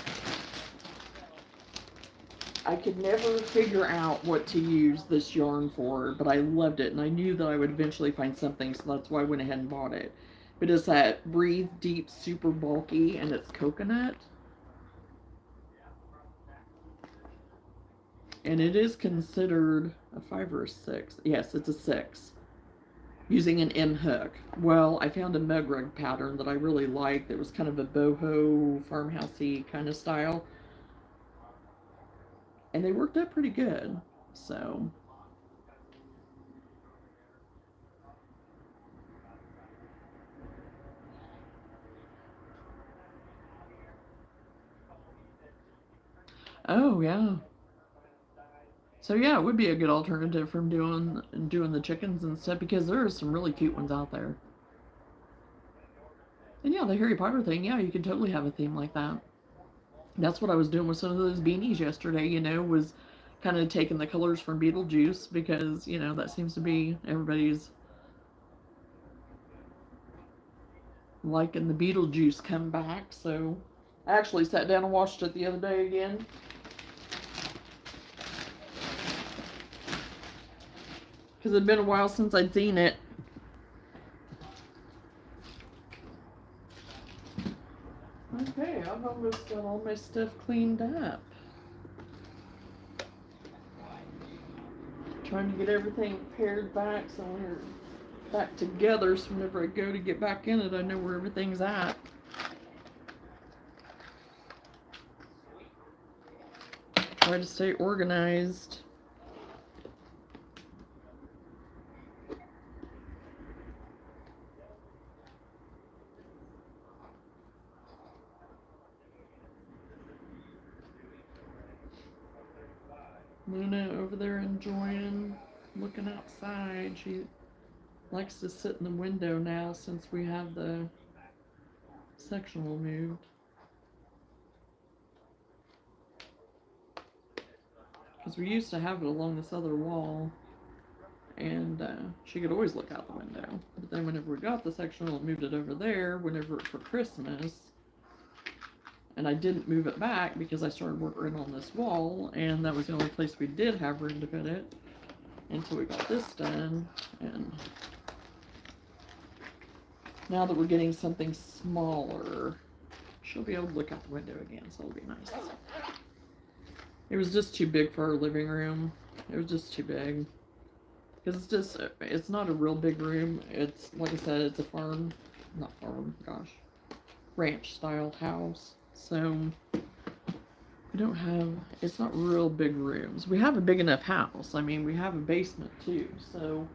I could never figure out what to use this yarn for, but I loved it, and I knew that I would eventually find something, so that's why I went ahead and bought it. But it's that Breathe Deep Super Bulky, and it's coconut. And it is considered a 5 or a 6. Yes, it's a 6. Using an M hook. Well, I found a mug rug pattern that I really liked. It was kind of a boho, farmhousey kind of style. And they worked out pretty good. So. Oh, yeah. So yeah, it would be a good alternative from doing the chickens and stuff, because there are some really cute ones out there. And yeah, the Harry Potter thing, yeah, you could totally have a theme like that. That's what I was doing with some of those beanies yesterday, you know, was kind of taking the colors from Beetlejuice, because, you know, that seems to be everybody's liking the Beetlejuice comeback. So I actually sat down and watched it the other day again. Because it'd been a while since I'd seen it. Okay, I've almost got all my stuff cleaned up. Trying to get everything paired back so we're back together, so whenever I go to get back in it, I know where everything's at. Try to stay organized. Luna over there enjoying looking outside. She likes to sit in the window now since we have the sectional moved. Because we used to have it along this other wall, and she could always look out the window. But then whenever we got the sectional, it moved it over there whenever for Christmas. And I didn't move it back because I started working on this wall, and that was the only place we did have room to put it until we got this done. And now that we're getting something smaller, she'll be able to look out the window again, so it'll be nice. It was just too big for our living room. It was just too big. Because it's not a real big room. It's, like I said, it's a ranch style house. So, we don't have, it's not real big rooms. We have a big enough house. I mean, we have a basement too, so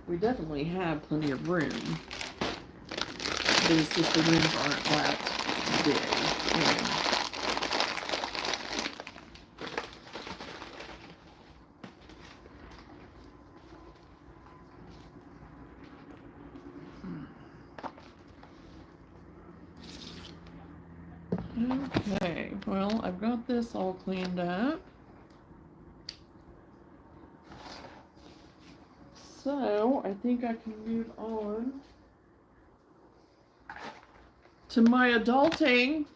we definitely have plenty of room. But it's just the rooms aren't that big, you know. Okay, well, I've got this all cleaned up. So, I think I can move on to my adulting.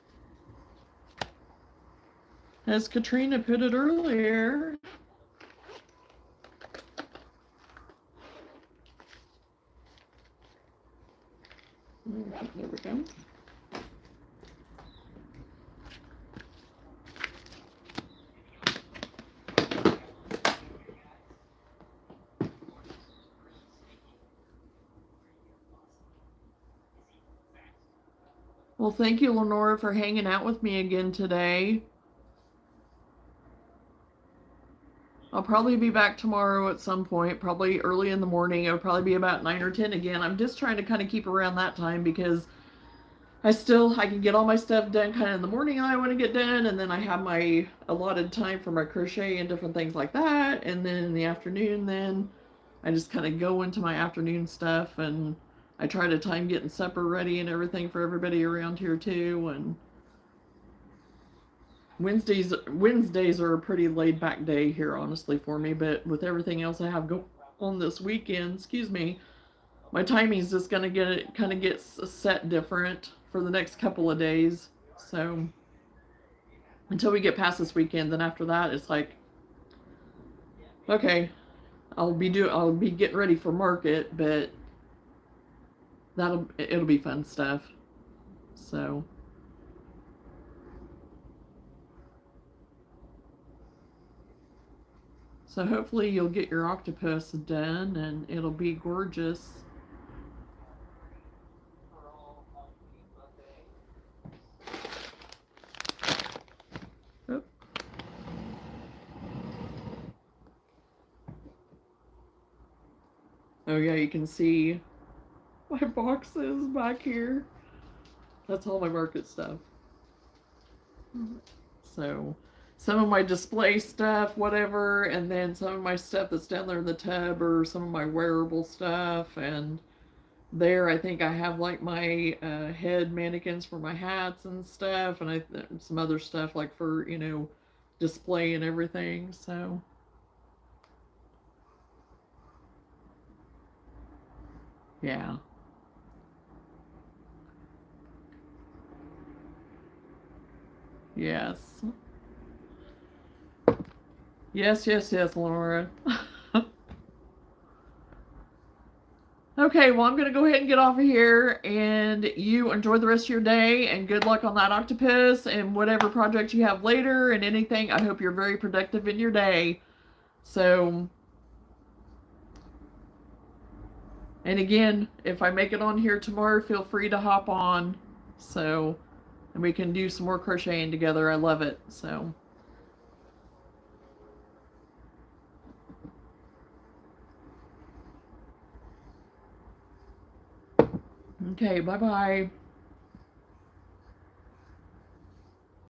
As Katrina put it earlier. There we go. Well, thank you, Lenora, for hanging out with me again today. I'll probably be back tomorrow at some point, probably early in the morning. It'll probably be about 9 or 10 again. I'm just trying to kind of keep around that time because I can get all my stuff done kind of in the morning I want to get done, and then I have my allotted time for my crochet and different things like that, and then in the afternoon then I just kind of go into my afternoon stuff, and I try to time getting supper ready and everything for everybody around here too, and Wednesdays are a pretty laid back day here, honestly, for me. But with everything else I have going on this weekend, excuse me, my timing's just gonna get set different for the next couple of days. So until we get past this weekend, then after that, it's like, okay, I'll be getting ready for market, but it'll be fun stuff. So. So hopefully you'll get your octopus done and it'll be gorgeous. Oh. Oh yeah, you can see my boxes back here. That's all my market stuff. So some of my display stuff, whatever, and then some of my stuff that's down there in the tub or some of my wearable stuff. And there I think I have like my head mannequins for my hats and stuff, and some other stuff like for, display and everything. So yeah. Yes. Yes, Laura. Okay, well, I'm going to go ahead and get off of here, and you enjoy the rest of your day, and good luck on that octopus and whatever project you have later and anything. I hope you're very productive in your day. So, and again, if I make it on here tomorrow, feel free to hop on. So, and we can do some more crocheting together. I love it. So. Okay, bye-bye.